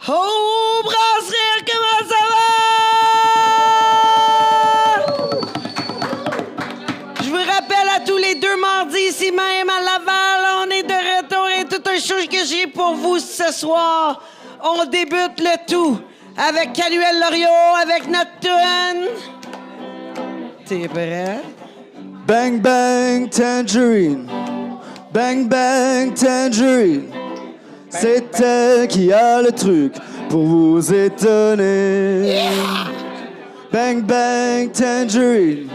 Oh, brasserie, comment ça va? Je vous rappelle à tous les deux mardis, ici même à Laval, on est de retour et tout un show que j'ai pour vous ce soir. On débute le tout avec Canuel Loriot, avec notre tune. T'es prêt? Bang bang tangerine, bang bang tangerine. C'est elle qui a le truc pour vous étonner. Yeah! Bang bang tangerine,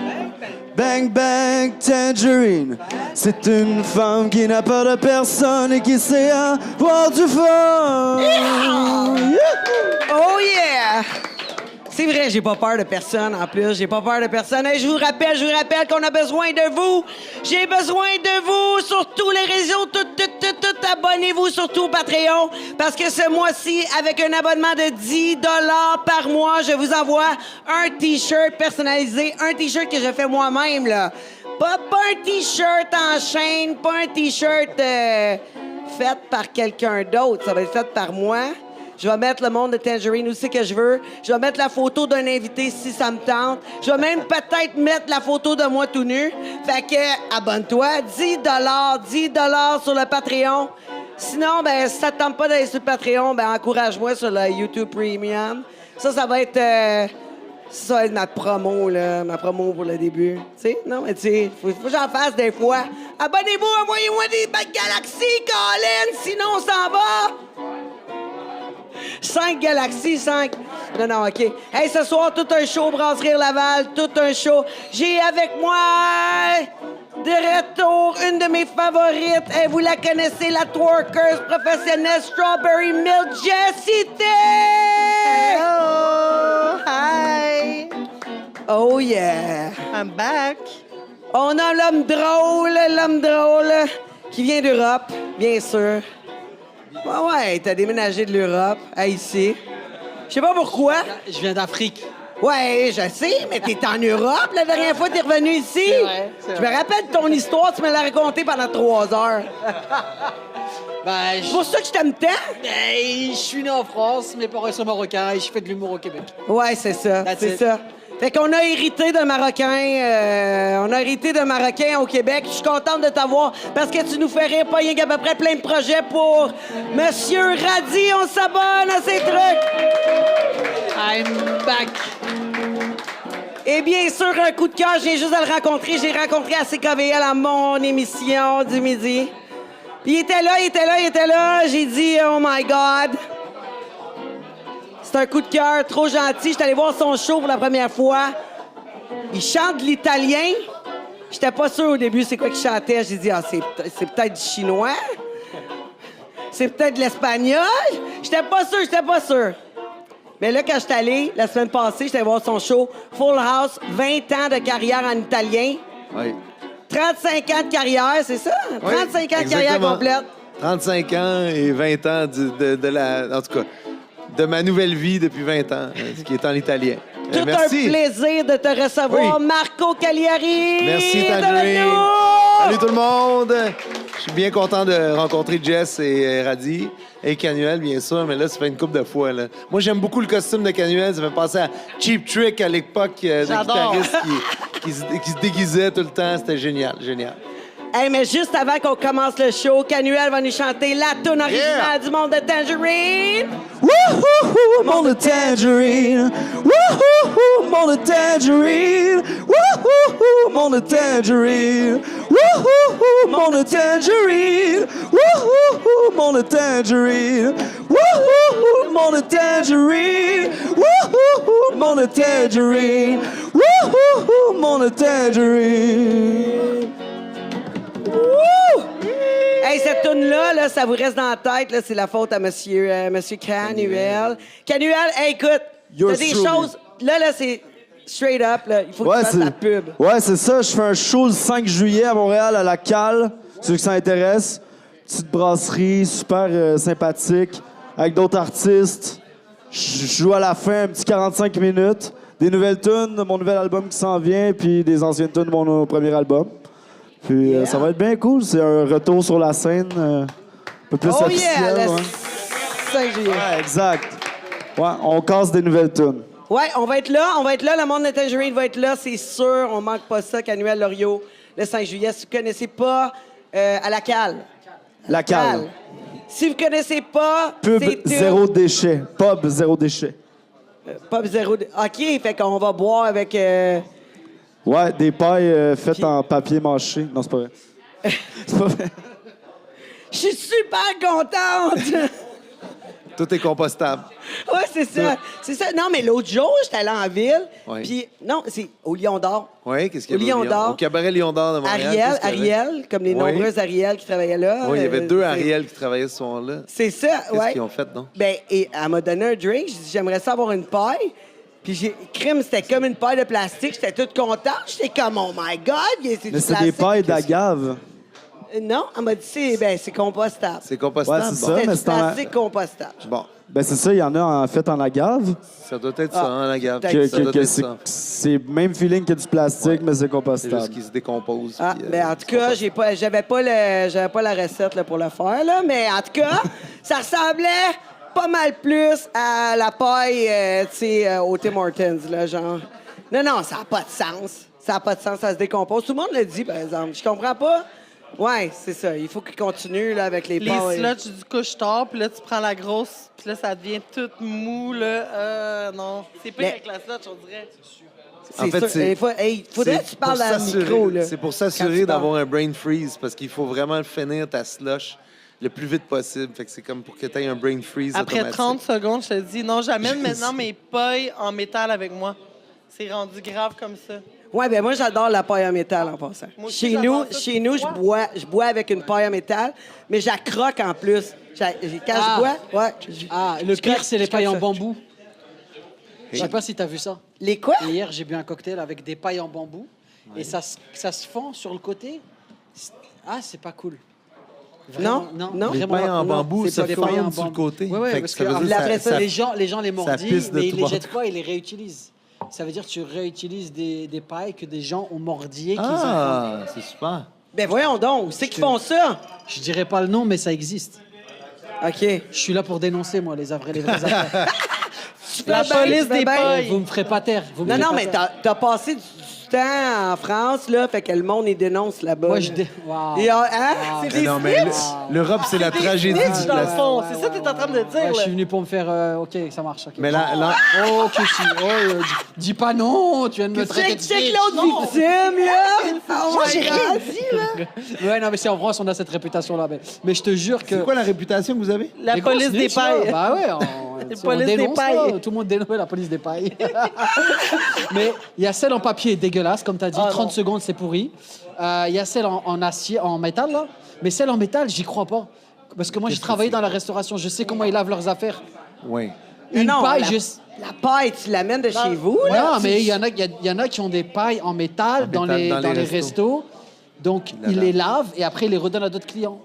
bang bang tangerine. C'est une femme qui n'a peur de personne et qui sait avoir du fun. Yeah! Oh yeah! C'est vrai, j'ai pas peur de personne en plus, j'ai pas peur de personne. Et je vous rappelle qu'on a besoin de vous. J'ai besoin de vous sur tous les réseaux, tout, abonnez-vous surtout au Patreon parce que ce mois-ci, avec un abonnement de 10 $ par mois, je vous envoie un T-shirt personnalisé, un T-shirt que je fais moi-même, là. Pas un T-shirt en chaîne, pas un T-shirt fait par quelqu'un d'autre, ça va être fait par moi. Je vais mettre le monde de Tangerine où c'est que je veux. Je vais mettre la photo d'un invité si ça me tente. Je vais même peut-être mettre la photo de moi tout nu. Fait que, abonne-toi. 10 $ sur le Patreon. Sinon, ben, si ça te tente pas d'aller sur le Patreon, ben, encourage-moi sur le YouTube Premium. Ça va être... ça va être ma promo, là. Ma promo pour le début. Tu sais? Non, mais tu sais, faut que j'en fasse des fois. Abonnez-vous, envoyez-moi des belles galaxies, Colin! Sinon, on s'en va! 5 galaxies, 5. Non, OK. Hey, ce soir, tout un show, Brasserie Laval, tout un show. J'ai avec moi, de retour, une de mes favorites. Hey, vous la connaissez, la twerkeuse professionnelle Strawberry Milk, Jessie T! Hello! Hi! Oh yeah! I'm back! On a l'homme drôle, qui vient d'Europe, bien sûr. Ouais, t'as déménagé de l'Europe à ici. Je sais pas pourquoi. Je viens d'Afrique. Ouais, je sais, mais t'es en Europe. La dernière fois, t'es revenu ici. C'est vrai. Je me rappelle de ton histoire, tu me l'as racontée pendant 3 heures. C'est pour ça que je t'aime tant. Je suis né en France, mes parents sont marocains et je fais de l'humour au Québec. Ouais, c'est ça, c'est ça. Fait qu'on a hérité d'un Marocain, au Québec. Je suis contente de t'avoir parce que tu nous fais rire, pas rien qu'à peu près plein de projets pour Monsieur Radi. On s'abonne à ces trucs. I'm back! Et bien sûr, un coup de cœur, je viens juste de le rencontrer. J'ai rencontré à CKVL à mon émission du midi. Puis il était là. J'ai dit, oh my God. C'est un coup de cœur, trop gentil. J'étais allé voir son show pour la première fois. Il chante de l'italien. J'étais pas sûr au début c'est quoi qu'il chantait. J'ai dit, c'est peut-être du chinois. C'est peut-être de l'espagnol. J'étais pas sûr. Mais là, quand j'étais allé, la semaine passée, j'étais allé voir son show Full House, 20 ans de carrière en italien. Oui. 35 ans de carrière, c'est ça? 35 Oui, ans de carrière exactement. complète. 35 ans et 20 ans en tout cas, de ma nouvelle vie depuis 20 ans, ce qui est en italien. Tout Merci. un plaisir de te recevoir, Oui. Marco Cagliari. Merci, de Tangerine. retour. Salut tout le monde. Je suis bien content de rencontrer Jess et Radi et Canuel, bien sûr, mais là, ça fait une couple de fois. Là. Moi, j'aime beaucoup le costume de Canuel. Ça fait penser à Cheap Trick à l'époque, de J'adore. guitariste qui se déguisait tout le temps. C'était génial. Hey, mais juste avant qu'on commence le show, Canuel va nous chanter la tune originale du monde de Tangerine. Wouhou, monde de Tangerine. Wouhou, monde de Tangerine. Wouhou, monde de Tangerine. Wouhou, monde de Tangerine. Wouhou, monde de Tangerine. Wouhou, monde de Tangerine. Wouhou, monde de Tangerine. Wouhou, monde de Tangerine. Wouh! Hey, cette tune-là, ça vous reste dans la tête. Là, c'est la faute à Monsieur Canuel. Canuel, hey, écoute, Yours t'as des truly. choses... Là, c'est straight up. Là. Il faut que tu fasses la pub. Ouais, c'est ça. Je fais un show le 5 juillet à Montréal, à la Cale. Ceux qui s'intéressent. Petite brasserie, super sympathique, avec d'autres artistes. Je joue à la fin un petit 45 minutes. Des nouvelles tunes de mon nouvel album qui s'en vient, puis des anciennes tunes de mon premier album. Puis ça va être bien cool. C'est un retour sur la scène un peu plus officiel. Yeah, le ouais. 5 juillet. Ouais, exact. Ouais, on casse des nouvelles tunes. Ouais, on va être là, le monde de Tangerine va être là, c'est sûr, on manque pas ça, qu'Annuel Loriot, le 5 juillet. Si vous connaissez pas, à la cale. La cale. Si vous connaissez pas, Pub c'est zéro déchet. Pub zéro déchet. Pub zéro. OK, fait qu'on va boire avec. Ouais, des pailles faites en papier mâché. Non, c'est pas vrai. C'est pas vrai. Je suis super contente! Tout est compostable. Ouais, c'est ça. C'est ça. Non, mais l'autre jour, j'étais allé en ville. Ouais. Puis, non, c'est au Lion d'Or. Oui, qu'est-ce qu'il y Au avait Lion d'Or. Au cabaret Lion d'Or de Montréal. Ariel, qu'est-ce qu'il y avait? Ariel, comme les Oui. nombreuses Ariel qui travaillaient là. Oui, il y avait deux c'est- Ariel qui travaillaient ce soir-là. C'est ça, Qu'est-ce ouais. qu'ils ont fait, non? Ben, et elle m'a donné un drink. J'ai dit, j'aimerais ça avoir une paille. Puis crime, c'était comme une paille de plastique. J'étais toute contente. J'étais comme, oh my God, c'est du Mais c'est des plastique. pailles d'agave. Non, elle m'a dit, c'est compostable. C'est compostable. Ouais, c'est bon. ça. C'était mais du c'est en- plastique compostable. Bon, Ben c'est ça, il y en a en fait en agave. ça doit être ça, hein, la gaffe. peut-être Ça doit être c'est ça. c'est le même feeling que du plastique, mais c'est C'est juste compostable. qu'il se décompose. Ah, puis, ben en tout cas, j'avais pas la recette là, pour le faire, là, mais en tout cas, ça ressemblait pas mal plus à la paille, tu sais, au Tim Hortons, là, genre. Non, ça n'a pas de sens. Ça n'a pas de sens, ça se décompose. Tout le monde le dit, par exemple. Je comprends pas. Ouais, c'est ça. Il faut qu'il continue là, avec les Les pailles. sluts du couche-tard, puis là, tu prends la grosse, puis là, ça devient tout mou, là. Non, c'est pire Mais- avec la slut, on dirait. C'est En fait, sûr. c'est- Faudrait c'est que tu parles pour dans le s'assurer- micro, là. C'est pour quand s'assurer tu parles. d'avoir un brain freeze, parce qu'il faut vraiment finir ta slush le plus vite possible. Fait que c'est comme pour que tu aies un brain freeze Après automatique. 30 secondes, je te dis, non, j'amène maintenant mes pailles en métal avec moi. C'est rendu grave comme ça. Ouais, ben moi, j'adore la paille en métal en passant. Moi aussi, Chez nous, j'adore ça. chez nous, je bois avec une paille en métal, mais je la croque en plus. Quand Ah. je bois, ouais. Le je pire, croque- c'est les je pailles en croque ça. bambou. Je sais pas si t'as vu ça. Les quoi? Hier, j'ai bu un cocktail avec des pailles en bambou et ça se fend sur le côté. Ah, c'est pas cool. Non, non. Les vraiment pailles pas en cool. bambou, C'est ça pas des pailles en fond sur le bambou. côté. Ouais, ouais, Fait que parce ça veut que dire après ça, les gens les mordillent, pisse de mais ils les toi. jettent pas, ils les réutilisent. Ça veut dire que tu réutilises des pailles que des gens ont mordillées. Ah, c'est super. Ben voyons donc, c'est qu'ils font ça. Je dirais pas le nom, mais ça existe. OK. Je suis là pour dénoncer, moi, les vraies affaires. La fais bien, police tu fais des bien. pailles. Vous me ferez pas taire. vous me Non, ferez non, pas mais taire. t'as passé du temps en France, là, fait que le monde, il dénonce là-bas. Moi, là. Wow. Et, hein? C'est Mais des non, mais snitch? l'Europe, c'est la tragédie Snitch, du dans le plastique. fond. C'est ça que tu es en train de Ouais, dire, je là. suis venu pour me faire. OK, ça marche. ok. Mais là, Oh, que si. Oh, dis pas non, tu viens de me traiter de Check bitch. l'autre victime, là! Oh Moi, my j'ai rien God. dit, là. Ouais, non, mais c'est en France, on a cette réputation-là. Mais je te jure que. c'est quoi la réputation que vous avez? La Les gros police des snitch, là, pailles. Bah ouais, Les on polices des dénonce, pailles. là, tout le monde dénonce la police des pailles. Mais il y a celle en papier dégueulasse, comme tu as dit, 30 secondes, c'est pourri. Il y a celle en acier, en métal, là. Mais celle en métal, j'y crois pas. Parce que moi, j'ai travaillé dans la restauration, je sais comment ils lavent leurs affaires. Oui. Une Non, paille, la, juste. la paille, tu l'amènes de chez vous, là? Non, mais il y en a qui ont des pailles en métal, dans les restos. Donc, ils les lavent et après, ils les redonnent à d'autres clients.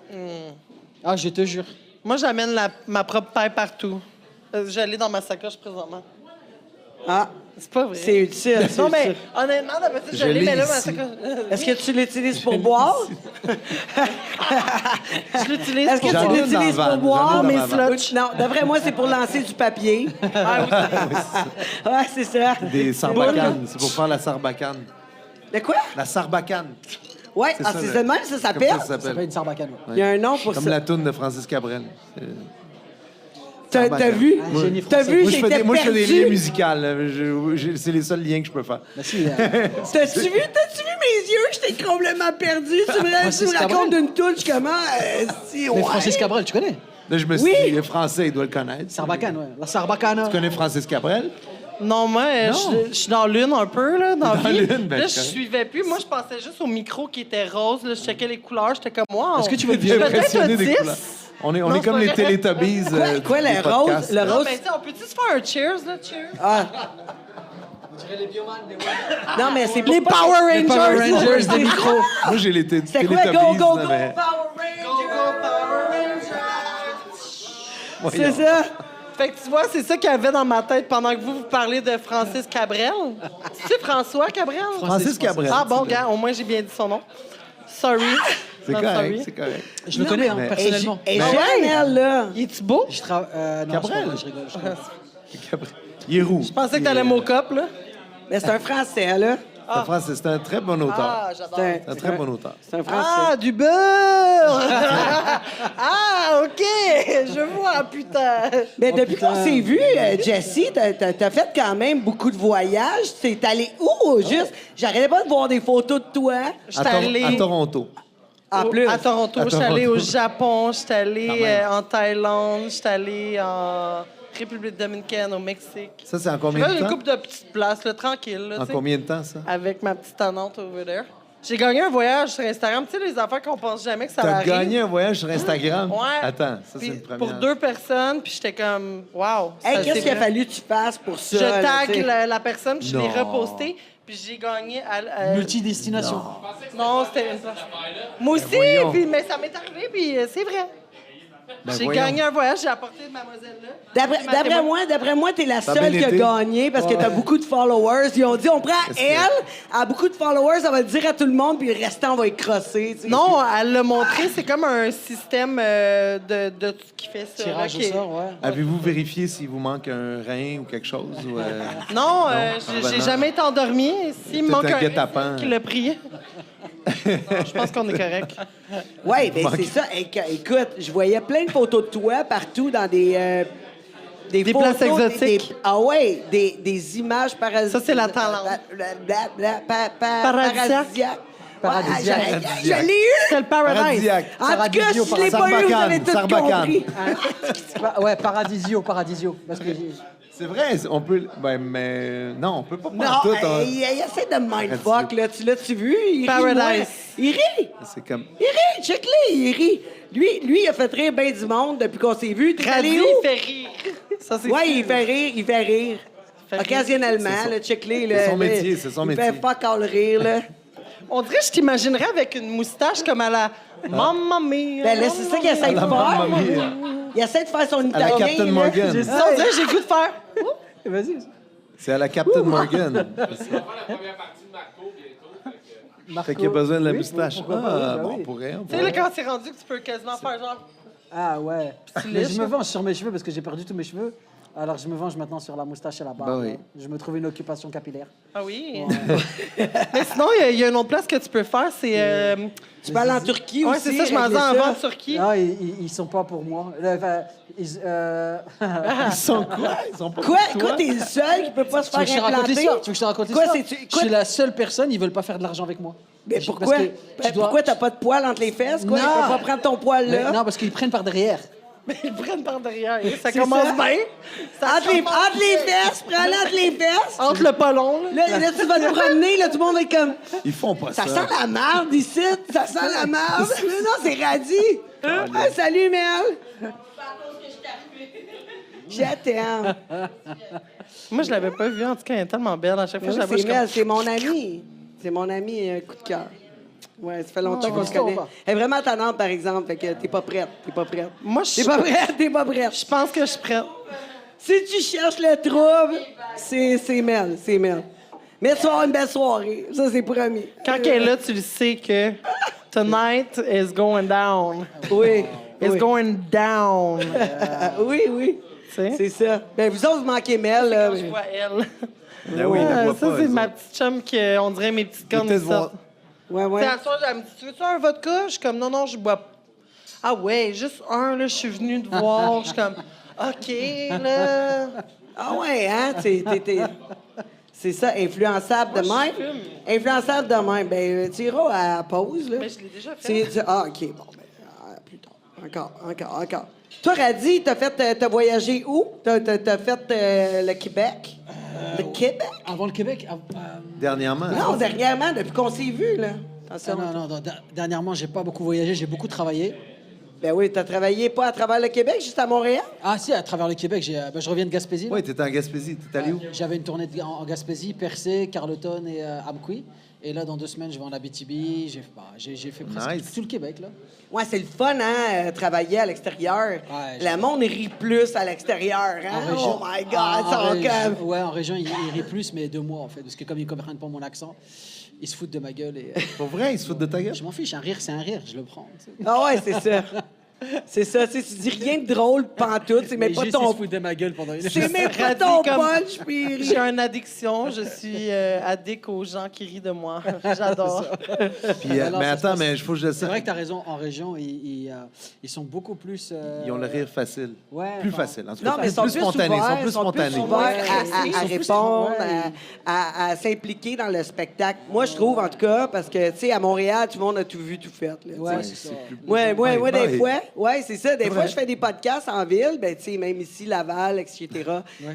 Ah, je te jure. Moi, j'amène ma propre paille partout. J'allais dans ma sacoche présentement. Ah, C'est pas vrai. c'est utile. c'est Non, mais utile. honnêtement, d'habitude, Je je l'ai, l'ai mais là, ma ici. sacoche. Est-ce que tu l'utilises pour boire? Je l'utilise Est-ce que pour J'en tu ai une dans l'utilises la pour vanne, boire? j'en ai Mais une dans la vanne. non, d'après moi, c'est pour lancer du papier. Ouais, c'est ça. Des sarbacanes. C'est pour faire la sarbacane. De quoi? La sarbacane. Ouais, C'est ah, ça, c'est le- ça de même, ça Comme s'appelle? ça Ça s'appelle s'appelle. une sarbacane. ouais. Il y a un nom pour Comme ça. la toune de Francis Cabrel. T'as Sarbacane. vu? Un génie T'as français. vu, Moi, je fais j'étais des, moi, je fais des liens perdu. musicaux. là. C'est les seuls liens que je peux faire. Merci. T'as-tu vu mes yeux? J'étais complètement perdu. Tu me Francis racontes Cabrel. d'une touche comment? Si, ouais. Mais Francis Cabrel, tu connais? Là, je me suis Oui. dit, les Français, ils doivent le connaître. Sarbacane, ouais. La sarbacane. Tu connais Francis Cabrel? Non, moi, je suis dans l'une un peu, là, dans la Dans vie. l'une, ben, Là, je je connais. suivais plus. Moi, je pensais juste au micro qui était rose. Là, je checkais les couleurs. J'étais comme, wow. Est-ce que tu veux Je suis bien peut-être impressionné des autiste. couleurs. On est Non, comme c'est les pas vrai. Teletubbies. Quoi, des le podcasts. rose? Le Non, rose? mais tu sais, on peut-tu se faire un cheers, là? Cheers? Ah. Non, mais c'est Les pas- Power Rangers. Les Power Rangers des micros. Moi, j'ai les C'était Teletubbies. quoi? Go, go, go, là, mais- Power Rangers! Voyons. C'est ça? Fait que tu vois, c'est ça qu'il y avait dans ma tête pendant que vous parlez de Francis Cabrel. C'est François Cabrel? Francis Cabrel. Ah bon, gars, au moins j'ai bien dit son nom. Sorry. C'est Non, correct, sorry. c'est correct. Je le connais, hein, mais- personnellement. Et Ah jeune, ouais? elle, là. Il est-tu beau? Non, Cabrel. je rigole. Il est roux. Je pensais que t'allais mock-up, là. Mais c'est un Français, là. C'est un très bon auteur. Ah, j'adore. C'est un très bon auteur. C'est un Français. Ah, du beurre! Ah, OK! Je vois, putain! Mais depuis qu'on s'est vu, Jessie, t'as fait quand même beaucoup de voyages. T'es allé où, juste? J'arrêtais pas de voir des photos de toi. J'étais allée... À Toronto. En plus. À Toronto. À J'étais allée au Toronto. Japon, j'étais allée Quand même. en Thaïlande, j'étais allée en République dominicaine, au Mexique. Ça, c'est en J'ai combien fait de une temps? couple de petites places, là, tranquille. Là, En tu sais, combien de temps, ça? avec ma petite tannante over there. J'ai gagné un voyage sur Instagram. Tu sais, les affaires qu'on pense jamais que ça va T'as arriver. gagné un voyage sur Instagram? Ouais. Attends, ça, Puis c'est une première. pour 2 personnes, puis j'étais comme, wow. Hey, ça, qu'est-ce c'est qu'il a vrai. fallu que tu fasses pour ça? Je là, tag tu sais? la personne, puis je l'ai Non. reposté, puis j'ai gagné. Multidestination. Non, c'était une place. Moi aussi, voyons. puis, mais ça m'est arrivé, puis c'est vrai. Ben, J'ai voyons. gagné un voyage, j'ai apporté de mademoiselle là. D'après moi, t'es la Ça a seule bien qui a été. gagné parce que t'as beaucoup de followers. Ils ont dit, on prend Est-ce que- elle, a beaucoup de followers, ça va le dire à tout le monde, puis le restant, on va être crossé. tu sais. Non, elle l'a montré, c'est comme un système de tout ce qui fait ça. là, Tirage au qui est- sort, ouais. Avez-vous vérifié s'il vous manque un rein ou quelque chose? Ou, Non, ben j'ai non. jamais été endormie. S'il me Peut-être manque un un guet-apens. qui l'a prié. Je pense qu'on est correct. Oui, ben c'est ça. Écoute, je voyais plein de photos de toi partout dans des Des photos, places exotiques. ah ouais, des images paradisiaques. Ça, c'est la Thaïlande. Paradisiaque. Paradisiaque. Je l'ai eu! C'est le paradise. Paradisiaque. En tout cas, Paradisio, si je l'ai pas eu, vous avez tout Sarbacane. compris. Ouais, paradisio. Parce que C'est vrai, on peut. Ben, mais. Non, on peut pas Non, prendre tout. hein. il essaie de mindfuck, là. Tu l'as-tu vu? Il rit, Paradise. moi. Il rit! C'est comme. Il rit! Check-le, il rit. Lui, il a fait rire bien du monde depuis qu'on s'est vu. T'es allé Radis, où? il fait rire. Ça, c'est Ouais, il fait rire. Fait rire. Occasionnellement, C'est là, check-le. là. c'est son métier, c'est son Il métier. fait fuck all rire, là. On dirait que je t'imaginerais avec une moustache comme à la Mamma mia. Ben là, c'est ça qu'il essaie de La Mamma faire. Mia. Il essaie de faire son À la italien. Captain là. Morgan. Ça, on dirait que j'ai le goût de faire. Vas-y. C'est à la Captain Morgan. Fait qu'il a besoin de la moustache. pourquoi pas, Ah, oui, bah bon, oui. on pourrait. Tu sais, là, quand c'est rendu que tu peux quasiment faire genre. Ah ouais. tu Mais lèches, je me là. venge sur mes cheveux parce que j'ai perdu tous mes cheveux. Alors je me venge maintenant sur la moustache et la barbe. Bah oui. Je me trouve une occupation capillaire. Ah oui. Mais sinon, il y a une autre place que tu peux faire, c'est. Tu peux aller en Turquie Ouais, aussi. c'est ça, je m'en régler vais en ça. vente en Turquie. Ah, ils sont pas pour moi. Enfin, Ils sont quoi? Ils sont pas Quoi? pour Quoi, toi? t'es le seul qui peut pas se Tu veux faire que je te raconte implanter? l'histoire? Tu veux que je te raconte Quoi, l'histoire? c'est-tu- Je quoi- suis la seule personne, ils veulent pas faire de l'argent avec moi. Mais Je- pourquoi? parce que tu dois- Pourquoi t'as pas de poils entre les fesses? Quoi? Non. Tu peux pas prendre ton poil Mais là? non, parce qu'ils prennent par derrière. Mais ils prennent par derrière. Et ça C'est commence ça? bien. Ça Entre les commence- fesses, prends-le entre les fesses. Entre le palon, là. Là, tu vas te promener, là, tout le monde va être comme... Ils font pas ça. Ça sent la merde ici, ça sent la merde. Mais non, c'est radis. Ah, salut, Mel. Je t'aime. Moi, je l'avais pas vue. En tout cas, elle est tellement belle. À chaque fois que je la vois, je C'est suis Mel, c'est mon ami. C'est mon ami, coup de cœur. Ouais, ça fait longtemps qu'on se l'histoire connaît. ou pas? Elle est vraiment tannante, par exemple, fait que t'es pas prête. T'es pas prête. Moi, je T'es pas prête, t'es pas prête. Je pense que je suis prête. Si tu cherches le trouble, c'est Mel, c'est Mel. Mais tu vas avoir une belle soirée, ça c'est promis. Quand elle est là, tu le sais que tonight is going down. Oui. It's oui. going down. Oui, oui. Tu sais? C'est ça. Ben, vous autres, vous manquez Mel, là. Quand je vois elle. Ben oui, Ah, ne vois ça, pas, c'est eux ma autres. petite chum qui, on dirait mes petites cornes. Peut-être qui voir. sortent. Ouais, ouais. Tu sais, à soir, elle me dit, tu veux-tu un vodka? Je suis comme, non, non, je bois pas. Ah ouais, juste un, là, je suis venue te voir. Je suis comme, OK, là. Ah ouais, hein? C'est ça, influençable de Moi, même. je fume. Influençable de même. Ben, tu iras à la pause, là. Mais je l'ai déjà fait. Ah, OK, bon, ben, plus tard. Encore. Toi, Radi, t'as voyagé où? T'as fait le Québec? Le Québec? Avant le Québec. Dernièrement. Non, dernièrement, depuis qu'on s'est vus, là. Attention. Non. Dernièrement, j'ai pas beaucoup voyagé, j'ai beaucoup travaillé. Ben oui, t'as travaillé pas à travers le Québec, juste à Montréal? Ah si, à travers le Québec, je reviens de Gaspésie. là. Oui, t'étais en Gaspésie. T'es allé où? J'avais une tournée en Gaspésie, Percé, Carleton et Amqui. Et là, dans 2 semaines, je vais en Abitibi. J'ai fait presque Nice. tout le Québec, là. Ouais, c'est le fun, hein, travailler à l'extérieur. Ouais, Le monde rit plus à l'extérieur, hein? En région- Oh my God, en ça va région- comme... Ouais, en région, il rit plus, mais 2 mois, en fait. Parce que comme ils comprennent pas mon accent, ils se foutent de ma gueule. Et, Pour vrai, ils se foutent de ta gueule? je m'en fiche, un rire, c'est un rire, je le prends. Ah ouais, c'est ça. C'est ça, tu sais, tu dis rien de drôle pantoute, c'est même Mais pas juste, ils ton... se foutent de ma gueule pendant une C'est même pas Radis ton comme- punch, puis... J'ai une addiction. Je suis addict aux gens qui rient de moi. J'adore. Puis, Alors, mais ça se attends, passe- mais il faut que je le C'est sache. vrai que tu as raison, en région, ils sont beaucoup plus. Ils ont le rire facile. Ouais, Plus enfin, facile. En tout cas, Non, mais ils sont plus spontanés. ouverts, Ils sont plus spontanés. ouverts à Ils sont plus- répondre, ouais. à s'impliquer dans le spectacle. Moi, je trouve, en tout cas, parce que, tu sais, à Montréal, tout le monde a tout vu, tout fait. Là, tu sais. Ouais, c'est ça. Moi, des Ouais. fois, c'est ça. Des fois, vrai. je fais des podcasts en ville, ben, tu sais, même ici, Laval, etc.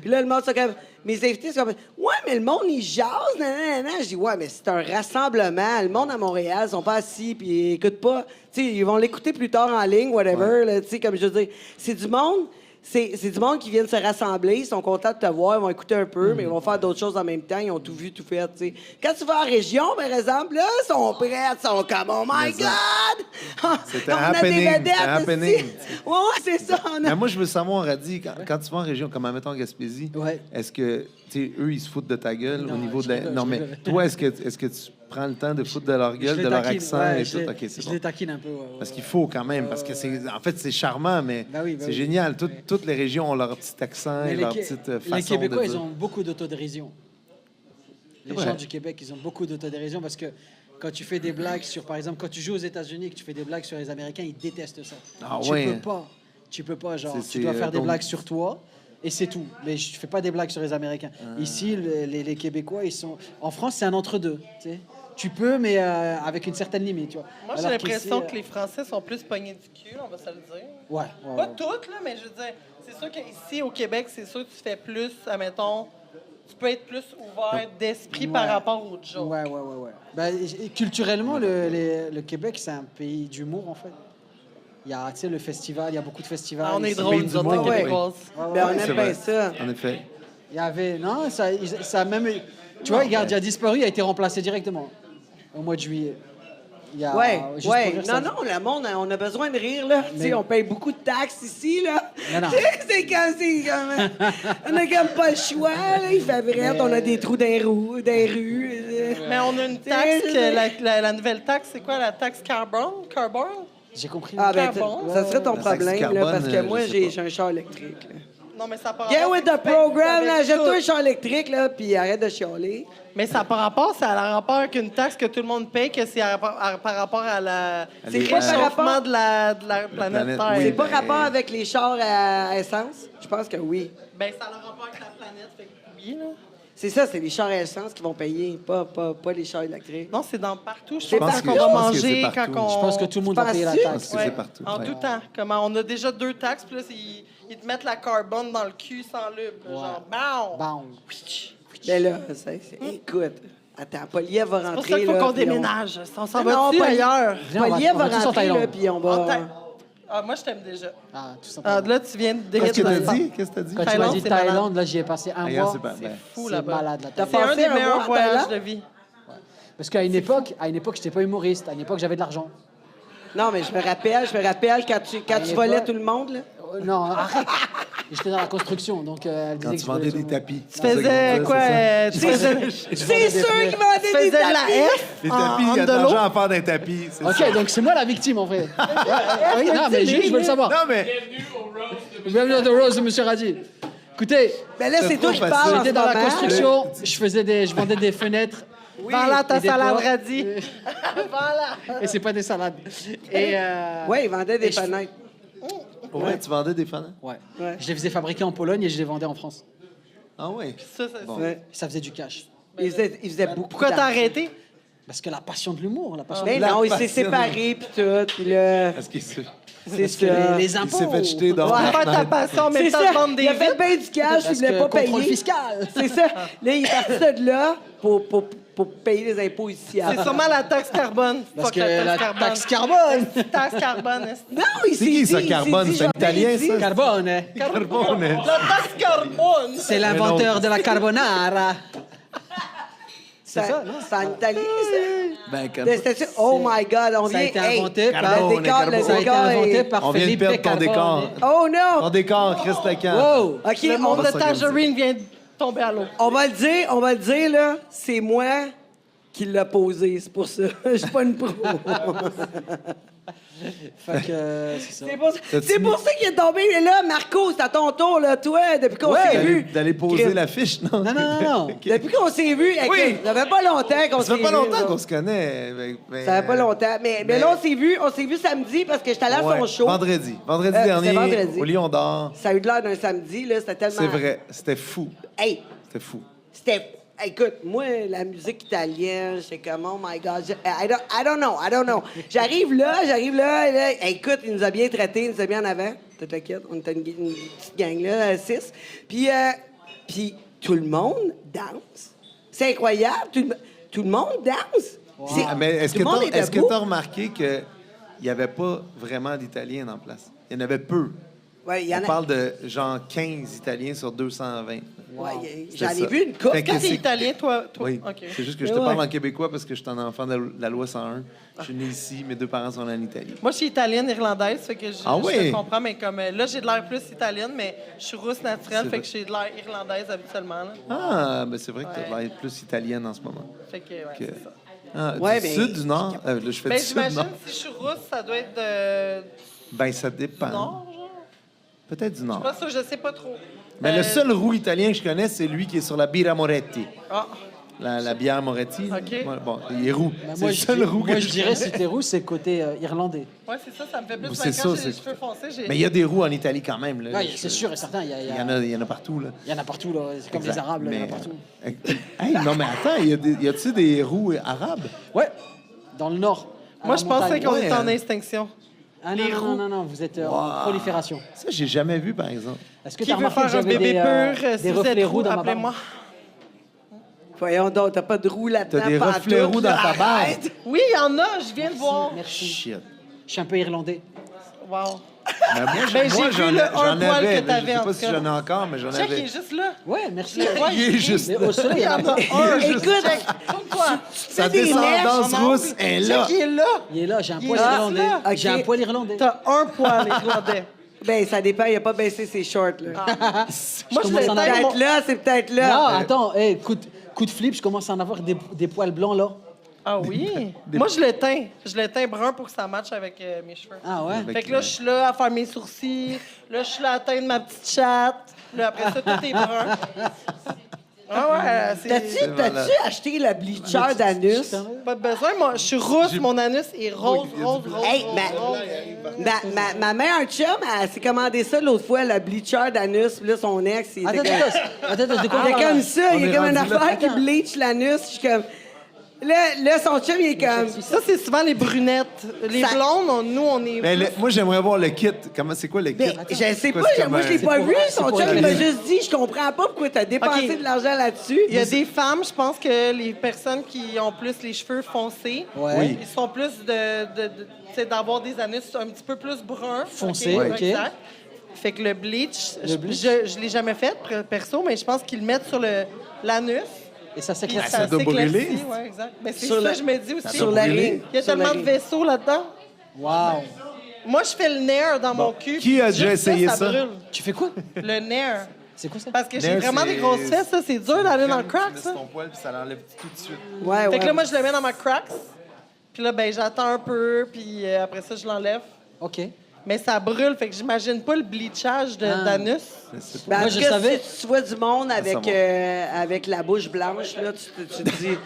Puis là, le monde, c'est comme, mes invités, c'est comme, ouais, mais le monde, il jase, nanana. Je dis, ouais, mais c'est un rassemblement. Le monde à Montréal, ils sont pas assis, puis ils écoutent pas. Tu sais, ils vont l'écouter plus tard en ligne, whatever, là, tu sais, comme je veux dire. C'est du monde. C'est du monde qui vient de se rassembler, ils sont contents de te voir, ils vont écouter un peu, mais ils vont faire d'autres choses en même temps, ils ont tout vu, tout fait, tu sais. Quand tu vas en région, par exemple, là, ils sont prêts, ils sont comme « Oh my God! » C'était On un a des happening, vedettes, c'était un happening. esti. Ouais, c'est ça. On a... Mais moi, je veux savoir, Radi, quand tu vas en région, comme admettons en Gaspésie, Ouais. est-ce que, tu sais, eux, ils se foutent de ta gueule Non, au niveau je de la... rigole, Non, je mais rigole. toi, est-ce que tu prends le temps de foutre de leur Je gueule, les de leur taquine, accent ouais, et je tout? les- OK, c'est je bon. les taquine un peu. Ouais, Parce qu'il faut quand même, parce que en fait, c'est charmant, mais Bah oui, c'est génial. Toutes les régions ont leur petit accent et Mais leur les, petite les façon Québécois, de ils dire. ont beaucoup d'autodérision. Les vrai. gens du Québec, ils ont beaucoup d'autodérision parce que quand tu fais des blagues sur, par exemple, quand tu joues aux États-Unis et que tu fais des blagues sur les Américains, ils détestent ça. Ah tu ouais. tu peux pas, genre, C'est- tu dois c'est, faire des donc- blagues sur toi et c'est tout. Mais je fais pas des blagues sur les Américains. Ah. Ici, les Québécois, ils sont. En France, c'est un entre-deux. Tu sais. Tu peux, mais avec une certaine limite, tu vois. Moi, j'ai Alors l'impression qu'ici, que les Français sont plus pognés du cul, on va se le dire. Ouais, Pas toutes, là, mais je veux dire, c'est sûr qu'ici, au Québec, c'est sûr que tu fais plus, admettons, tu peux être plus ouvert d'esprit par Ouais. rapport aux jokes. Ouais. Ben, et culturellement, le Québec, c'est un pays d'humour, en fait. Il y a, tu sais, le festival, il y a beaucoup de festivals. Ah, on est ici. drôle, pays nous du autres, les monde, Québécoises. Ben, on Oui, c'est aime bien vrai. ça. En effet. Il y avait... Non, ça a même... Tu vois, regarde, il a disparu, il a été remplacé directement au mois de juillet. Il y a, juste pour Ouais. dire ça. Non, le monde, on a besoin de rire, là. Tu sais, on paye beaucoup de taxes ici, là. Non, non. Tu sais, c'est comme... On a comme pas le choix, là. Il fait vrai, on a des trous dans les rues. Mais on a une taxe, que la nouvelle taxe, c'est quoi, la taxe carbone? J'ai compris. Ah, ben, Carbone. ça serait ton La taxe problème, là, carbone, parce que moi, je sais j'ai pas. un char électrique, là. Non, mais ça par Get rapport... with c'est the que tu payes program, là. avec Jette-toi un tout. char électrique, là, puis arrête de chialer. Mais ça par rapport, ça a rapport avec une taxe que tout le monde paye, que c'est par rapport à la... C'est Les- pas par réchauffement rapport... de la planète planète, Terre. oui. C'est pas ben- rapport avec les chars à essence? Je pense que oui. Ben, ça a rapport avec la planète, fait que oui, là. C'est ça, c'est les chars à essence qui vont payer, pas les chars électriques. Non, c'est dans partout. Je C'est pense partout. qu'on Je va pense que manger c'est quand partout. on... Je pense que tout le monde va payer la Penses-tu? Je pense taxe. que Ouais, c'est partout. en ouais. tout temps. Comment on a déjà 2 taxes, puis là, ils te mettent la carbone dans le cul sans lube. là, Genre, bam! Bon. Mais là, écoute, attends, Poliev va C'est rentrer. pour ça qu'il faut là, qu'on puis on- déménage. On s'en Non, va-tu pas- ailleurs? Viens, on Poliev va va tous en rentrer, là, Thaïlande. puis on En va... Thaï- Ah, moi, je t'aime déjà. Ah, tout Ah, simplement. là, tu viens de Qu'est-ce que démettre t'as le- dit? Qu'est-ce que t'as dit? Quand tu m'as Thaïlande, dit c'est malade. Thaïlande, là, j'y ai passé un Regarde, mois. c'est pas- ben, Fou, C'est là-bas. malade, la T'as Thaïlande. C'est un passé des un meilleurs mois en voyages Thaïlande? de vie. Parce qu'à une époque, j'étais pas humoriste. À une époque, j'avais de l'argent. Non, mais je me rappelle quand tu volais pas- tout le monde, là. Non, arrête. J'étais dans la construction, donc elle disait Quand que tu je volais vendais tout des le monde. tapis. Tu faisais quoi? Tu faisais C'est sûr qu'il vendait tu des faisais de la tapis. F Les en tapis, il y a de de l'eau? l'argent à faire d'un tapis. c'est ça. Ok, donc c'est moi la victime en fait. Ouais, non, mais juste, je veux le savoir. Non, mais Bienvenue à The Rose de Monsieur Radi. Écoutez, Mais là, c'est C'est toi trop qui parles en j'étais ce dans la moment. construction, je vendais des fenêtres. Voilà ta et des salade portes. radis. Voilà. Et c'est pas des salades. Et Ouais, il vendait des Et je- fenêtres. pour vrai, tu vendais des fans? ouais. Ouais. Je les faisais fabriquer en Pologne et je les vendais en France. Ah ouais. Ça, ça- Bon. Ouais. Ça faisait du cash. Il faisait beaucoup Pourquoi t'as d'argent. arrêté? Parce que la passion de l'humour, la passion. Mais La non, il s'est passion. séparé, puis tout, puis là, Est-ce qu'il s'est c'est Parce que ça. les il impôts. s'est fait jeter dans Ouais, la faire ta fenêtre? passion, mais C'est t'as ça. vendre des Il a fait vitres. bien du cash, il Parce voulait que pas contrôle payer. fiscal. C'est ça. Là, il est parti de là pour payer les impôts ici. C'est sûrement la taxe carbone. Parce Fuck que la taxe carbone. Taxe carbone. est-ce- Non, il s'est C'est qui dit, ça, il s'est Carbone? dit, C'est un genre, Italien, il dit- ça? Carbone. Carbone. La taxe carbone. C'est l'inventeur de la carbonara. C'est ça, non? C'est en Italie, ça. Ben, quand- C'était- Oh my God, on Ça a vient... été hey, inventé par- le décor, le Carbone. Ça a été décor inventé est- par On vient de Felipe perdre ton Carbone. décor. Oh Ton non! décor, Chris Lacan. Wow! OK, Le monde de va s'organiser. Tangerine vient de tomber à l'eau. on va le dire, là, c'est moi qui l'a posé, c'est pour ça. Je suis pas une pro. Fait que, c'est ça. C'est pour ça qu'il est tombé. Et là, Marco, c'est à ton tour, là, toi, depuis qu'on s'est vu. D'aller poser l'affiche, non? Non. Depuis qu'on s'est vu, écoute, ça fait pas longtemps qu'on s'est Ça vu. fait pas longtemps nous qu'on autres. se connaît. Ça fait pas longtemps. Mais là, on s'est vu samedi parce que j'étais allé à son show. Vendredi C'était dernier, vendredi. au Lion d'Or. Ça a eu de l'air d'un samedi, là. C'était tellement. C'est vrai, c'était fou. Hey, C'était fou. c'était. Écoute, moi, la musique italienne, j'étais comme, oh my God, I don't know. J'arrive là, là, écoute, il nous a bien traités, il nous a bien en avant. T'inquiète, on était une petite gang là, 6. Puis tout le monde danse. C'est incroyable, tout le monde danse. Mais est-ce tout le monde est que debout. tu as remarqué qu'il n'y avait pas vraiment d'Italiens en place? Il y en avait peu. Ouais, il y en On a. parle de genre 15 Italiens sur 220. Ouais, C'était j'en ai ça. vu une couple. Fait que Quand t'es c'est- italien, toi. Oui, OK. c'est juste que je te Ouais. parle en québécois parce que je suis un enfant de la loi 101. Je suis né ici, mes deux parents sont en Italie. Moi, je suis italienne, irlandaise, fait que je oui? te comprends, mais comme là, j'ai de l'air plus italienne, mais je suis rousse naturelle, C'est fait vrai. que j'ai de l'air irlandaise habituellement. Là. Ah, ben c'est vrai que tu Ouais. as l'air plus italienne en ce moment. Fait que, ouais, Que- c'est ça. Ah, Ouais, du mais- sud, du nord? Là, je fais Ben, du sud, du j'imagine, nord. si je suis rousse, ça doit être de... Ben, ça dépend. du nord, genre. Peut-être du nord. Pas ça, je sais pas trop. Mais le seul roux italien que je connais, c'est lui qui est sur la Birra Moretti. Ah, La bière Moretti. OK. Ouais, bon, il est roux. Ben, C'est le seul roux que moi, je dirais, si t'es roux, c'est côté irlandais. ouais, c'est ça, ça me fait plus. C'est Mais quand ça, j'ai les c'est- cheveux foncés, j'ai... Mais il y a des roux en Italie quand même. Là. Ouais, c'est sûr et certain. Il Il y en a partout. Là. y en a partout, là. C'est comme Exact. les Arabes, là, il y en a Mais- partout. Hey, non, mais attends, y a-tu des roux arabes? Ouais, dans le nord. à Moi, la je pensais montagne. qu'on Ouais, était en hein. extinction. Ah non, les non, roux. non, vous êtes en prolifération. Ça, j'ai jamais vu, par exemple. Est-ce que Qui t'as veut remarqué que faire un j'avais bébé des, pur? Si des vous reflets êtes roux roux, dans ma appelez-moi. barbe? Voyons donc, t'as pas de roue là-dedans. T'as des pantoute, reflets roux dans là. ta barbe. Arrête. Oui, il y en a, je viens de voir. Merci. Shit. Je suis un peu irlandais. Wow. Mais moi, Ben, j'ai j'en vu le ai- un j'en poil avais. que là. t'avais, Je sais en pas tout si cas. j'en ai encore, mais j'en Check, il avais. est juste là. Ouais, merci. Il est juste. Mais au soleil, il y en a pas. Écoute, Comme quoi? Sa des descendance mèches en rousse est là. Check, il est là. Il est là, j'ai un Il poil est là. irlandais. Ok. J'ai un poil irlandais. T'as un poil irlandais. ben, ça dépend, il a pas baissé ses shorts, là. Moi, je commence l'ai à en teint, avoir. mon- Peut-être là, c'est peut-être là. Non, attends, hey, coup de flip, je commence à en avoir des poils blancs, là. Ah oui? Moi, je le teins. Je le teins brun pour que ça matche avec mes cheveux. Ah ouais? Fait que là, je suis là à faire mes sourcils. Là, je suis là à teindre ma petite chatte. Là, après ça, tout est brun. Ah ouais, c'est... T'as-tu acheté le bleacher d'anus? Pas de besoin. Moi, je suis rousse, mon anus est rose, rose, rose, Hey, rose, ma meilleure chum, elle s'est commandé ça l'autre fois, le bleacher d'anus. Puis là, son ex, il était Attends, de quoi il est on parle? comme ça, il On est est comme une rendu là. affaire qui Attends. bleach l'anus. Je suis comme... Là, son chum, il est comme... Ça, c'est souvent les brunettes. Les Ça- blondes, nous, on est... Mais moi, j'aimerais voir le kit. C'est quoi le kit? Mais je sais Quoi, pas, c'est comme moi je l'ai un- pas pour- vu. c'est Son pour chum, la il m'a vie. juste dit, je comprends pas pourquoi t'as dépensé Ok. de l'argent là-dessus. Il y a des femmes, je pense que les personnes qui ont plus les cheveux foncés, Ouais. Oui. ils sont plus tu sais, d'avoir des anus un petit peu plus bruns. Foncés, OK, ok. exact. Fait que le bleach, Le bleach. je l'ai jamais fait perso, mais je pense qu'ils le mettent sur l'anus. Et ça Puis s'éclaircit. ça doit s'éclaircit, brûler. ouais, exact. Mais c'est Sur ça le- que je me dis aussi. Sur la brûler. ring. Il y a Sur la tellement de ring. vaisseaux là-dedans. Wow. Moi, je fais le nerf dans mon cul. Qui a puis déjà juste essayé ça ça? brûle. Tu fais quoi? Le nerf. C'est quoi ça? Parce que j'ai Nerf, vraiment c'est- des grosses fesses, ça. C'est dur d'aller dans le crack, Tu ça. laisses ton poil, puis ça l'enlève tout de suite. Ouais, ouais. Fait que là, moi, je le mets dans ma cracks. Puis là, ben, j'attends un peu, puis après ça, je l'enlève. OK. Mais ça brûle, fait que j'imagine pas le bleachage Ah. d'anus. Ben, en Moi, tout je cas, savais. si tu vois du monde avec, va. avec la bouche blanche, là, tu te dis...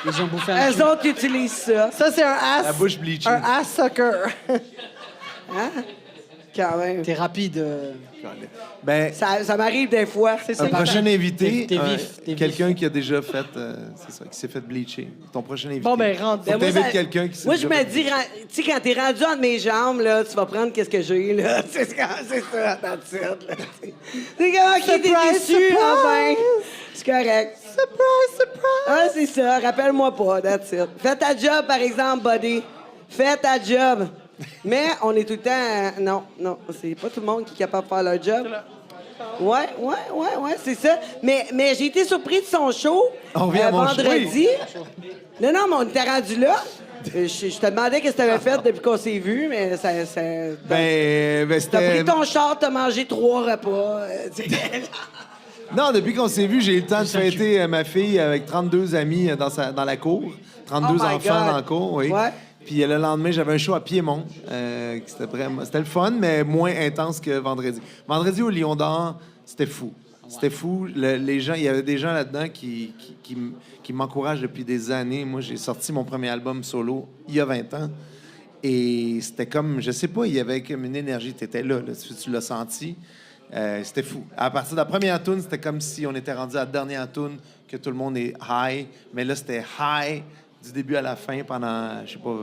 Ils ont bouffé un Eux autres utilisent ça. Ça, c'est un ass. La bouche bleachée. Un ass sucker. Hein? Quand même. T'es rapide. Ben, Ça m'arrive des fois. C'est ça. un prochain invité, T'es vif, t'es vif. quelqu'un qui a déjà fait, c'est ça, qui s'est fait bleacher. Ton prochain invité. Bon, ben, rentre. Faut Ben, moi, t'inviter ça- quelqu'un qui s'est Moi, je déjà me fait dis, tu sais, quand t'es rendu entre mes jambes, là, tu vas prendre qu'est-ce que j'ai, là. C'est ça, that's it, là. C'est comment qui était Surprise, déçu, surprise. enfin. C'est correct. Surprise, surprise. Ah, c'est ça, rappelle-moi pas, that's it. Fais ta job, par exemple, buddy. Fais ta job. Mais on est tout le temps... non, c'est pas tout le monde qui est capable de faire leur job. Ouais, c'est ça. Mais j'ai été surpris de son show On revient à mon show, vendredi. Non, mais on était rendu là. Je te demandais qu'est-ce que t'avais fait depuis qu'on s'est vu, mais ça Ben, t'as c'était... pris ton char, t'as mangé 3 repas. Non, depuis qu'on s'est vu, j'ai eu le temps de fêter ma fille avec 32 amis dans la cour. 32 Oh my enfants God. dans la cour, oui. Ouais. Puis le lendemain, j'avais un show à Piémont. C'était le fun, mais moins intense que vendredi. Vendredi au Lion d'Or, c'était fou. C'était fou. Les gens, il y avait des gens là-dedans qui m'encouragent depuis des années. Moi, j'ai sorti mon premier album solo il y a 20 ans. Et c'était comme, je sais pas, il y avait comme une énergie. Tu étais là, tu l'as senti. C'était fou. À partir de la première tune, c'était comme si on était rendu à la dernière tune, que tout le monde est high. Mais là, c'était high du début à la fin pendant, je sais pas,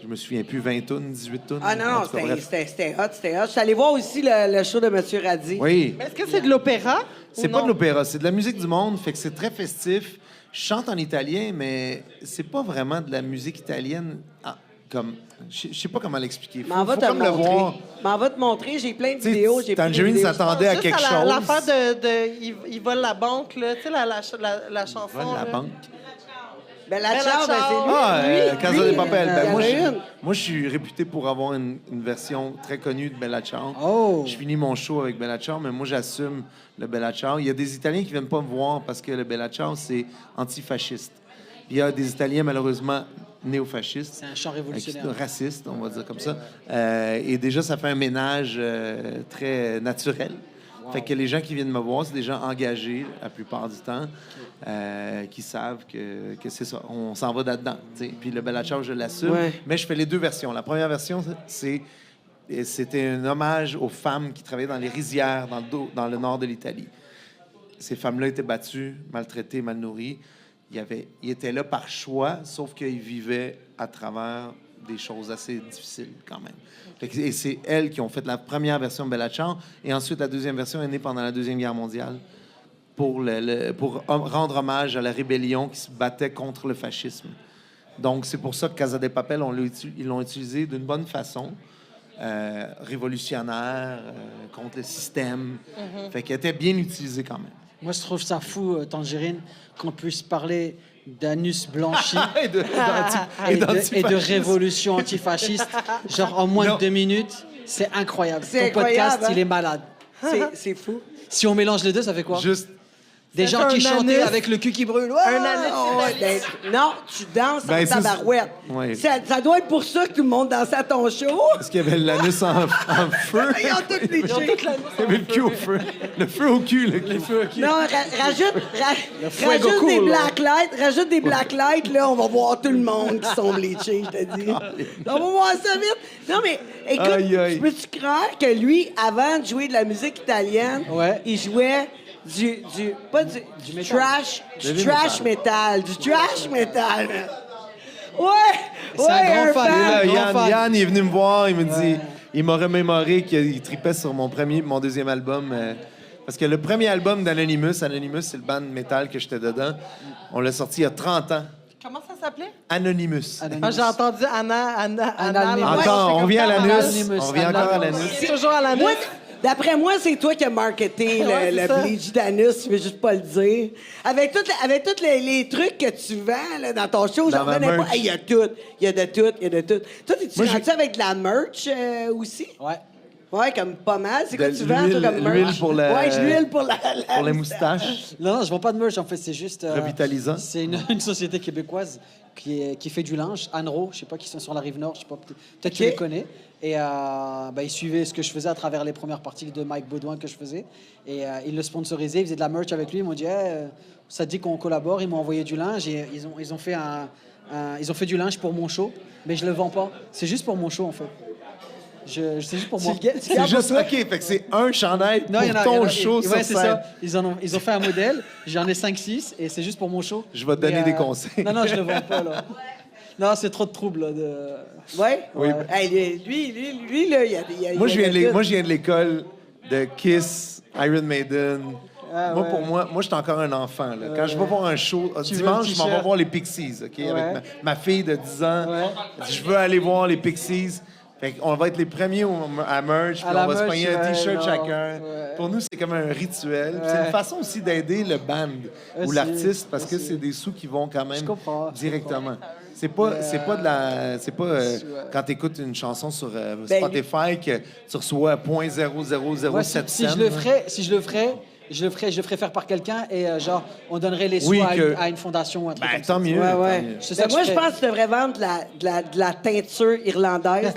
je me souviens plus, 20 tunes, 18 tunes. Ah non, En non, tout cas, bref. c'était hot, c'était hot. Je suis allé voir aussi le show de M. Radzi. Oui. Mais est-ce que c'est de l'opéra? C'est ou pas non? de l'opéra, c'est de la musique du monde, fait que c'est très festif. Je chante en italien, mais c'est pas vraiment de la musique italienne. Comme, je sais pas comment l'expliquer. M'en va Faut te comme le voir. montrer. M'en va te montrer. J'ai plein de T'sais, vidéos. J'ai pris des Tangerine vidéos. s'attendait à Juste quelque chose. l'affaire de il vole la banque, là. Tu sais, la chanson. Vole la là. banque. Bella Bella Ciao, ben, Ciao. c'est lui. Ah, Casa Lui, de Papel. il y Ben, en moi, a je, une. moi, je suis réputé pour avoir une version très connue de Bella Ciao. Oh. Je finis mon show avec Bella Ciao, mais moi, j'assume le Bella Ciao. Il y a des Italiens qui viennent pas me voir parce que le Bella Ciao, c'est antifasciste. Il y a des Italiens, malheureusement, néofascistes. C'est un chant révolutionnaire. Raciste, on va dire comme ça. Et déjà, ça fait un ménage très naturel. Fait que les gens qui viennent me voir, c'est des gens engagés la plupart du temps, qui savent que c'est ça. On s'en va là-dedans. T'sais. Puis le Bella Ciao, je l'assume. Ouais. Mais je fais les deux versions. La première version, c'était un hommage aux femmes qui travaillaient dans les rizières dans le nord de l'Italie. Ces femmes-là étaient battues, maltraitées, mal nourries. Ils étaient là par choix, sauf qu'ils vivaient à travers des choses assez difficiles quand même. Et c'est elles qui ont fait la première version de Bella Ciao, et ensuite la deuxième version est née pendant la Deuxième Guerre mondiale pour rendre hommage à la rébellion qui se battait contre le fascisme. Donc c'est pour ça que Casa de Papel, ils l'ont utilisé d'une bonne façon, révolutionnaire, contre le système. Fait qu'elle était bien utilisée quand même. Moi, je trouve ça fou, Tangerine, qu'on puisse parler d'anus blanchi Et de- et de révolution antifasciste, genre en moins Non. de 2 minutes. C'est incroyable. C'est Ton podcast, incroyable, hein? il est malade. C'est fou. Si on mélange les deux, ça fait quoi? Juste, Des C'est gens qui un chantaient anus. avec le cul qui brûle. Ouais! Un anus. Oh, ouais, ben, non, tu danses Ben, en c'est- tabarouette. Ouais. Ça doit être pour ça que tout le monde dansait à ton show. parce qu'il y avait l'anus en feu. Ils ont toutes les chiens. Il y avait le cul au feu. Le feu au cul, le feu au cul. Non, rajoute fuego des cool, là. blacklights. Rajoute des blacklights, là, on va voir tout le monde qui sont bleachés, je te dis. On va voir ça vite. Non, mais écoute, Aïe, aïe. peux-tu croire que lui, avant de jouer de la musique italienne, Ouais. il jouait du trash, du trash metal. Du trash metal. Ouais! C'est un grand fan. Et là, Grand Yann, fan. Yann, il est venu me voir, il me dit, il m'a remémoré qu'il tripait sur mon deuxième album. Parce que le premier album d'Anonymous, c'est le band metal que j'étais dedans. On l'a sorti il y a 30 ans. Comment ça s'appelait? Anonymous. Ah, j'ai entendu Anna. Anonymous. Ouais, Encore, c'est on revient à comme ça. l'anus. Anonymous, On revient encore à Anonymous. l'anus. C'est toujours à l'anus. Moi, d'après moi, c'est toi qui as marketé Ouais, le c'est ça. bleach d'anus, je veux juste pas le dire. Avec tous les trucs que tu vends là, dans ton show, Dans j'en ma revenais pas. merch. Hey, il y a tout, il y a de tout, il y a de tout. Toi, tu Moi, rendu avec de la merch aussi? Ouais. Ouais, comme pas mal. C'est quoi De tu vends, toi, comme merch? l'huile pour la- Ouais, l'huile pour la Pour les moustaches. Non, je vends pas de merch, en fait, c'est juste... Revitalisant. C'est une société québécoise qui fait du linge, Anro, je sais pas, qui sont sur la Rive-Nord, je sais pas, peut-être que tu les connais. Et ils suivaient ce que je faisais à travers les premières parties de Mike Baudouin que je faisais. Et ils le sponsorisaient, ils faisaient de la merch avec lui, ils m'ont dit hey, ça te dit qu'on collabore, ils m'ont envoyé du linge et ils ont fait du linge pour mon show, mais je le vends pas. C'est juste pour mon show, en fait. C'est juste pour moi. C'est juste, OK, fait que c'est un chandail pour ton show sur ouais, c'est scène. ça. Ils ont fait un modèle, j'en ai 5-6 et c'est juste pour mon show. Je vais te donner Mais, des conseils. Non, je le vends pas, là. Non, c'est trop de troubles, là. Ouais? Oui. Hey, lui, là, il y a Moi, il y a tout. je viens de l'école de Kiss, Iron Maiden. Ah, moi, ouais. pour moi, je suis encore un enfant. Là. Quand je vais voir un show, Tu veux dimanche, le je m'en vais t-shirt? voir les Pixies, OK? Ouais. Avec ma fille de 10 ans. Ouais. Elle dit, je veux aller voir les Pixies. Fait on va être les premiers à merch, puis À la on va se merch, pogner un ouais, T-shirt non, chacun. ouais. Pour nous, c'est comme un rituel. Puis C'est Ouais. une façon aussi d'aider le band ou Aussi, l'artiste, parce que aussi. c'est des sous qui vont quand même Je comprends. directement. C'est pas de la... C'est pas quand tu écoutes une chanson sur Spotify que tu reçois 0.0007 Ouais, cents. si je le ferais, je le ferais faire par quelqu'un et genre, on donnerait les sous Oui, à une fondation ou un truc Ben, comme ça. tant mieux. Ouais, tant ouais. mieux. C'est ça Mais que moi, je je fais. pense que tu devrais vendre de la teinture irlandaise.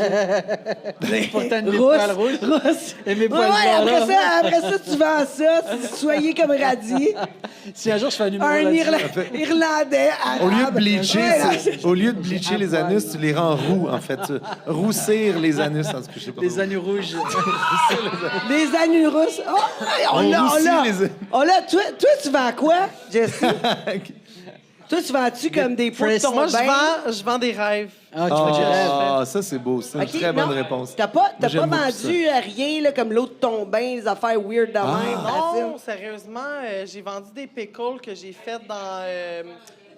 Pour teindre mes Rousse. poils rouges. Rousse. Et mes Ouais, poils ouais, blancs, là. après ça, tu vends ça. Soyez comme radis. Si un jour je fais un numéro Un là-dessus. Irlandais Au lieu de arabe. bleacher, Ouais, là, au lieu de bleacher les anus, tu les rends roux, en fait. Roussir les anus, en tout cas, je sais pas. Les trop. agneaux rouges. Les anurus. Oh, On on roussit l'a. les- On l'a. Toi, tu vends quoi, Jesse? Toi, tu vends-tu comme des pots de ton Moi, bain? je vends des rêves. Ah, tu fais du rêve. Ah, ça, c'est beau. C'est une Ok, très bonne non, réponse. T'as pas Moi, j'aime beaucoup vendu rien là, comme l'eau de ton bain, des affaires weird de Ah. même. Non, facile. sérieusement, j'ai vendu des pickles que j'ai fait dans...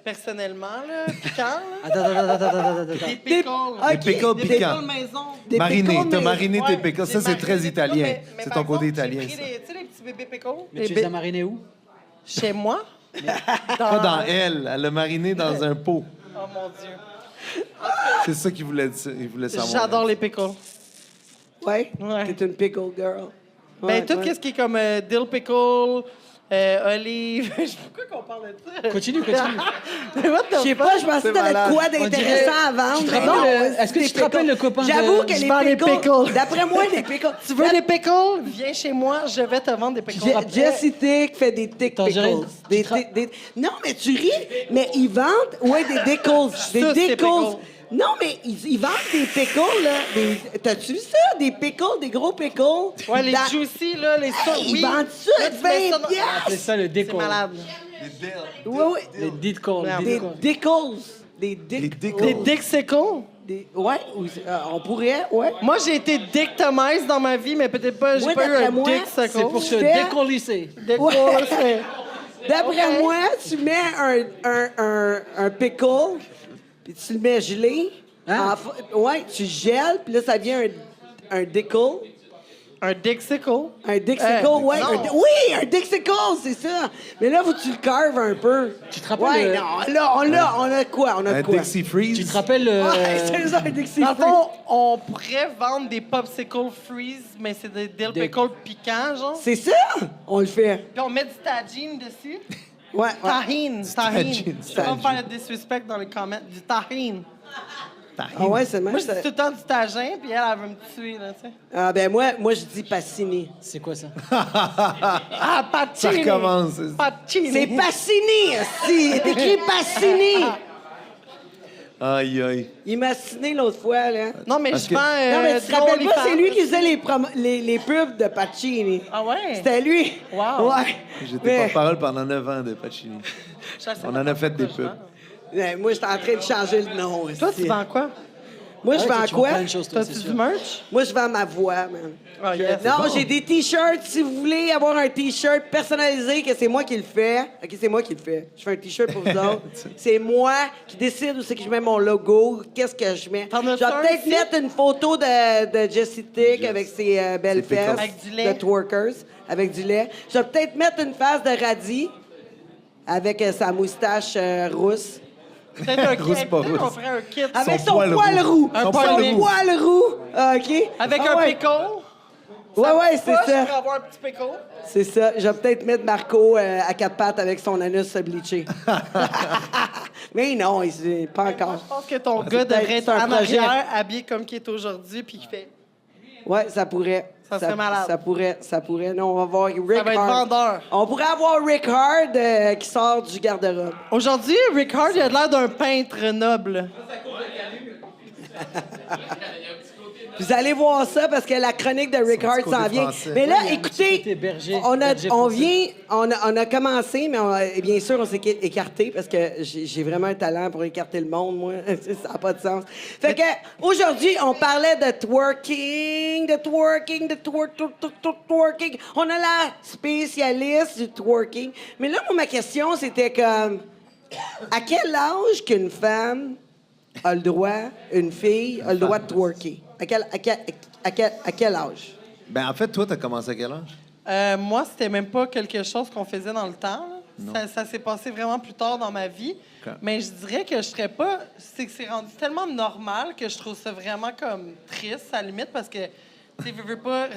personnellement, là, piquant, là. Attends. Des Des, pickles. ok, Des pickles des- piquants. Pickles maison. des Mariné, pickles, t'as mais- mariné tes Ouais, pickles. Ça, j'ai c'est mariné très des italien. pickles, mais C'est par ton côté exemple, italien, j'ai ça. pris tu sais, les petits bébés pickles? Mais tu les as marinés où? Chez moi? Pas dans elle. Elle l'a mariné dans un pot. Oh mon Dieu. C'est ça qu'il voulait dire. Il voulait savoir. J'adore les pickles. Ouais? Ouais. T'es une pickle girl. Ben, Ouais, tout ouais. ce qui est comme dill pickle, olive. Je sais pas pourquoi qu'on parle de ça. Continue. Mais what the Je sais pas, je pensais que t'avais de quoi d'intéressant à vendre. Tu te mais rappelles, non, est-ce que c'est tu te des rappelles pickles. le copain de- J'avoue que Je les vends des pickles, pickles. d'après moi, les pickles... Tu veux des pickles? Viens chez moi, je vais te vendre des pickles. Jesse Tick fait des thick T'en dirais- pickles. Non, mais tu ris, mais ils vendent, ouais, des dickles. Des Ça, c'est dickles. pickles. Non, mais ils vendent des pickles, là. T'as-tu vu ça? Des pickles, des gros pickles? Ouais, les Dans- juicy, là, les ça, Ils oui. vendent ça Là, tu mets 20 dans- piastres. C'est ça le C'est déco. malade. Ouais, ouais. Les dit call. Des dickles. Des dickles. Des Dixicles? Ouais, on pourrait, ouais. Moi, j'ai été dictomise dans ma vie, mais peut-être pas, j'ai Moi, pas eu d'après un moi, Dixicle. C'est pour se Fais- décollisser. Ouais. c'est... D'après Ok. moi, tu mets un pickle, puis tu le mets gelé. Hein? Ouais, tu gèles, puis là, ça devient un dickle. Un Dixicle? Un Dixicle, ouais. non. Oui, un Dixicle, c'est ça. Mais là, faut que tu le carves un peu. Tu te rappelles Ouais, le- non, on a quoi? On a Un de quoi? Dixie Freeze. Tu te rappelles Ouais, c'est ça, un Dixie Dans le Freeze. fond, on pourrait vendre des popsicle freeze, mais c'est des dill Des- pickles piquants, genre. C'est ça? On le fait. Puis on met du tagine dessus. Ouais, ouais. Tahine, tahine. tagine, Je vais pas faire le disrespect dans les comments. Du tahine. Ah ouais, c'est Moi, même je ça. dis tout le temps du tagin, puis elle veut me tuer, là, tu sais. Ah, ben moi, je dis Passini. C'est quoi ça? Ah, Pacini! Ça recommence. Pacini! C'est Passini, si. C'est écrit Passini. Aïe, aïe. Il m'a signé l'autre fois, là. Non, mais Parce je que- vends. Non, mais tu te rappelles pas, OnlyFans. c'est lui qui faisait les pubs de Pacini. Ah ouais? C'était lui. Wow. Ouais. J'étais Mais- porte-parole pendant 9 ans de Pacini. Je sais On pas en a fait des pourquoi je pubs. vends. Ouais, moi, j'étais en train de changer le nom. Toi, esti. tu vends quoi? Moi, je Ouais, vends tu vends quoi? plein de choses, toi, T'as-tu c'est du sûr. merch? Moi, je vends ma voix, man. Ah, yes. Non, j'ai des T-shirts. Si vous voulez avoir un T-shirt personnalisé, que c'est moi qui le fais. OK, c'est moi qui le fais. Je fais un T-shirt pour vous autres. C'est moi qui décide où c'est que je mets mon logo, qu'est-ce que je mets. T'en Je vais as-tu un peut-être ici? mettre une photo de Jessie Tick avec ses belles C'est fesses Avec du lait. de twerkers, avec du lait. Je vais peut-être mettre une face de radis avec sa moustache rousse. Peut-être un kit. Rousse pas Peut-être qu'on rousse. ferait un kit. Avec Son son poil poil roux. Un Son poil roux. poil roux. OK? Avec Ah un ouais. pickle. Ouais, ouais, c'est Pas, ça. Je pourrais avoir un petit pickle. C'est ça. Je vais peut-être mettre Marco à quatre pattes avec son anus bleaché. Mais non, il pas encore. Je pense que ton c'est gars devrait peut-être être un en projet. arrière, habillé comme qu'il est aujourd'hui, puis il fait... Ouais, ça pourrait. Ça serait malade. Ça pourrait. Non, on va voir Rick va être Hard. vendeur. On pourrait avoir Rick Hard qui sort du garde-robe. Aujourd'hui, Rick Hard, il a l'air d'un peintre noble. Vous allez voir ça parce que la chronique de Rick Son Hard petit s'en côté vient. français. Mais là, Oui, il y a un petit écoutez, côté berger- on berger français. on a commencé, mais bien sûr, on s'est écarté parce que j'ai vraiment un talent pour écarter le monde, moi. Ça n'a pas de sens. Fait que aujourd'hui, on parlait de twerking. On a la spécialiste du twerking. Mais là, moi, ma question, c'était comme, à quel âge qu'une femme a le droit, une fille a le droit de twerker? À quel âge? Ben, en fait, toi, t'as commencé à quel âge? Moi, c'était même pas quelque chose qu'on faisait dans le temps. Là. Ça s'est passé vraiment plus tard dans ma vie. OK. Mais je dirais que je serais pas... C'est que c'est rendu tellement normal que je trouve ça vraiment comme triste, à la limite, parce que, tu Tu sais, veux pas,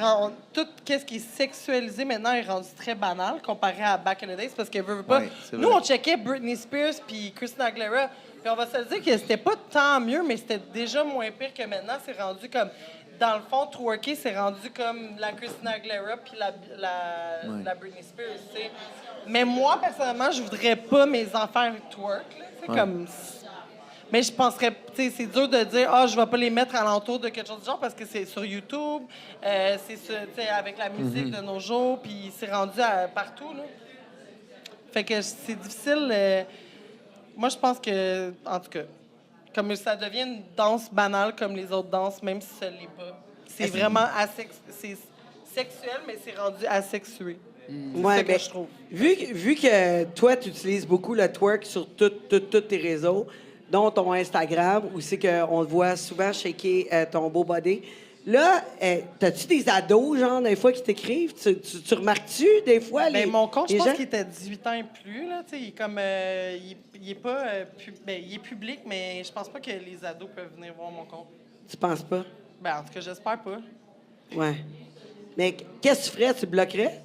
tout ce qui est sexualisé maintenant est rendu très banal comparé à back in the days parce que veux pas. Ouais, c'est Nous, vrai. on checkait Britney Spears puis Christina Aguilera, puis on va se le dire que c'était pas tant mieux, mais c'était déjà moins pire que maintenant. C'est rendu comme, dans le fond, twerker, c'est rendu comme la Christina Aguilera puis la Britney Spears, tu sais. Mais moi, personnellement, je voudrais pas mes enfants twerk, là, tu sais, comme. Mais je penserais, tu sais, c'est dur de dire, je vais pas les mettre alentour de quelque chose du genre parce que c'est sur YouTube, c'est tu sais, avec la musique de nos jours, puis c'est rendu partout, là. Fait que c'est difficile. Moi, je pense que, en tout cas, comme ça devient une danse banale comme les autres danses, même si ça l'est pas. C'est vraiment c'est sexuel, mais c'est rendu asexué. Ouais, C'est ben, que je trouve. vu que toi, tu utilises beaucoup le twerk sur tous tes réseaux, dont ton Instagram, où c'est qu'on te voit souvent shaker ton beau body. Là, t'as-tu des ados, genre, des fois, qui t'écrivent? Tu remarques-tu, des fois, les Ben, mon compte, je les pense gens? qu'il était 18 ans et plus. Là, il est comme, il est pas, il est public, mais je pense pas que les ados peuvent venir voir mon compte. Tu penses pas? Ben, en tout cas, j'espère pas. Ouais. Mais qu'est-ce que tu ferais? Tu bloquerais?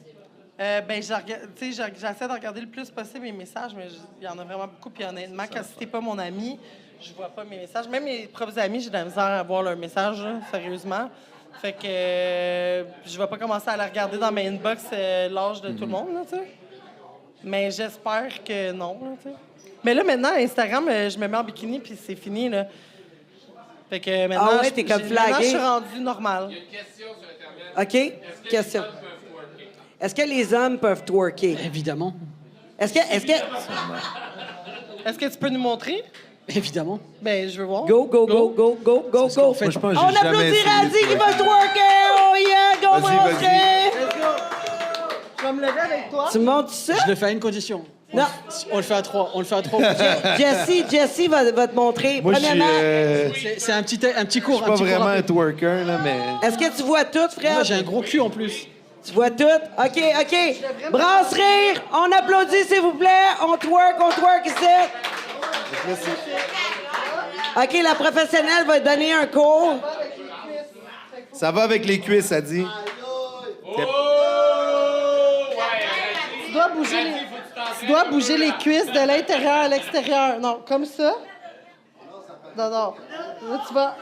Ben, j'essaie de regarder le plus possible mes messages, mais il y en a vraiment beaucoup. Puis honnêtement, quand si t'es pas mon ami, je vois pas mes messages. Même mes propres amis, j'ai de la misère à voir leurs messages, là, sérieusement. Fait que je vais pas commencer à la regarder dans mes inbox l'âge de tout le monde, là, tu sais. Mais j'espère que non, là, tu sais. Mais là, maintenant, Instagram, je me mets en bikini, puis c'est fini, là. Fait que maintenant, Ah ouais, t'es comme maintenant, flagué. je suis rendu normal. OK? Question. Est-ce que les hommes peuvent twerker? Évidemment. Est-ce que... Est-ce que tu peux nous montrer? Évidemment. Ben, je veux voir. Go, go, go, go, go, go, go. Moi, je pense que On j'ai jamais applaudit essayé de Radzi qui twerker. va twerker! Oh yeah! Go, Vas-y, brasserie! Let's go. Je vais me lever avec toi. Tu montes ça? Je le fais à une condition. Non. On le fait à 3. On le fait à 3. Jessie va te montrer. Moi, je suis Premièrement, C'est un petit cours. pas un petit cours vraiment un rapide. twerker, là, mais... est-ce que tu vois tout, frère? Moi, j'ai un gros cul en plus. Tu vois tout? OK, OK. Brasse rire. On applaudit, s'il vous plaît. On twerk ici. OK, la professionnelle va donner un cours. Ça va avec les cuisses, ça dit. Tu dois bouger les cuisses de l'intérieur à l'extérieur. Non, comme ça. Non. Là, tu vas...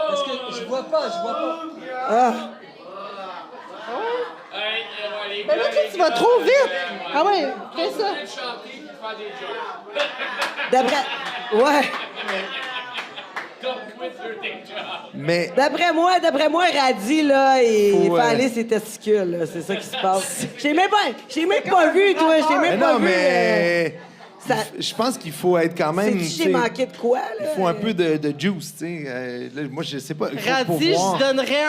Parce que je vois pas. Ah. Mais là, tu vas trop vite. Ah ouais, fais ça. D'après... Ouais. Mais D'après moi, Radzi, là, il Faut, fait aller ses testicules, là. C'est ça qui se passe. J'ai même pas vu, toi. J'ai mais même pas non, vu. mais... ça- Je pense qu'il faut être quand même... Sais-tu tu j'ai sais, manqué de quoi, là? Il faut un peu de juice, tu sais. Là, moi, je sais pas. Il faut Radis, voir. je donnerais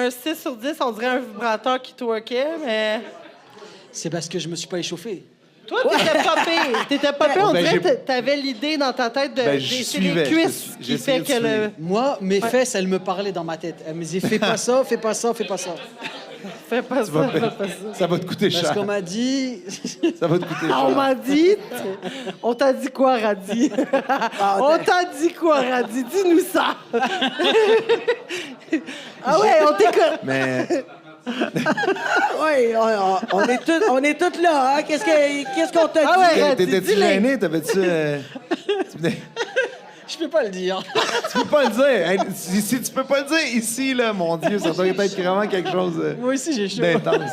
un 6 sur 10. On dirait un vibrateur qui twerkait, mais... C'est parce que je me suis pas échauffé. Toi, t'étais pas pire. On Ben, dirait j'ai- que t'avais l'idée dans ta tête de... Ben, je c'est les suivais, cuisses j'ai qui essayé fait de que le... suivre. Moi, mes fesses, elles me parlaient dans ma tête. Elles me disaient fais pas ça, fais pas ça, fais pas ça. Fais pas ça, fais pas ça. Ça va te coûter Parce cher. qu'on m'a dit. Ça va te coûter Ah, on cher. m'a dit... On t'a dit quoi, Radis? On t'a dit quoi, Radis? Dis-nous ça. Ah ouais, on t'écoute. Mais Oui, on est tous là, hein? Qu'est-ce qu'on t'a Ah dit? ouais, t'étais-tu dis-le. gêné? T'avais-tu... Je peux pas le dire. Tu peux pas le dire. Hey, si tu peux pas le dire ici, là, mon Dieu, ça doit être vraiment quelque chose Moi aussi, j'ai chaud. d'intense.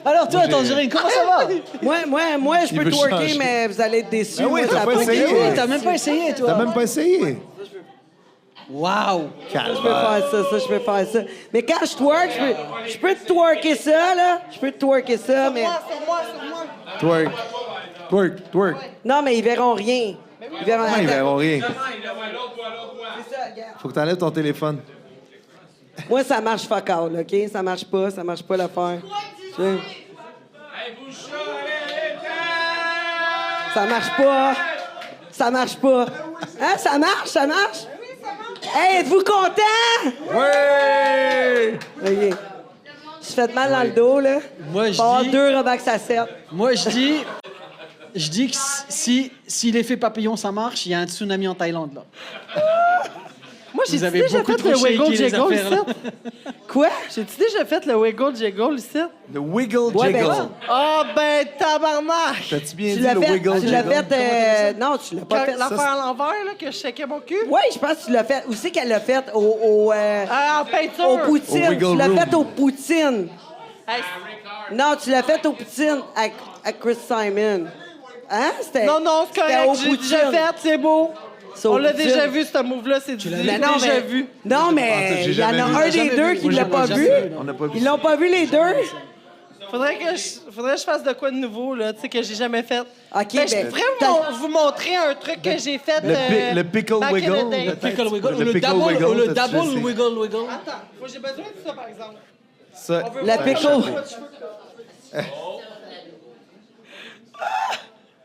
Alors, toi, Tangerine, comment ça va? Moi, je Il peux veut twerker, changer. mais vous allez être déçus. Ben oui, Moi, t'as ça a pas pas essayé. été- Oui, t'as même pas essayé, toi. T'as même pas essayé. Waouh! Je peux faire ça, je peux faire ça. Mais quand je twerk, je peux te twerker ça, là. Je peux te twerker ça, mais... Sur moi. Twerk. Twerk. Non, mais ils verront rien. Ils verront Ah, ils verront rien. C'est ça, regarde. Faut que t'enlèves ton téléphone. Moi, ça marche fuck all, OK? Ça marche pas l'affaire. Tu- Ça marche pas. Hein, ça marche? Hey, êtes-vous content? Ouais! OK. Je fais mal dans le dos, là. Moi, je Pas avoir dis- 2 Robax à 7. Moi, je dis que si l'effet papillon, ça marche, il y a un tsunami en Thaïlande, là. Moi, j'ai Vous avez déjà beaucoup fait trop le wiggle shaké, les jiggle affaires, là. ici. Quoi? J'ai-tu déjà fait le wiggle jiggle ici? Le wiggle Ouais, jiggle. ben, Ah, ben, tabarnak! T'as-tu bien Tu dit l'as le fait, wiggle tu l'as jiggle? fait, non, tu l'as pas fait. L'affaire à l'envers, là, que je checkais mon cul? Oui, je pense que tu l'as fait. Où c'est qu'elle l'a fait? Au En peinture. au Poutine. Au wiggle Tu l'as room. fait au Poutine. Hey, Non, tu l'as fait au Poutine avec Chris Simon. Hein? C'était, non, c'est c'était correct. au J'ai déjà Poutine. fait, c'est beau. C'est au On l'a Poutine. déjà vu, ce move-là. C'est du Mais non, déjà mais, vu. Non, mais j'ai il y en jamais a vu. un J'ai des jamais deux vu. qui Moi, l'a j'ai pas jamais vu. vu. On n'a pas vu Ils l'ont pas vu, les deux? Faudrait que je fasse de quoi de nouveau, là, tu sais, que j'ai jamais fait. OK, Ben, je ben, pourrais vous montrer un truc que j'ai fait. Le pickle back in the wiggle. day. Le pickle wiggle, Le le pickle double, wiggle, le t'as-tu double essayé? wiggle wiggle. Attends, j'ai besoin de ça, par exemple. Ça, On veut La voir pickle. un chapeau de cheveux.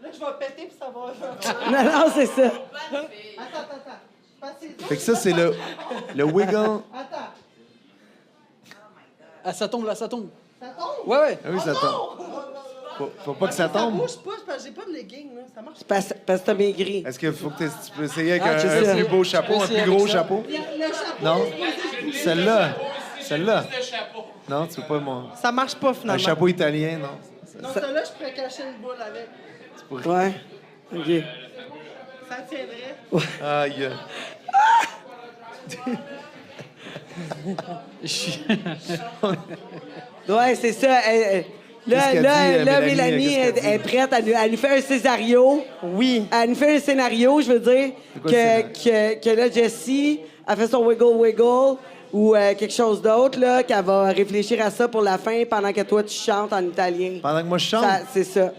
Là, je vais péter puis ça va. Non, non, c'est ça. Attends. Passez-y. fait que ça, c'est le wiggle. Attends. Ah, ça tombe, là, ça tombe. Ça tombe? Ouais. Ah oui, ça tombe. Faut pas que ça Ça tombe. bouge pas, parce que j'ai pas de legging, là. Ça marche pas. Parce que t'as maigri. Est-ce qu'il faut que tu peux essayer avec Ah, je sais. un plus beau chapeau, Je peux un essayer plus gros avec ça. chapeau? Le chapeau. Non? Celle-là. Celle-là. Non, tu veux pas mon. Ça marche pas, Un finalement. chapeau italien, non? Non, celle-là, je pourrais cacher une boule avec. Ouais. OK. Ça tiendrait. Aïe. Ouais, c'est ça. Là, Qu'est-ce qu'elle là, dit, là, Mélanie? Mélanie Qu'est-ce qu'elle est prête. Elle nous fait un scénario. Oui. Elle nous fait un scénario, je veux dire, quoi le que là, Jessie a fait son wiggle ou quelque chose d'autre, là, qu'elle va réfléchir à ça pour la fin pendant que toi, tu chantes en italien. Pendant que moi je chante? C'est ça.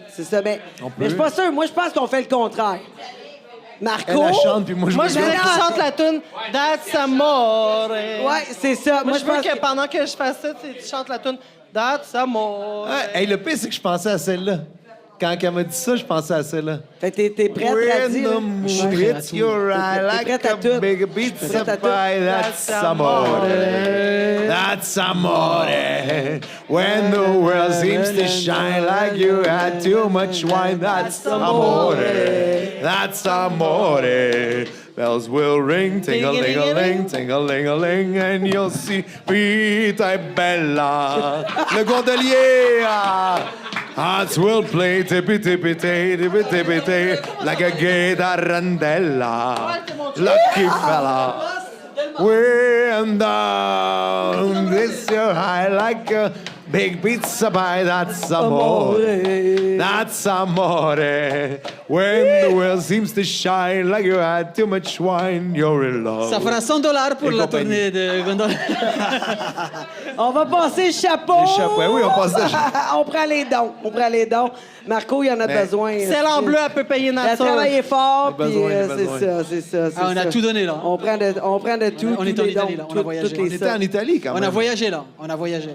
Mais On je suis peut. pas sûr. Moi, je pense qu'on fait le contraire. Marco. Elle chante, puis moi je Moi, je me veux garde. qu'il chante la tune That's Amore. Ouais, c'est ça. Moi, je veux pense que pendant que je fasse ça, tu chantes la tune That's Amore. Ah, hey, le pire, c'est que je pensais à celle-là. Quand elle m'a dit ça, je pensais à celle-là. Fait que t'es prête à When dire. the moon hits your eye like prête à a tout. big Je pizza suis prête à tout. pie, that's amore. That's amore. When the world seems to shine like you had too much wine, that's amore. That's amore. Bells will ring, ting-a-ling-a-ling, ting-a-ling-a-ling, and you'll see Vita Bella. Le gondolier! Hearts will play tippy-tippy-tay, tippy-tippy-tay, like a gay tarantella. Lucky fella. When down, this your high like a big pizza pie, that's amore. That's amore. When the world seems to shine like you had too much wine, you're in love. Ça fera $100 pour Et la compagnie. tournée de Gondola. On va passer le chapeau. Le chapeau, oui, on passe le chapeau. On prend les dons. Marco, il en a Mais- besoin. Celle en bleu, elle peut payer Elle a nature. travaillé fort, J'ai puis besoin, j'ai c'est besoin. ça. Ah, on a tout donné, là. On prend de tout. On est tous en les Italie, dons, là. On a voyagé. toutes On les était en sommes. Italie quand On même. a voyagé, là. On a voyagé.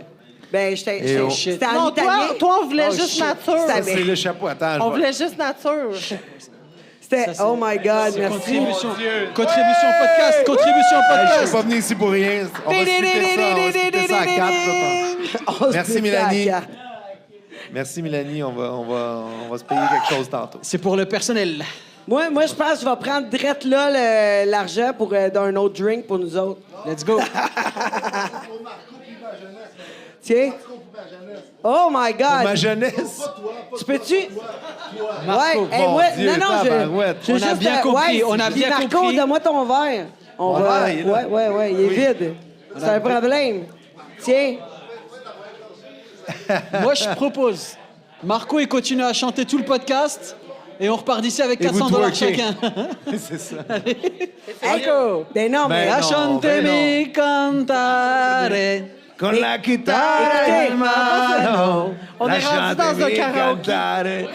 Ben, Et on- c'était en Non, italien. toi, on voulait Oh, juste shit. nature. Ça, c'est le chapeau. Attends, je On vais- voulait juste nature. C'était, oh my God, merci. Contribution. Dieu. Contribution podcast. Contribution Hey, je suis podcast. pas venu ici pour rien. On va splitter ça à 4. On se Merci, met ça à Mélanie. quatre. Merci, Mélanie. On va se payer quelque chose tantôt. C'est pour le personnel. Moi, je pense que je vais prendre direct là l'argent pour d'un autre drink pour nous autres. Let's go. Tiens. Oh my God. Ma jeunesse. Tu peux-tu? Marco, ouais, hey, mon moi, Dieu, non, tabarouette. je On a bien compris, on a puis bien Marco, compris. donne-moi ton verre. On Mon va, verre, il est là. ouais, il est vide. C'est un problème. Tiens. Moi, je propose. Marco, il continue à chanter tout le podcast. Et on repart d'ici avec Et vous $400 twerkez. chacun. C'est ça. Marco. Ben non, mais... Ben non. Lasciatemi cantare. Con la chitarra Écoutez, in mano. on est rendu dans un lasciatemi karaoké. cantare.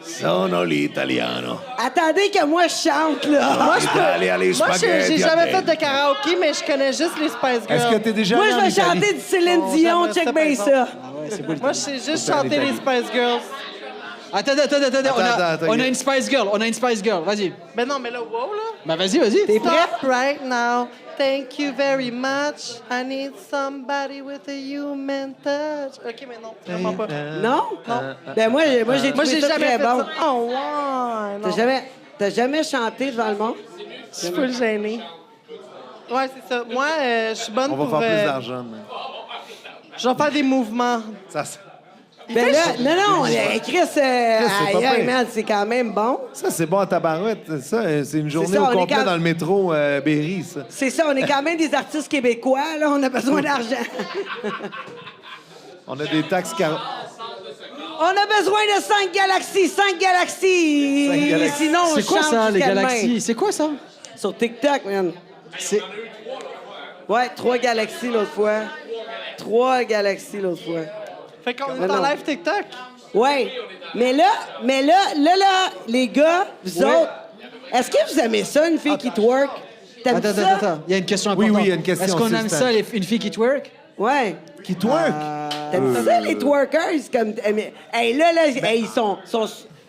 Sono l'italiano. Attendez que moi, je chante, là. Moi, je Italia, les peux. Moi, spaghetti j'ai a jamais te. fait de karaoké, mais je connais juste les Spice Est-ce que Girls. t'es déjà Moi, allé je en vais Italie? chanter du Céline Oh, Dion. j'aimerais Check ça, bien par ça. Moi, je sais juste chanter les Spice Girls. Attends. Attends, On a une Spice Girl. On a une Spice Girl. Vas-y. Mais non, mais là, wow, là. Bah, vas-y. T'es prêt? Stop right now. Thank you very much. I need somebody with a human touch. OK, mais non, vraiment pas. Non? Ben moi, j'ai Moi, trouvé j'ai ça jamais très fait bon. ça. Oh, ouais. Non. T'as jamais chanté devant le monde? Je suis full gênée. Ouais, c'est ça. Moi, je suis bonne On va pour... faire plus d'argent. Mais... Je vais faire des mouvements. Ben là, non, Chris, pas aïe, pire. man, c'est quand même bon. Ça, c'est bon à tabarouette. Ça, c'est une journée ça, au on est complet quand- dans le métro Berry, ça. C'est ça, on est quand même des artistes québécois, là, on a besoin d'argent. On a des taxes... On a besoin de 5 galaxies, 5 galaxies! 5 galaxies. Sinon, on C'est quoi chante ça, les jusqu'à demain. galaxies? C'est quoi ça? Sur TikTok, man. C'est... Ouais, 3 galaxies l'autre fois. 3 galaxies l'autre fois. Fait qu'on Mais est en non. live TikTok. Ouais. Mais là, les gars, vous Ouais. autres, est-ce que vous aimez ça, une fille qui twerk? T'aimes Attends, ça? attends. Il y a une question Oui, importante. oui, il y a une question, Est-ce qu'on c'est aime ça. ça, une fille qui twerk? Ouais. Qui twerk? T'aimes ça, les twerkers? Comme, hey, là, hey, ils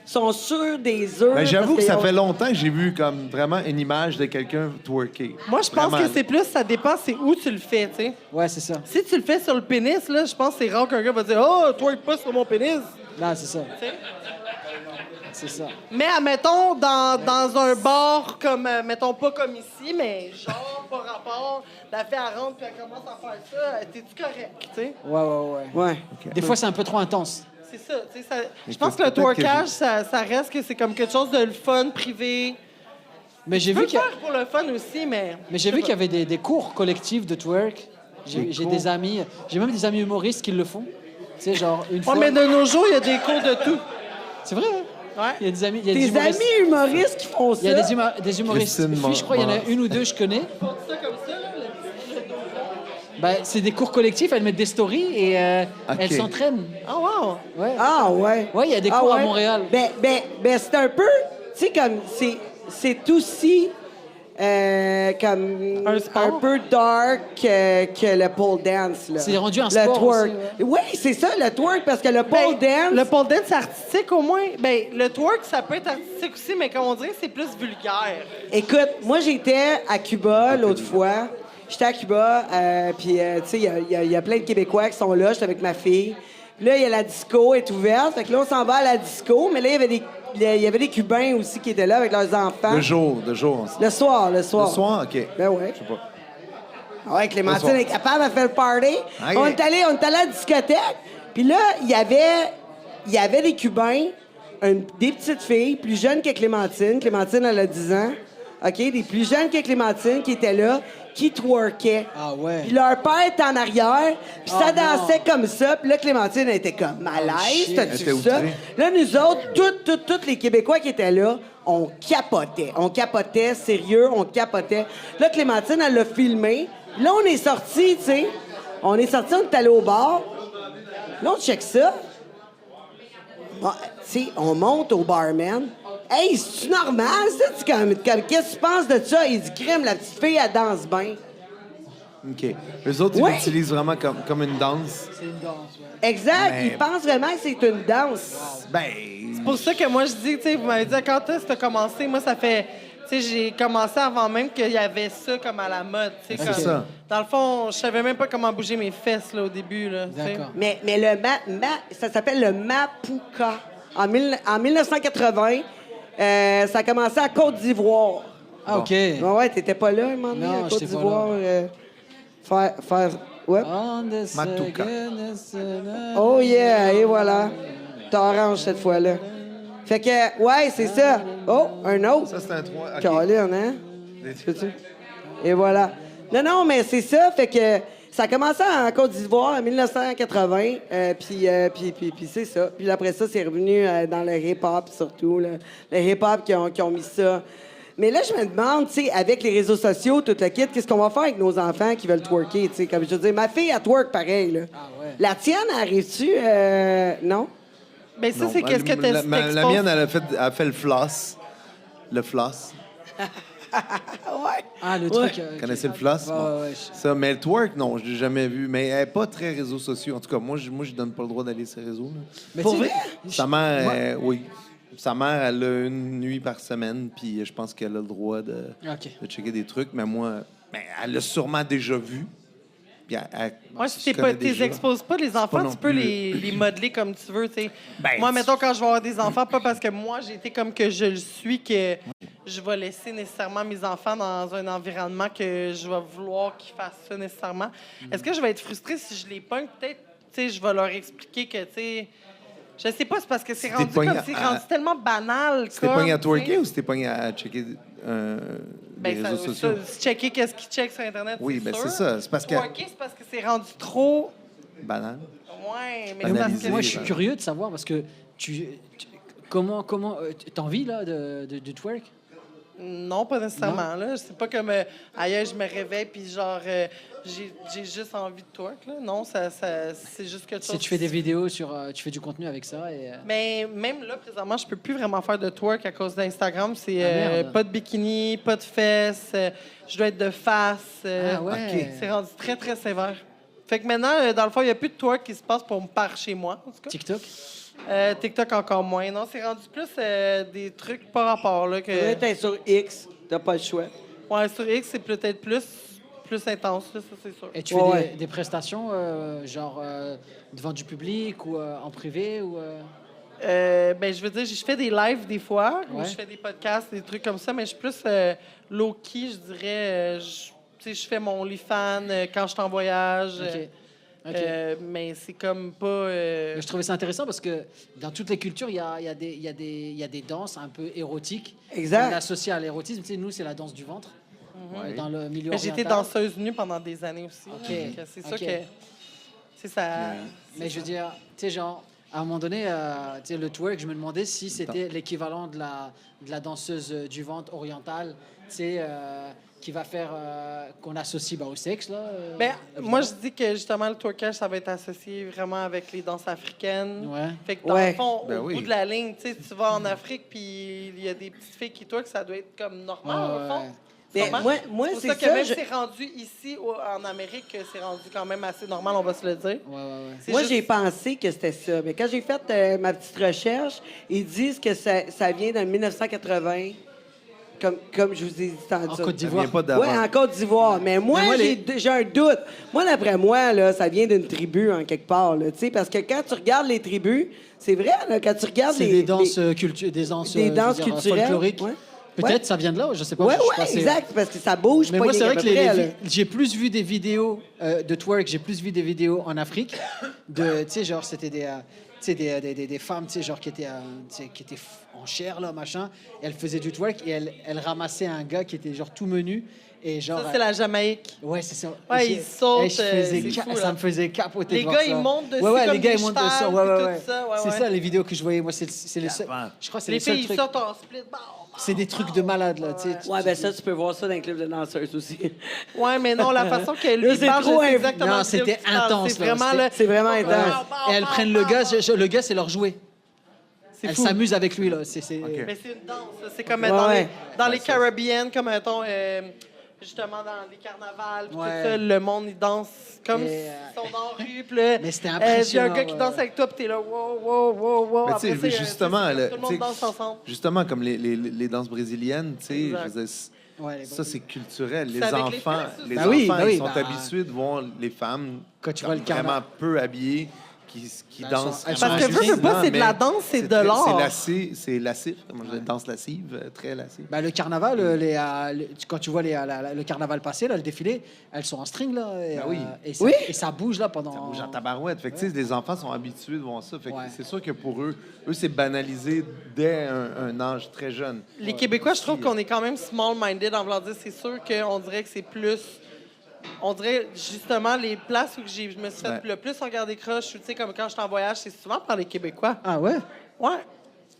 sont sûrs des œufs. Ben, j'avoue que parce ça qu'ils fait ont- longtemps que j'ai vu comme vraiment une image de quelqu'un twerker. Moi, je pense Vraiment. que c'est plus, ça dépend, c'est où tu le fais, tu sais. Ouais, c'est ça. Si tu le fais sur le pénis, là, je pense que c'est rare qu'un gars va dire « Oh, twerk pas sur mon pénis! Non, c'est ça. » Tu sais. C'est ça. Mais, admettons, dans un bar comme, mettons pas comme ici, mais genre, pas rapport, la fille, elle rentre puis elle commence à faire ça, t'es-tu correct, tu sais? Ouais. Ouais. Des fois, c'est un peu trop intense. C'est ça, tu sais. Je pense que le peut-être que twerkage, ça reste que c'est comme quelque chose de le fun, privé. Mais j'ai Tu peux vu le qu'il y a... faire pour le fun aussi, mais... Mais j'ai vu qu'il y avait des cours collectifs de twerk. J'ai des amis, j'ai même des amis humoristes qui le font. Tu sais, genre, une Ouais, fois... mais de nos jours, il y a des cours de tout. C'est vrai, hein? Ouais. Il y a des amis, il y a des Tes humoristes. amis humoristes qui font ça? Il y a des humoristes Christine filles, je crois, il y en a Morin. une ou deux, je connais. Ils font ça comme ça, là, le dos rond. Ben, c'est des cours collectifs, elles mettent des stories et Ok. elles s'entraînent. Ah, wow! Ouais. Ah, ouais. Ouais, il y a des Ah, cours à ouais. Montréal. Ben, c'est un peu, tu sais, comme, c'est aussi comme Un sport? peu dark que le pole dance. Là. C'est rendu un le sport twerk. aussi, Oui, c'est ça, le twerk, parce que le pole dance... Le pole dance, c'est artistique au moins. Ben, le twerk, ça peut être artistique aussi, mais comme on dirait, c'est plus vulgaire. Écoute, moi, j'étais à Cuba l'autre fois. J'étais à Cuba, puis, tu sais, il y a plein de Québécois qui sont là. J'étais avec ma fille. Puis là, il y a la disco est ouverte. Fait que là, on s'en va à la disco. Mais là, il y avait des Cubains aussi qui étaient là avec leurs enfants. De jour. Le soir. Le soir, OK. Ben ouais. Je sais pas. Ah ouais, Clémentine Le soir. est capable de faire le party. Ok. On est allé à la discothèque. Puis là, il y avait des Cubains, des petites filles plus jeunes que Clémentine. Clémentine, elle a 10 ans. OK? Des plus jeunes que Clémentine qui étaient là, qui twerkaient. Ah ouais. Puis leur père était en arrière, puis ça Ah dansait comme ça. Puis là, Clémentine elle était comme mal à l'aise. shit. T'as-tu Elle était vu ça? outrée. Là, nous autres, tous les Québécois qui étaient là, on capotait. On capotait, sérieux, on capotait. Là, Clémentine, elle l'a filmé. Là, on est sortis, tu sais. On est sortis, on est allé au bar. Là, on check ça. Bon, tu sais, on monte au barman. Hey, c'est-tu normal, ça? Qu'est-ce que tu penses de ça? Il dit, crème, la petite fille, elle danse bien. OK. Eux autres, Ouais. ils l'utilisent vraiment comme une danse. C'est une danse, ouais. Exact. Mais- Ils pensent vraiment que c'est une danse. Ben... C'est pour ça que moi, je dis, tu sais, vous m'avez dit, quand est-ce que t'as commencé? Moi, ça fait... Tu sais, j'ai commencé avant même qu'il y avait ça comme à la mode. Tu sais, C'est comme- ça. Dans le fond, je savais même pas comment bouger mes fesses là, au début. Là, tu sais. D'accord. Mais ça s'appelle le Mapuka. En 1980, ça a commencé à Côte d'Ivoire. Ah, OK. Ouais, t'étais pas là, un moment donné, Non, à Côte j'étais pas d'Ivoire. Faire... Ouais. On the Matuka. second- Oh yeah, et voilà. T'es orange cette fois-là. Fait que, ouais, c'est ça. Oh, un autre. Ça, c'est un 3. OK. Caroline, hein? Peux-tu? Et voilà. Non, mais c'est ça. Fait que ça a commencé en Côte d'Ivoire en 1980. Puis c'est ça. Puis après ça, c'est revenu dans le hip-hop surtout. Là. Le hip-hop qui ont mis ça. Mais là, je me demande, tu sais, avec les réseaux sociaux, tout le kit, qu'est-ce qu'on va faire avec nos enfants qui veulent twerker, tu sais? Comme je veux dire, ma fille, elle twerk pareil, là. Ah ouais. La tienne, arrive-tu? Non? Ben ça, Non, c'est qu'est-ce que t'as la mienne, elle a fait le floss. Le floss. Ouais. Ah, le Ouais. truc... Vous connaissez le floss? Ouais, Bon. ouais. Ça, mais le twerk, non, je l'ai jamais vu. Mais elle n'est pas très réseaux sociaux. En tout cas, moi, je donne pas le droit d'aller sur les réseaux. Là. Mais Pour tu sais, vrai? Sa mère, Ouais. oui. Sa mère, elle a une nuit par semaine, puis je pense qu'elle a le droit de checker des trucs. Mais moi, elle l'a sûrement déjà vu. Puis Moi, se si connaît t'es déjà. exposes pas les enfants, non tu peux plus. les modeler comme tu veux, tu sais. Ben, Moi, mettons, quand je vais avoir des enfants, pas parce que moi, j'ai été comme que je le suis, que je vais laisser nécessairement mes enfants dans un environnement que je vais vouloir qu'ils fassent ça nécessairement. Est-ce que je vais être frustrée si je les pogne? Peut-être, tu sais, je vais leur expliquer que, tu sais, je sais pas, c'est parce que c'est t'es rendu pogné comme, c'est rendu tellement banal. Si t'es comme, pogné à tu sais. twerker ou si t'es pogné à checker les réseaux sociaux? Checker qu'est-ce qu'ils checkent sur Internet, Oui, c'est ben sûr. c'est ça. C'est parce que... Twerker, c'est parce que c'est rendu trop... Banal. Ouais, mais c'est parce Banalisé. que... Moi, je suis curieux de savoir parce que comment t'as envie là de twerk? Non, pas nécessairement. Là. C'est pas comme ailleurs, je me réveille puis genre j'ai juste envie de twerk. Là. Non, c'est juste quelque chose. Si tu fais des vidéos tu fais du contenu avec ça et Mais même là, présentement, je peux plus vraiment faire de twerk à cause d'Instagram. C'est merde. pas de bikini, pas de fesses. Je dois être de face. Ah ouais. C'est rendu très, très sévère. Fait que maintenant, dans le fond, il n'y a plus de twerk qui se passe par chez moi, en tout cas. TikTok. TikTok encore moins. Non, c'est rendu plus des trucs par rapport. Là, que... Faudrait être sur X, t'as pas le choix. Ouais, sur X, c'est peut-être plus intense, là, ça, c'est sûr. Et tu fais Ouais. des prestations genre devant du public ou en privé ou Ben, je veux dire, je fais des lives des fois, ou Ouais. je fais des podcasts, des trucs comme ça, mais je suis plus low-key, je dirais. Tu sais, je fais mon OnlyFans quand je suis en voyage. Ok. Ok. Mais c'est comme pas... Mais je trouvais ça intéressant parce que dans toutes les cultures, il y a des danses un peu érotiques. Exact. On associé à l'érotisme. Tu sais, nous, c'est la danse du ventre. Dans le milieu Mais j'étais oriental. danseuse nue pendant des années aussi. Ok. Donc, c'est sûr Ok. que... C'est ça... Mais je veux dire, tu sais, genre, à un moment donné, tu sais, le twerk, je me demandais si c'était l'équivalent de la danseuse du ventre orientale, tu sais, qui va faire, qu'on associe au sexe, là. Ben, moi, je dis que justement, le twerkage, ça va être associé vraiment avec les danses africaines. Ouais. Fait que dans Ouais. le fond, Ben au oui. bout de la ligne, tu sais, tu vas en Afrique, puis il y a des petites filles qui twerk, ça doit être comme normal, au fond. Ouais. Mais Normal. moi, C'est pour c'est ça que ça, même je- c'est rendu ici, en Amérique, c'est rendu quand même assez normal, on va se le dire. Ouais. C'est Moi, juste- j'ai pensé que c'était ça. Mais quand j'ai fait ma petite recherche, ils disent que ça vient de 1980, comme je vous ai dit tantôt. En Côte Ça d'Ivoire. vient pas d'avant. Oui, en Côte d'Ivoire. Mais moi, Mais moi, j'ai un doute. Moi, d'après moi, là, ça vient d'une tribu, en quelque part. Là, tu sais, parce que quand tu regardes les tribus, c'est vrai, là, quand tu regardes C'est les... des danses des danses, des je veux danses dire, culturelles, folkloriques. ouais. Peut-être Ouais. ça vient de là, je sais pas. Oui, je suis oui, passé- exact, parce que ça bouge Mais pas moi, c'est rien vrai à que peu près, là. j'ai plus vu des vidéos de twerk, j'ai plus vu des vidéos en Afrique de, tu sais, genre, c'était des, tu sais, des femmes, tu sais, genre, qui étaient en chair, là, machin. Et elles faisaient du twerk et elles ramassaient un gars qui était, genre, tout menu. Et genre, Ça, c'est la Jamaïque. ouais, c'est ça. Ouais, Et ils sautent, et je faisais c'est fou, ça là. me faisait capoter Les de voir gars, ça. ils montent dessus ouais, comme les gars, des ils montent dessus. chevals, Ouais, puis ouais. tout ça, ouais, C'est ouais. ça, les vidéos que je voyais. Moi, c'est les seuls. Je crois que c'est Les les seuls filles, ils trucs. sortent en split. C'est des trucs de malade, là, tu sais. Ouais, ben ça, tu peux voir ça dans les clubs de danseuses aussi. Ouais, mais non, la façon qu'elle Là, lui c'est parle, trop je sais inv- exactement Non, de quel c'était tu parles. intense, C'est là. vraiment C'était- le... C'est vraiment intense. Et elles prennent le gars, c'est leur jouet. C'est Elles fou. s'amusent avec lui, là. C'est... Mais c'est une danse. Ça. C'est comme Ouais, dans ouais. les Caribbean, comme, mettons, justement, dans les carnavals, puis Ouais. tout ça, le monde, il danse comme Et, s'ils sont dans la rue, puis là, Mais c'était il y a un impressionnant, gars qui ouais. danse avec toi, puis t'es là, wow, wow, wow, wow. Mais tu sais, Après, c'est- justement, c'est là, tout le tu sais, monde danse ensemble. justement, comme les danses brésiliennes, tu sais, Exact. je veux dire, Ouais, ça, c'est culturel. Les C'est avec les enfants, fesses aussi. les Ben oui, enfants, ben oui, ils sont ben, habitués de voir les femmes Quand tu vois le vraiment carnaval. peu habillées, qui Ben, dansent. elles sont Parce que Parce veux pas, c'est de la mais danse, c'est de très- l'art. C'est lassif, comme je dis, danse lascive, très lascive. Bah, le carnaval, quand tu vois le carnaval passer, là, le défilé, elles sont en string, là. Et, Ben oui. et ça bouge, là, pendant... Ça bouge en tabarouette. Fait que, tu sais, les enfants sont habitués de voir ça. Fait que Ouais. c'est sûr que pour eux, c'est banalisé dès un âge très jeune. Les Québécois, je trouve qu'on est quand même small-minded en voulant dire. C'est sûr qu'on dirait que c'est plus... On dirait, justement, les places où je me suis fait Ouais. le plus regarder croche, tu sais, comme quand je suis en voyage, c'est souvent par les Québécois. Ah ouais? Ouais.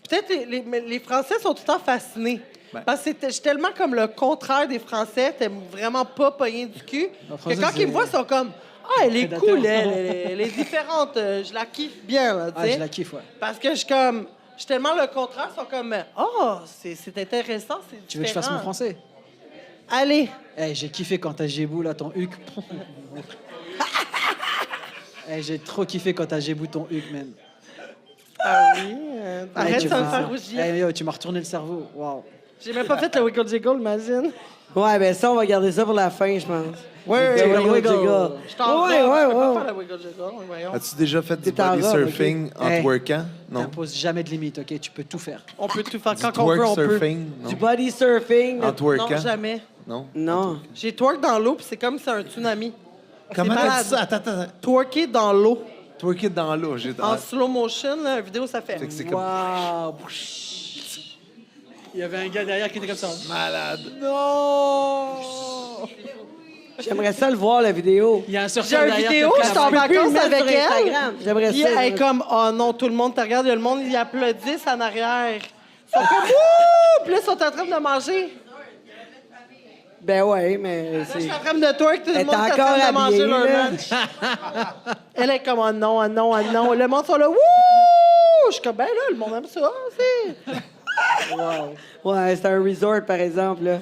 Peut-être mais les Français sont tout le temps fascinés. Ben. Parce que je suis tellement comme le contraire des Français, t'es vraiment pas pogné du cul. En Que français, quand ils me voient, c'est- ils sont comme « Ah, elle est Prédateur. cool, elle est différente, je la kiffe bien, là, tu Ah, sais. je la kiffe, ouais. Parce que je suis comme... Je suis tellement le contraire, ils sont comme « Oh, c'est intéressant, c'est différent. » Tu veux que je fasse mon français? Allez. J'ai kiffé quand t'as Gébou, là, ton huc. J'ai trop kiffé quand t'as Gébou, ton huc, man. Ah oui. Arrête, tu ça me m'as- faire rougir. Yo, tu m'as retourné le cerveau. Waouh. J'ai même pas fait le wiggle jiggle, imagine. Ouais, ben ça, on va garder ça pour la fin, je pense. Ouais, Le ouais, wiggle jiggle. Je t'en Ouais, ouais, je peux pas ouais. faire la wiggle jiggle, voyons. As-tu déjà fait du T'es en body robe, surfing ok. en Hey. twerkant? Non. T'imposes jamais de limite, OK? Tu peux tout faire. On peut tout faire. Du Quand on veut, twerk on peut. surfing? Non. Du body surfing. En Non, twerkant? jamais. Non. Non. J'ai twerk dans l'eau, puis c'est comme si c'est un tsunami. Comment C'est t'as malade. dit ça? Attends. Twerker dans l'eau. Twerker dans l'eau. J'ai... En slow motion, là, la vidéo, ça fait. Fait que c'est comme Waouh! Il y avait un gars derrière qui était comme ça. malade. Non! J'aimerais ça le voir, la vidéo. Il y a un J'ai surfeur une derrière vidéo, qui a je suis en clamé. peux plus le vacances mettre avec sur elle. Instagram. J'aimerais Puis ça. elle est comme, oh non, tout le monde te regarde, il y a le monde, ils applaudissent en arrière. Ils sont comme, wouh! Puis là, ils sont en train de manger. Ben ouais, mais Là, je c'est... suis en train de twerk, tout Elle le est monde est en encore train de manger habillée, leur là. lunch. Elle est comme, oh non, oh non, oh non. Le monde sont là, wouh! Je suis comme, ben là, le monde aime ça aussi. Ouais, c'est un resort, par exemple, là.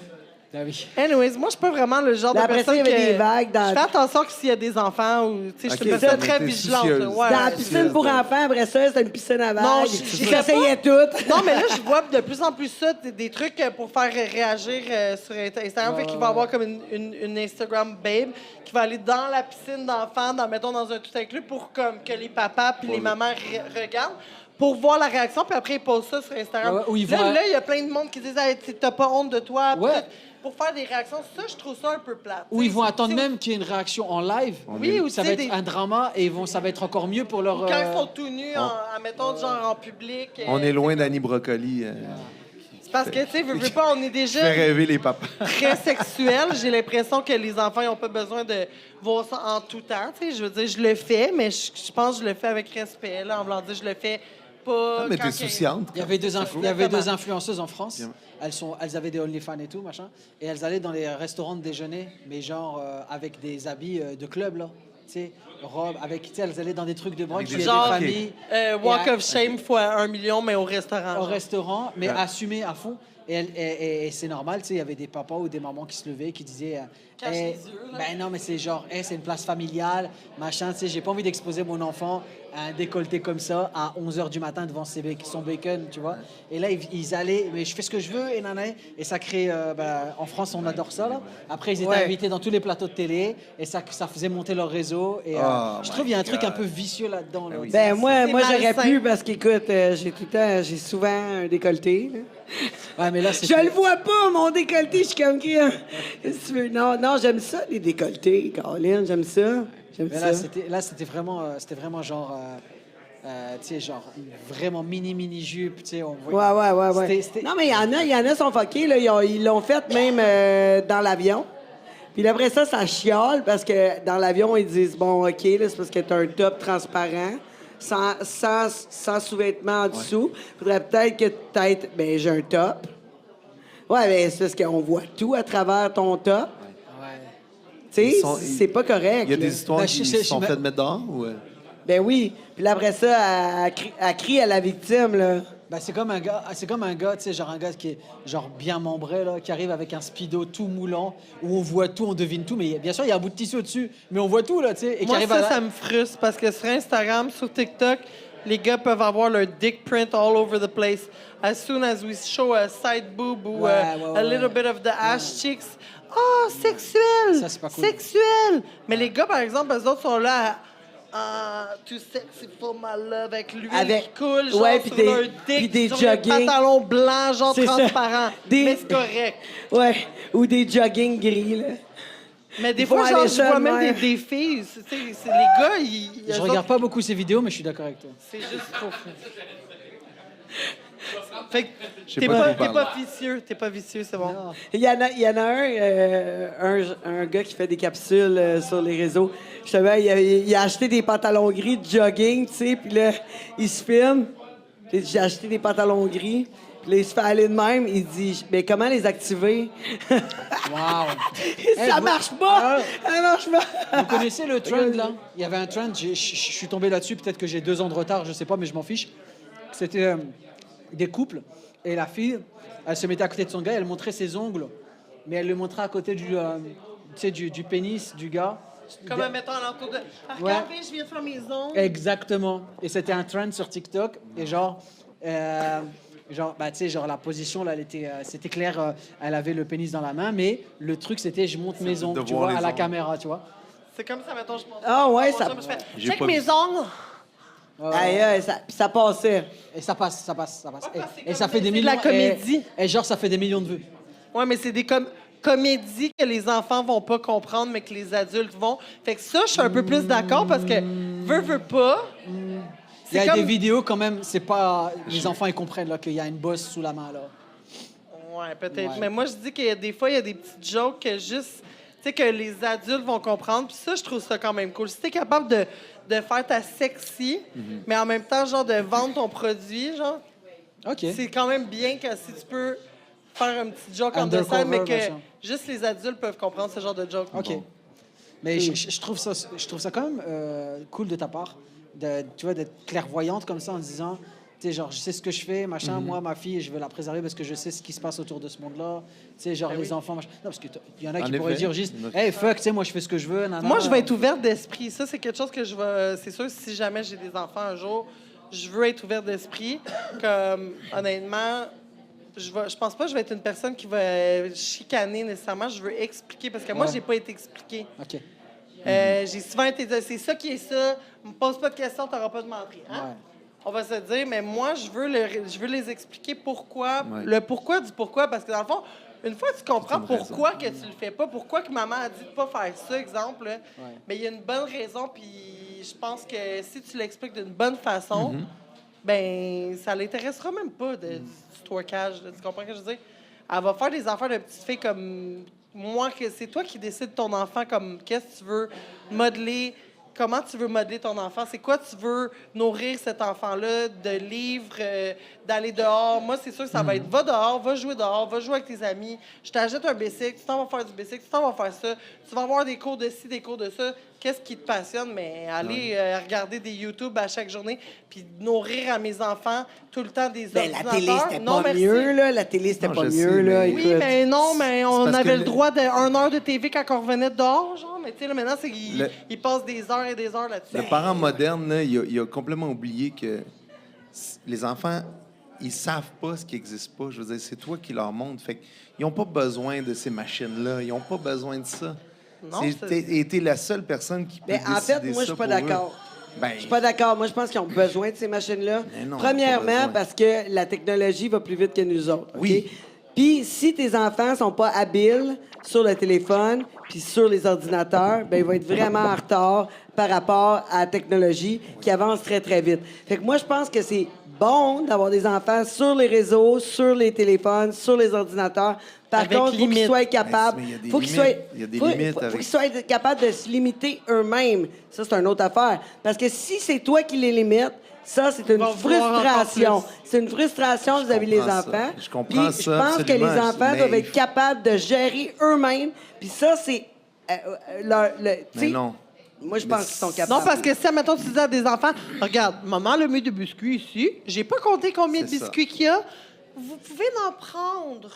Ah oui. Anyways, moi, je suis pas vraiment le genre Mais de après ça, personne il y avait que... des vagues dans- Je fais attention que s'il y a des enfants ou... Tu sais, je suis une Ok, personne ça, très t'es vigilante. soucieuse. là. Ouais. Dans la piscine pour enfants, après ça, c'était une piscine à vagues. Non, Ils s'essayaient toutes. Non, mais là, je vois de plus en plus ça, des trucs pour faire réagir sur Instagram. Fait qu'il va y avoir comme une Instagram babe qui va aller dans la piscine d'enfants, mettons dans un tout inclus, pour comme que les papas puis les mamans regardent. Pour voir la réaction, puis après, ils posent ça sur Instagram. Ouais, où ils là, vont- là, il y a plein de monde qui disent hey, t'as pas honte de toi. Ouais. Peut-être pour faire des réactions, ça, je trouve ça un peu plate. Ou ils vont C'est- attendre c'est- même qu'il y ait une réaction en live. Oui, ou Ça tu va sais, être des- un drama et ça va être encore mieux pour leur... Quand ils sont tout nus, mettons, genre en public. On est loin d'Annie Brocoli. C'est parce que, tu sais, veux pas, on est déjà Fait rêver les papas. très sexuel. J'ai l'impression que les enfants n'ont pas besoin de voir ça en tout temps. Tu sais, je veux dire, je le fais, mais je pense que je le fais avec respect. Là, en voulant dire, je le fais pas. Mais quand t'es que- souciante. Il y avait deux Exactement. influenceuses en France. Elles avaient des OnlyFans et tout, machin. Et elles allaient dans les restaurants de déjeuner, mais genre avec des habits de club, là. Tu sais, robes, avec, tu sais, elles allaient dans des trucs de broc. Avec Il y des- a Genre, des familles. Walk Et of Shame fois 1 million, mais au restaurant. au genre. restaurant, mais assumé à fond. Et c'est normal, tu sais, il y avait des papas ou des mamans qui se levaient, qui disaient... Cache les yeux, là. Ben non, mais c'est genre, c'est une place familiale, machin, tu sais, j'ai pas envie d'exposer mon enfant à un décolleté comme ça à 11h du matin devant son bacon, tu vois. Et là, ils allaient, mais je fais ce que je veux, et nanana, et ça crée... en France, on adore ça, là. Après, ils étaient Ouais. invités dans tous les plateaux de télé, et ça faisait monter leur réseau. Et Oh je trouve qu'il y a un truc God. un peu vicieux là-dedans. Là. Ben moi j'aurais malsain. pu parce qu'écoute, j'ai souvent un décolleté. Là. Ouais, mais là, Je le vois pas, mon décolleté, je suis comme qui. Qu'est-ce que tu veux? Non, j'aime ça, les décolletés, Caroline, j'aime ça. J'aime Mais ça. c'était vraiment genre, tu sais, genre vraiment mini jupe, tu sais. Ouais. Non, mais il y en a sont fuckés, là. Ils l'ont fait même dans l'avion. Puis après ça chiale parce que dans l'avion, ils disent, bon, OK, là, c'est parce que t'as un top transparent, sans sous-vêtements en dessous. Faudrait peut-être que ben, j'ai un top. Ouais, mais c'est parce qu'on voit tout à travers ton top. Tu sais, c'est pas correct. Il y a là. des histoires Ben, qui je- se sont je- faites mettre dehors ou... Ben oui. Puis là, après ça, elle crie à la victime, là. Ben, c'est comme un gars, tu sais, genre un gars qui est genre bien membré, là, qui arrive avec un speedo tout moulant, où on voit tout, on devine tout, mais bien sûr, il y a un bout de tissu au-dessus, mais on voit tout, là, tu sais. Et qui Moi, arrive ça me frustre parce que sur Instagram, sur TikTok, les gars peuvent avoir leur dick print all over the place. As soon as we show a side boob ou a little bit of the ass cheeks, oh, sexuel! Ça, c'est pas cool. Sexuel! Mais les gars, par exemple, eux autres sont là too sexy for my love, avec l'huile Avec- qui coule, genre ouais, puis sur des- leur puis dick, des sur jogging. les pantalons blancs, genre C'est ça. transparents. Des- Mais c'est correct. Ouais. Ou des jogging gris, là. Mais des Ils font fois, genre, aller je ça vois de même même. des filles, tu sais, c'est les gars, Je regarde pas beaucoup ces vidéos, mais je suis d'accord avec toi. C'est juste trop fou. Fait que Je sais t'es pas de pas, quoi t'es vous pas parlez. vicieux, c'est bon. Il y en a un gars qui fait des capsules sur les réseaux. Justement, il a acheté des pantalons gris de jogging, tu sais, puis là, il se filme. Puis j'ai acheté des pantalons gris. Puis là, il se fait aller de même. Il dit, mais comment les activer? Waouh! Ça marche pas! Ça marche pas! Vous connaissez le trend, là? Il y avait un trend, je suis tombé là-dessus, peut-être que j'ai 2 ans de retard, je sais pas, mais je m'en fiche. C'était des couples, et la fille, elle se mettait à côté de son gars, elle montrait ses ongles, mais elle le montrait à côté tu sais, du pénis du gars. Comme mettons à l'entour de. Regardez, je viens de faire mes ongles. Exactement. Et c'était un trend sur TikTok, et genre... Genre, tu sais, genre la position, là, c'était clair, elle avait le pénis dans la main, mais le truc, c'était je monte mes ongles, de tu voir vois, les à la ongles. caméra, tu vois. C'est comme ça, mettons, je montre. Ah ouais, Mon ça- chum, je fais, J'ai check pas mes vu. ongles. Aïe, ça passait. Et ça passe. parce Et que ça c'est fait des de millions. la comédie. Et genre, ça fait des millions de vues. Ouais, mais c'est des comédies que les enfants vont pas comprendre, mais que les adultes vont. Fait que ça, je suis un peu plus d'accord parce que veux pas. Il y a comme- des vidéos quand même, c'est pas. Les enfants, ils comprennent là, qu'il y a une bosse sous la main, là. Ouais, peut-être. Ouais. Mais moi, je dis qu'il y a des fois, il y a des petites jokes que juste. Tu sais, que les adultes vont comprendre. Puis ça, je trouve ça quand même cool. Si t'es capable de faire ta sexy, mais en même temps, genre, de vendre ton produit, genre, OK. c'est quand même bien que si tu peux faire un petit joke en Undercover, dessin, mais que machin. juste les adultes peuvent comprendre ce genre de joke. OK. Mais je trouve ça quand même cool de ta part, tu vois, d'être clairvoyante comme ça en disant, tu sais, genre, je sais ce que je fais, machin, moi, ma fille, je veux la préserver parce que je sais ce qui se passe autour de ce monde-là. Tu sais, genre, les enfants, machin. Non, parce qu'il y en a qui En pourraient effet. dire juste, hey, fuck, tu sais, moi, je fais ce que je veux. Nanana. Moi, je vais être ouverte d'esprit. Ça, c'est quelque chose que je vais. C'est sûr, si jamais j'ai des enfants un jour, je veux être ouverte d'esprit. Comme, honnêtement, je pense pas que je vais être une personne qui va chicaner nécessairement. Je veux expliquer parce que moi, j'ai pas été expliquée. OK. J'ai souvent été dit, c'est ça qui est ça. Me pose pas de questions, t'auras pas de mentir. Hein? Ouais. On va se dire, mais moi, je veux les expliquer pourquoi, Ouais. le pourquoi du pourquoi, parce que dans le fond, une fois que tu comprends C'est une pourquoi que tu le fais pas, pourquoi que maman a dit de pas faire ça, exemple, là, Ouais. mais il y a une bonne raison, puis je pense que si tu l'expliques d'une bonne façon, ben ça l'intéressera même pas du twerkage, là, tu comprends ce que je veux dire? Elle va faire des affaires de petite fille comme moi, que c'est toi qui décides ton enfant, comme qu'est-ce que tu veux modeler. Comment tu veux modeler ton enfant? C'est quoi tu veux nourrir cet enfant-là de livres, d'aller dehors? Moi, c'est sûr que ça va être va dehors, va jouer avec tes amis. Je t'achète un bicycle, tu t'en vas faire du bicycle, tu t'en vas faire ça. Tu vas avoir des cours de ci, des cours de ça. Qu'est-ce qui te passionne? Mais aller regarder des YouTube à chaque journée puis nourrir à mes enfants tout le temps des Ben, la ordinateurs. télé, c'était Non, pas merci. mieux, là. La télé, c'était Non, pas je mieux, sais, là. mais- Oui, Écoute. mais non, mais on parce avait que le droit d'1 heure de TV quand on revenait de dehors, genre. Mais tu sais, là, maintenant, Le- ils passent des heures et des heures là-dessus. Le parent moderne, là, il a complètement oublié que les enfants, ils savent pas ce qui n'existe pas. Je veux dire, c'est toi qui leur montres. Fait qu'ils n'ont pas besoin de ces machines-là. Ils n'ont pas besoin de ça. Non, T'es la seule personne qui peut Mais en fait, décider moi, je ça suis pas pour eux. d'accord. Ben, Je suis pas d'accord. Moi, je pense qu'ils ont besoin de ces machines-là. Mais non, pas Premièrement, besoin. parce que la technologie va plus vite que nous autres. OK? Oui. Puis, si tes enfants sont pas habiles sur le téléphone puis sur les ordinateurs, ben ils vont être vraiment en retard par rapport à la technologie qui avance très, très vite. Fait que moi, je pense que c'est bon d'avoir des enfants sur les réseaux, sur les téléphones, sur les ordinateurs. Par Avec contre, il faut qu'ils limite. soient capables. Mais il y a des faut qu'ils limites. soient- Il y a des faut- limites faut- faut avec- qu'ils soient capables de se limiter eux-mêmes. Ça, c'est une autre affaire. Parce que si c'est toi qui les limites, ça, c'est une vont vouloir frustration. encore plus. C'est une frustration vis-à-vis des comprends ça. enfants. Je comprends Puis ça, je pense que les absolument. enfants Mais doivent il être capables de gérer eux-mêmes. Puis ça, c'est tu mais sais, non. moi, je pense qu'ils sont capables. Non, parce que si, mettons, tu dis à des enfants, regarde, maman, le mis de biscuits ici, j'ai pas compté combien de C'est ça. biscuits qu'il y a. Vous pouvez en prendre.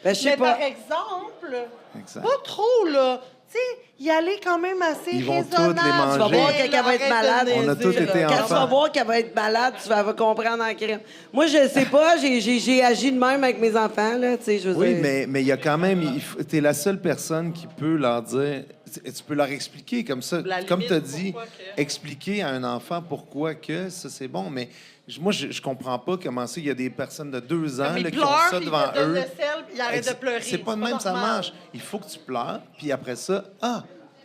Ben, je sais Mais pas. par exemple, Exact. pas trop, là. Tu sais, y aller quand même assez Ils vont toutes les raisonnable. manger. Tu vas voir Ben, quand elle va être arrête de malade. niaiser, On a tous là. été Quand tu enfants. vas voir qu'elle va être malade, elle va comprendre en crème. Moi, je sais pas, j'ai agi de même avec mes enfants, là, tu sais, je veux Oui, dire. mais il y a quand même... Tu es la seule personne qui peut leur dire... Tu peux leur expliquer comme ça. La Comme limite, tu as dit, pourquoi que- expliquer à un enfant pourquoi que ça, c'est bon. Mais moi, je comprends pas comment ça. Il y a des personnes de 2 ans Comme là, ils qui ont pleurent, ça puis devant ils te donnent eux. le sel, puis ils arrêtent de pleurer. C'est pas de même, ça normal. marche. Il faut que tu pleures, puis après ça,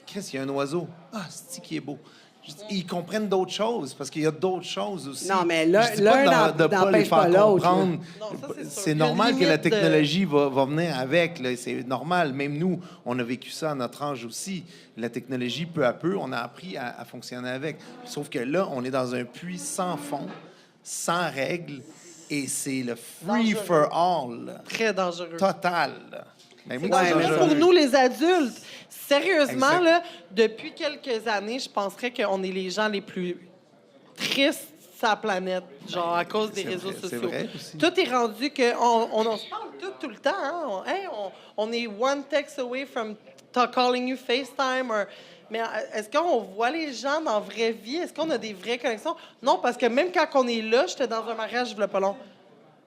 Chris, il y a un oiseau. C'est qui est beau. Ils comprennent d'autres choses, parce qu'il y a d'autres choses aussi. Non, mais l'un- Je dis pas l'un de pas les n'empêche faire pas l'autre, comprendre. Non, ça, c'est sûr. C'est Il y a une normal que la limite de- technologie va venir avec. là. C'est normal. Même nous, on a vécu ça à notre âge aussi. La technologie, peu à peu, on a appris à fonctionner avec. Sauf que là, on est dans un puits sans fond, sans règles, et c'est le free for all. là. Très dangereux. Total. là. Mais oui, C'est c'est dangereux dangereux. pour nous, les adultes. Sérieusement, Exact. là, depuis quelques années, je penserais qu'on est les gens les plus tristes sur la planète, genre à cause des C'est réseaux vrai, c'est sociaux. vrai aussi. Tout est rendu que on se parle tout le temps. Hein? On est one text away from calling you FaceTime. Mais est-ce qu'on voit les gens dans la vraie vie? Est-ce qu'on a des vraies connexions? Non, parce que même quand on est là, j'étais dans un mariage il y a pas long.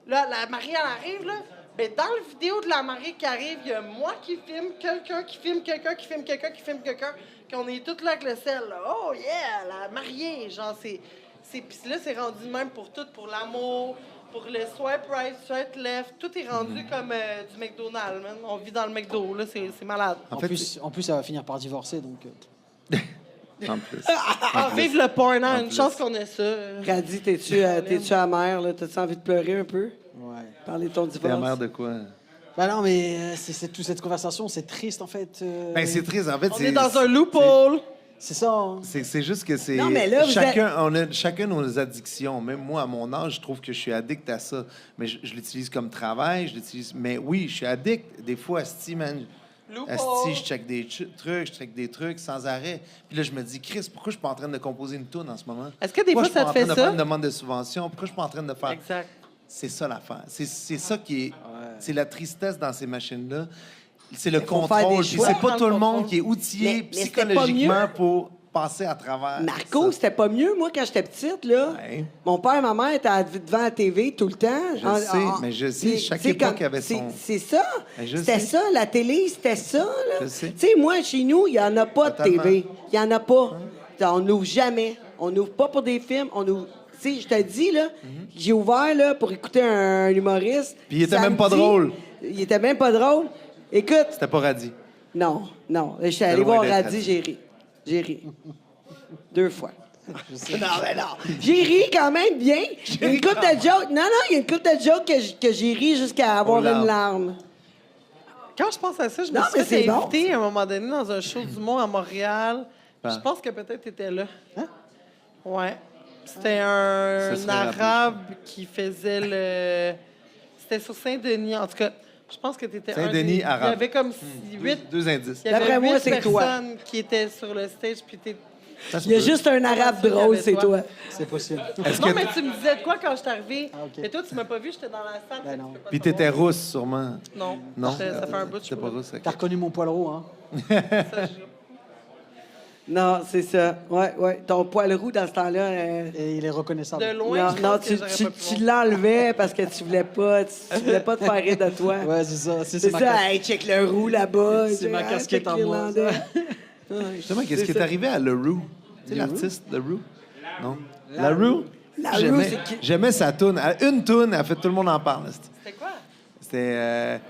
Là, la mariée, elle arrive, là. Ben, dans la vidéo de la mariée qui arrive, il y a moi qui filme, quelqu'un qui filme, quelqu'un qui filme, quelqu'un qui filme, quelqu'un, qu'on est tous là avec le sel, là. Oh yeah, la mariée! Genre, c'est... Puis là, c'est rendu même pour tout, pour l'amour, pour le swipe right, swipe left. Tout est rendu comme du McDonald's, man. On vit dans le McDo, là, c'est malade. En plus, ça va finir par divorcer, donc... En plus. Ah, vive le porn, hein? Une chance qu'on ait ça. Radi, t'es-tu amère, là? T'as-tu envie de pleurer un peu? Ouais. Parler de ton T'es divorce? amère de quoi? Bah non, mais c'est toute cette conversation, c'est triste, en fait. Ben, c'est triste. En fait, On est dans un loophole. C'est ça, hein. C'est juste que c'est. Non, mais là, vous on a chacun nos addictions. Même moi, à mon âge, je trouve que je suis addict à ça. Mais je l'utilise comme travail, je l'utilise. Mais oui, je suis addict. Des fois, asti, man. Asti, je check des trucs, je check des trucs sans arrêt. Puis là, je me dis, Chris, pourquoi je suis pas en train de composer une toune en ce moment? Est-ce que des fois, ça te fait Pourquoi je suis pas en train de ça? faire une demande de subvention? Pourquoi je suis pas en train de faire. Exact. C'est ça l'affaire. C'est ça qui est. C'est la tristesse dans ces machines-là. C'est le faut faire des contrôle. Puis choix. c'est pas tout le monde qui est outillé Mais c'était pas psychologiquement mieux. pour passer à travers. Marco, ça. c'était pas mieux, moi, quand j'étais petite, là. Ouais. Mon père et ma mère étaient devant la TV tout le temps. Je sais, mais je sais, chaque c'est époque avait son- C'est ça. Mais je C'était sais. ça, la télé, c'était ça, là. Je sais. Tu sais, moi, chez nous, il n'y en a pas Totalement. de TV. Il n'y en a pas. On n'ouvre jamais. On n'ouvre pas pour des films. On ouvre... Tu sais, je te dis, là, j'ai ouvert, là, pour écouter un humoriste. Puis il était même pas Samedi. drôle. Il était même pas drôle. Écoute, C'était pas radis. non. Je suis allé loin voir d'être Radi, radis. j'ai ri. 2 fois. Non, mais non. J'ai ri quand même bien. Il y a une couple de jokes. Non, il y a une couple de jokes que j'ai ri jusqu'à avoir Aux larmes. une larme. Quand je pense à ça, je me Non, suis mais fait c'est bon. inviter à un moment donné dans un show d'humour à Montréal. Ah. Je pense que peut-être tu étais là. Hein? Ouais. C'était un Ça serait rappelé, arabe qui faisait le... C'était sur Saint-Denis. En tout cas, je pense que tu étais Saint-Denis, arabe. Il y avait comme huit... Deux indices. Il y avait D'après moi, 8 c'est toi. personnes qui étaient sur le stage, puis t'es... Ça se Il y a peut. juste un arabe qu'il y drôle, avait c'est toi. toi. C'est possible. Est-ce Non, que mais tu me disais de quoi quand je suis arrivée? Ah, ok. Et toi, tu m'as pas vu, j'étais dans la salle. Ben fait que non. tu peux pas Puis savoir. t'étais rousse, sûrement. Non. Non? Ça fait un bout de T'étais pas rousse. ok. T'as reconnu mon poil roux, hein? Non, c'est ça. Ouais. Ton poil roux dans ce temps-là. Et il est reconnaissable. De loin, Non, je non, pense que tu, j'aurais tu, pas pu tu voir. l'enlevais parce que tu voulais pas te faire rire de toi. Ouais, c'est ça. C'est ça, hey, check le roux là-bas. C'est ma Check, casquette check en moi, l'Irlandais. Ouais. Justement, qu'est-ce qui C'est est ça. arrivé à LaRue? Tu sais, l'artiste LaRue? Non? La LaRue? La J'aimais- Rue, c'est qui? J'aimais sa toune. Une toune, elle fait tout le monde en parle. C'était quoi? C'était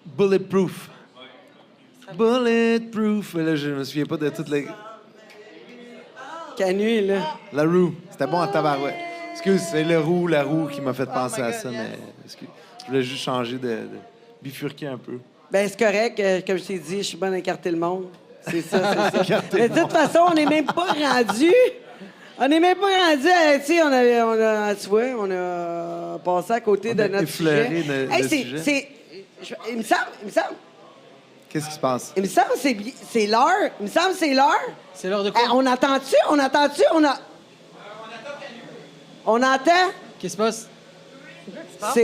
Bulletproof. Bulletproof. Mais là, je me souviens pas de toutes les... Canu, là. La roue. C'était bon à tabarouette. Excuse, c'est la roue qui m'a fait penser my à God, ça, yes. mais excuse. Je voulais juste changer de bifurquer un peu. Ben, c'est correct. Comme je t'ai dit, je suis bonne à écarter le monde. C'est ça, c'est ça. Écarter Mais le de toute façon, on n'est même pas rendu. On n'est même pas rendu à, tu sais, tu vois, on a passé à côté On de a notre effleuré sujet. le sujet. Il me semble, Qu'est-ce qui se passe? il me semble que c'est l'heure. Il me semble que c'est l'heure. C'est l'heure de quoi? On entend-tu? On entend? Qu'est-ce qui se passe? C'est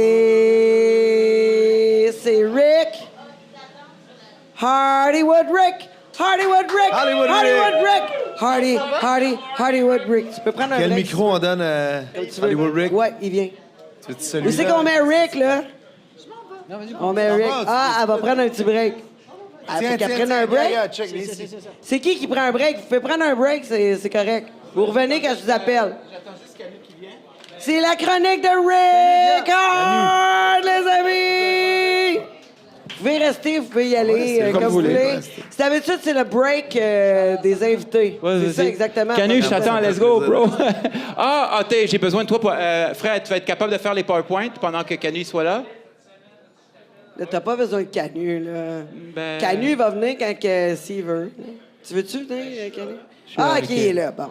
Rick. Hardywood Rick. Hardywood Rick. Hollywood Rick. Hardywood Rick. Tu peux prendre un Quel break. micro on donne à Tu veux? Hollywood Rick? Ouais, il vient. Tu veux-tu Où celui-là? c'est qu'on met Rick, là? Non, vas-y. On met Rick. va, tu Ah, elle va prendre un petit break. Elle faut qu'elle prenne un break. check, viens ici. C'est qui prend un break? Vous pouvez prendre un break, c'est correct. Vous revenez quand je vous appelle. C'est la chronique de Rick Hard, les amis! Vous pouvez rester, vous pouvez y aller Ouais, c'est comme vous voulez. rester. C'est d'habitude, c'est le break des invités. Ouais, c'est ça, exactement. Canu, je t'attends, let's go, bro. plaisir. J'ai besoin de toi. Fred, tu vas être capable de faire les PowerPoint pendant que Canu soit là? Là, t'as pas besoin de Canu, là. Ben- Canu va venir quand s'il veut. Tu veux-tu venir, Canu? Ah, avec OK, il est là, bon.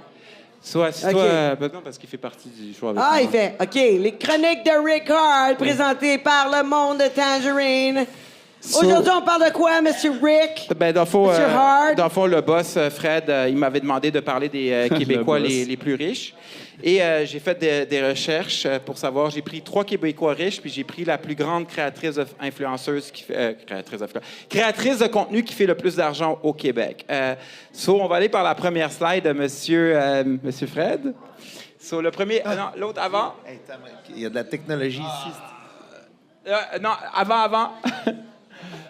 Soit, Ok. non, parce qu'il fait partie du choix avec Ah, moi. il fait, OK, les chroniques de Rick Hard, présentées par le monde de Tangerine. Aujourd'hui, on parle de quoi, Monsieur Rick? Ben, dans le fond, Monsieur Hard. le boss, Fred, il m'avait demandé de parler des Québécois boss. les plus riches. Et j'ai fait des recherches pour savoir. J'ai pris 3 Québécois riches, puis j'ai pris la plus grande créatrice influenceuse qui fait... créatrice de contenu qui fait le plus d'argent au Québec. On va aller par la première slide, Monsieur Fred. So, le premier... non, l'autre avant. Hey, il y a de la technologie ici. Non, avant.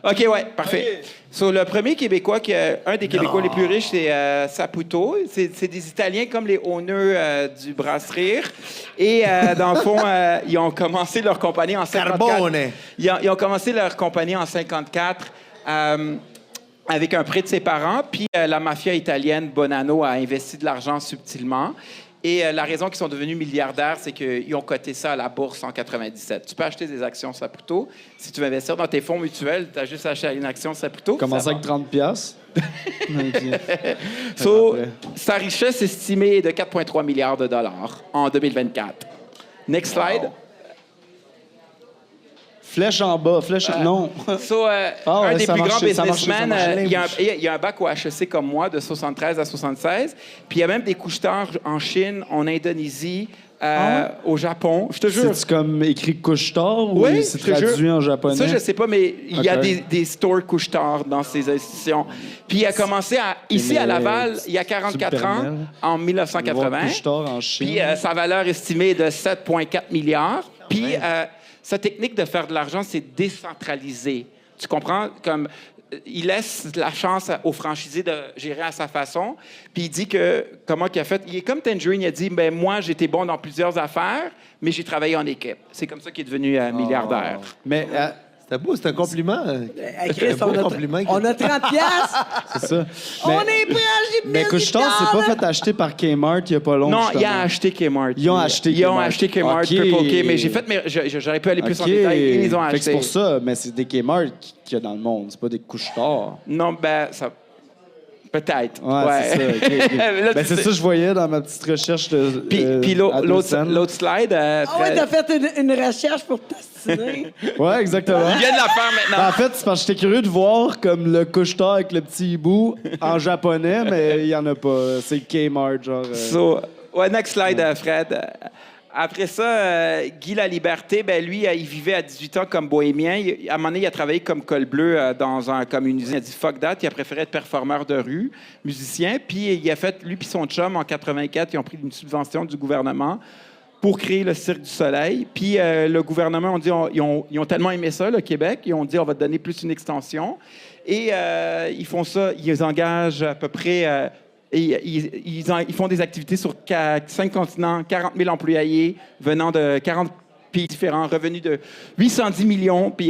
OK, ouais, parfait. So, le premier Québécois, un des Québécois les plus riches, c'est Saputo. C'est des Italiens comme les owners du Brasserie. Et dans le fond, ils ont commencé leur compagnie en 54. Carbone. Ils ont commencé leur compagnie en 54 avec un prêt de ses parents. Puis la mafia italienne Bonanno a investi de l'argent subtilement. Et la raison qu'ils sont devenus milliardaires, c'est qu'ils ont coté ça à la bourse en 97. Tu peux acheter des actions Saputo. Si tu veux investir dans tes fonds mutuels, tu as juste à acheter une action Saputo. Commence avec 30 piastres. So, sa richesse estimée est de 4,3 milliards de dollars en 2024. Next slide. Flèche en bas, flèche en... Non. So, ouais, un des ça plus marchait, grands ça marchait, ça businessmen, marchait. il y a un bac au HEC comme moi, de 73 à 76. Puis il y a même des couche-tard en Chine, en Indonésie, au Japon. Je te jure. C'est comme écrit couche-tard ou Oui, c'est je te jure. traduit en japonais? Ça, je sais pas, mais il y a Ok. des stores couche-tard dans ces institutions. Puis il a commencé ici à Laval, il y a 44 ans, en 1980. Couche-tard en Chine. Puis sa valeur estimée est de 7,4 milliards. Puis sa technique de faire de l'argent, c'est décentraliser. Tu comprends? Comme il laisse la chance aux franchisés de gérer à sa façon. Puis il dit que comment qu'il a fait. Il est comme Tangerine, il a dit ben moi j'étais bon dans plusieurs affaires, mais j'ai travaillé en équipe. C'est comme ça qu'il est devenu milliardaire. Mais C'était beau, c'est un compliment. Hey, Chris, Un beau compliment. on a 30 piastres. c'est ça. On est prêt à acheter Mais couche-tard, c'est pas fait acheter par Kmart il y a pas longtemps. Non, il a acheté Kmart. Ils ont acheté Ils ont Kmart. acheté Kmart, OK. Purple K, mais j'ai fait, mais j'aurais pu aller plus en détail. Ils ont Fait que acheté. c'est pour ça, mais c'est des Kmart qu'il y a dans le monde, c'est pas des couche-tard. Non, ben ça. Peut-être. Ouais, c'est ça. ok, ok. Là, Ben, tu c'est sais. ça que je voyais dans ma petite recherche de. Puis l'autre slide. Ah ouais, Fred. t'as fait une recherche pour t'astiner. Ouais, exactement. Il vient de la faire Ben, maintenant. en fait, c'est parce que j'étais curieux de voir comme le couche-tard avec le petit hibou en japonais, mais il y en a pas. C'est Kmart, genre. So, ouais, next slide, Fred. Après ça, Guy Laliberté, ben lui, il vivait à 18 ans comme bohémien. À un moment donné, il a travaillé comme col bleu comme une usine. Il a dit « fuck that », il a préféré être performeur de rue, musicien. Puis il a fait, lui puis son chum, en 84, ils ont pris une subvention du gouvernement pour créer le Cirque du Soleil. Puis le gouvernement, ils ont tellement aimé ça, le Québec, ils ont dit « on va te donner plus une extension ». Et ils font ça, ils engagent à peu près... ils font des activités sur 5 continents, 40 000 employés venant de 40 pays différents, revenus de 810 millions, puis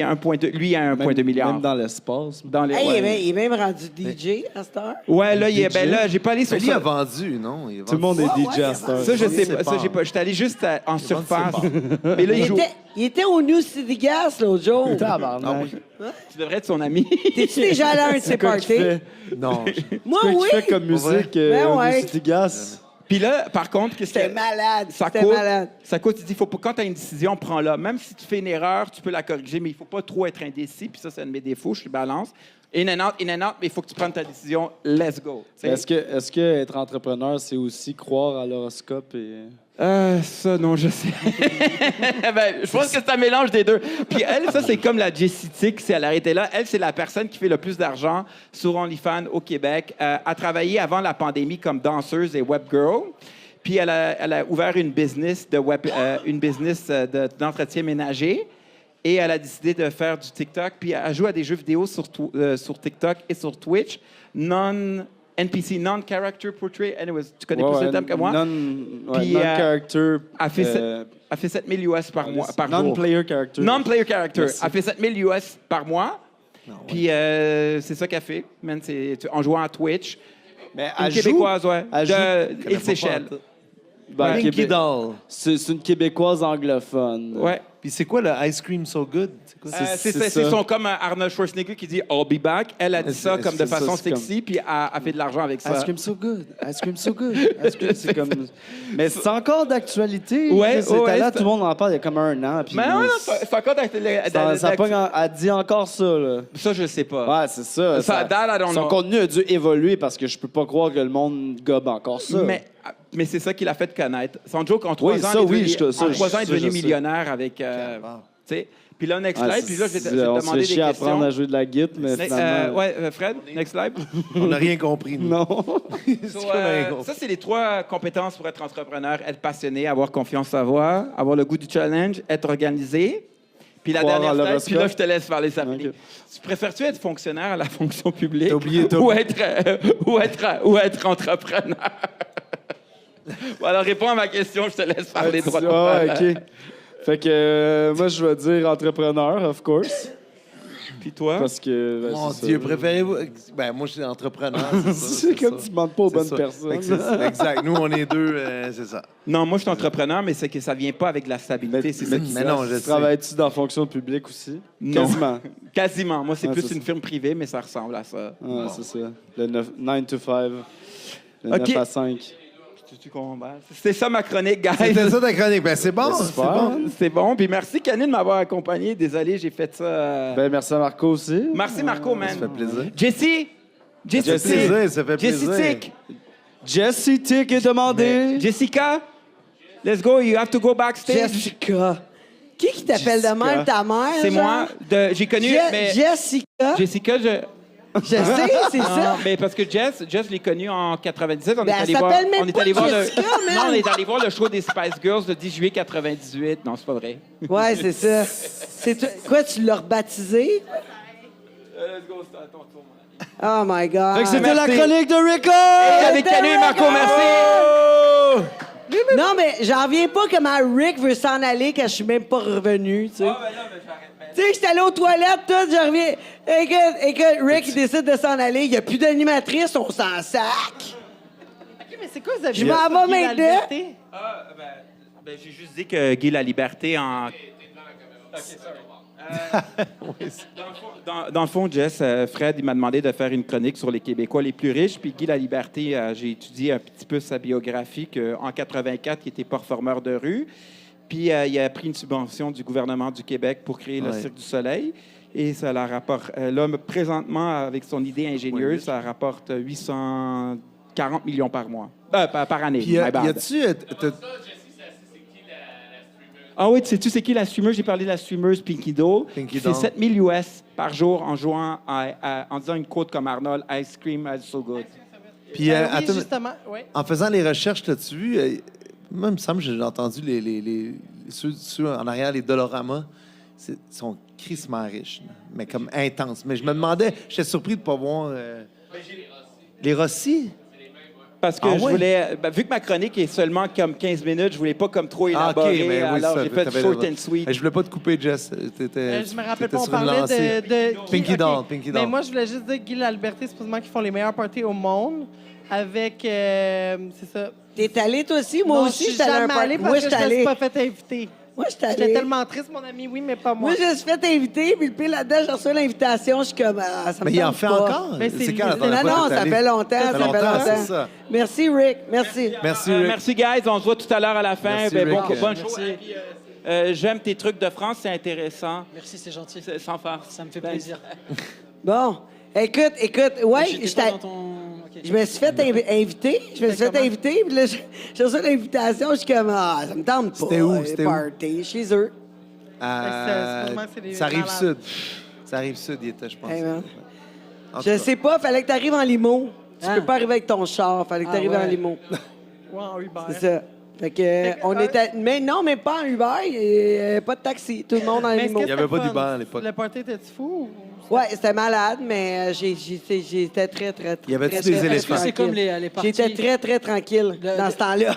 lui a 1,2 milliard. Même dans l'espace. Dans les, Hey, ouais. il est même rendu DJ à cette heure. Ouais, là, DJ. là, j'ai pas allé sur Mais lui a ça. vendu, non? Il a Tout le monde est vendu. DJ à cette heure. Ça, je sais C'est pas. Ça, pas- j'ai pas. J'étais allé juste en surface. c'est Mais là, il joue. Il était au New City Gas l'autre jour. Tabarnak. Tu devrais être son ami. T'es-tu déjà allé à un de ses Quoi qu'il parties? fait? Non. Moi, Quoi qu'il oui. fait comme musique Ben au ouais. City Gas? Puis là, par contre, qu'est-ce C'était que malade. ça C'était coûte? malade. Ça coûte. Il dit, quand tu as une décision, prends-la. Même si tu fais une erreur, tu peux la corriger, mais il faut pas trop être indécis. Puis ça, c'est un de mes défauts. Je suis balance. In and out, mais il faut que tu prennes ta décision. Let's go. Tu sais? Est-ce que être entrepreneur, c'est aussi croire à l'horoscope et. Ça, non, je sais. Ben, je pense que c'est un mélange des deux. Puis elle, ça, c'est comme la Jessie Tick, si elle arrêtait là. Elle, c'est la personne qui fait le plus d'argent sur OnlyFans au Québec. A travaillé avant la pandémie comme danseuse et web girl. Puis elle a ouvert une business d'entretien ménager. Et elle a décidé de faire du TikTok. Puis elle joue à des jeux vidéo sur TikTok et sur Twitch. NPC, non-character portrait. Anyways, tu connais plus le terme que moi. Puis, Non-character. Elle fait 7 000 US par jour. Non-player character. Non-player character. Merci. Elle fait 7 000 US par mois. Puis c'est ça qu'elle fait, man, en jouant à Twitch. Mais Une elle joue- Québécoise, ouais. elle joue- De Île-Seychelles. Ben, Pinky Québec- Doll. C'est une Québécoise anglophone. Ouais. Puis c'est quoi le Ice Cream So Good? C'est quoi ça? c'est C'est ça. son comme Arnold Schwarzenegger qui dit I'll be back. Elle a dit ça C'est- comme de c'est ça, façon c'est comme- sexy, puis elle fait de l'argent avec ça. Ice cream so good. Ice cream so good. Ice cream, c'est comme. Mais c'est encore d'actualité. Ouais, C'était ouais, là, c'est- tout le monde en parle il y a comme un an. Puis Mais ouais, non, c'est encore ça pogne elle dit encore ça, là. Ça, je sais pas. Ouais, c'est ça. Ça, that, I don't son know. contenu a dû évoluer parce que je peux pas croire que le monde gobe encore ça. Mais c'est ça qui l'a fait connaître. Son joke, en 3 Oui, ans, ça, il est oui, devenu, ça, en 3 ans, il est ça, devenu je sais. millionnaire avec... sais. Puis là, next slide, puis là, je vais te on se fait demander des chier à apprendre questions. à jouer de la guitare, mais finalement... Fred, next slide. On n'a rien compris. nous. Non. So, ça, c'est les 3 compétences pour être entrepreneur. Être passionné, avoir confiance en soi, avoir le goût du challenge, être organisé. Puis la Croire dernière en slide, l'horoscope. puis là, je te laisse parler ça. Ok. Tu préfères-tu être fonctionnaire à la fonction publique T'as oublié, ou être entrepreneur? Bon, alors, réponds à ma question, je te laisse parler droit. Ah, OK. Fait que moi, je vais dire entrepreneur, of course. Puis toi? Parce que... ben, Mon c'est Dieu, ça. préférez-vous... Ben, moi, je suis entrepreneur, c'est ça. C'est comme ça. tu demandes pas aux C'est bonnes ça. personnes. Fait que c'est- Exact. Nous, on est deux, c'est ça. Non, moi, je suis entrepreneur, mais c'est que ça vient pas avec de la stabilité. C'est ça qui mais non, je sais. Travailles-tu dans la fonction publique aussi? Non. Quasiment. Quasiment. Moi, c'est Ouais, plus c'est une ça. firme privée, mais ça ressemble à ça. Ah, c'est ça. Le 9 to 5. Le OK. 9 à 5. Tu comprends? C'est ça ma chronique, guys. C'était ça ta chronique. Ben, c'est bon, c'est super. bon. C'est bon. Puis merci, Canine, de m'avoir accompagné. Désolé, j'ai fait ça. Ben, merci à Marco aussi. Merci, Marco, man. Ça fait plaisir. Jessie! Ça fait plaisir, ça fait Jessie plaisir. Tick! Jesse Tick est demandé. Jessica, let's go. You have to go backstage. Jessica. Qui t'appelle de même, ta mère? C'est genre? moi. J'ai connu. mais Jessica. Jessica, Je sais, c'est ça. Non, mais parce que Jess, je l'ai connue en 97. On Ben, est allé elle voir. s'appelle même On est pas allé voir Jessica, man. Non, on est allé voir le show des Spice Girls le 10 juillet 98. Non, c'est pas vrai. Ouais, c'est ça. Quoi, tu l'as rebaptisé? Let's go, c'est à ton tour, mon ami. Oh my God. Fait que c'était la Merci. chronique de Rico! Avec Canu et Marco, merci. Non, mais j'en reviens pas comment Rick veut s'en aller quand je suis même pas revenu, tu sais. Tu sais, j'étais allé aux toilettes, tout, je reviens. Écoute, Rick, il décide de s'en aller. Il n'y a plus d'animatrice, on s'en sac. OK, mais c'est quoi, vous avez Je m'en vais Guy maintenant. Laliberté? J'ai juste dit que Guy la Liberté en. Dans le fond, Jess, Fred, il m'a demandé de faire une chronique sur les Québécois les plus riches. Puis Guy la Liberté, j'ai étudié un petit peu sa biographie. En 84, il était performeur de rue. Puis il a pris une subvention du gouvernement du Québec pour créer le Cirque du Soleil. Et ça la rapporte. Là, présentement, avec son idée ingénieuse, ça rapporte 840 millions par mois. Par année. Puis, my bad. y a-tu... Ah oui, sais-tu c'est qui la streamer? J'ai parlé de la streameuse Pinky Doll. Pinky C'est Doll. 7000 US par jour en jouant, en disant une quote comme Arnold, « Ice cream is so good ». Puis, Oui, attends, justement, oui. en faisant les recherches, t'as-tu vu... moi, il me semble que j'ai entendu ceux en arrière, les Dolorama, ils sont crissement riches, là, mais comme intenses. Mais je me demandais, j'étais surpris de ne pas voir... les Rossi? Parce que Ah je ouais? voulais, vu que ma chronique est seulement comme 15 minutes, je voulais pas comme trop Ah, OK, élaborer, mais oui, alors ça, j'ai fait t'avais short raison. and sweet. Je voulais pas te couper, Jess. Je me rappelle t'étais pas, on sur une parlait lancée. de Pinky OK. Doll, Pinky Mais Doll. moi, je voulais juste dire que Guy Laliberté, supposément qu'ils font les meilleurs parties au monde. Avec, c'est ça. T'es allé, toi aussi? Moi Non, aussi, je suis j'étais allé à un jamais allée party. parce Moi, que j'étais je me suis allé. pas fait inviter. Moi, j'étais J'étais allé. tellement triste, mon ami, oui, mais pas moi. Moi, je me suis fait inviter, puis le pire là-dedans, j'ai reçu l'invitation, je suis comme, ah, ça me Mais il en tente fait pas. encore? Mais c'est quand la lui. dernière Non, fois non, que t'es ça allé? fait longtemps, Ça fait longtemps, c'est ça. Merci, Rick, merci. Merci, Rick. Merci, guys. On se voit tout à l'heure à la fin. Merci, Ben, Rick. bonne show. J'aime tes trucs de France, c'est intéressant. Merci, c'est gentil. Sans farce. Ça me fait Ben, plaisir. Bon, écoute, ouais, J'étais j'étais... pas dans ton... ok. Je me suis fait inviter. Je me suis fait inviter, puis là, j'ai reçu l'invitation, je suis comme, ah, ça me tente pas. C'était où? les C'était où? parties, chez eux. Sûrement que c'est des Ça arrive malades. sud. Ça arrive sud, il était, je pense. Hey, man. En tout Je cas. sais pas, fallait que tu arrives en limo. Tu Ah. peux pas arriver avec ton char, fallait que tu arrives ouais. en limo. Ouais, en Uber. C'est ça. Fait que, on était. Mais non, mais pas en Uber, et, pas de taxi. Tout le monde en Mais est-ce limo. que Il y avait c'était pas fun? d'Uber à l'époque. Le party était-tu fou? Ouais, c'était malade, mais j'étais très, très. Y avait-tu très, des très éléphants? Est-ce que c'est comme les parties... J'étais très, très tranquille dans ce temps-là.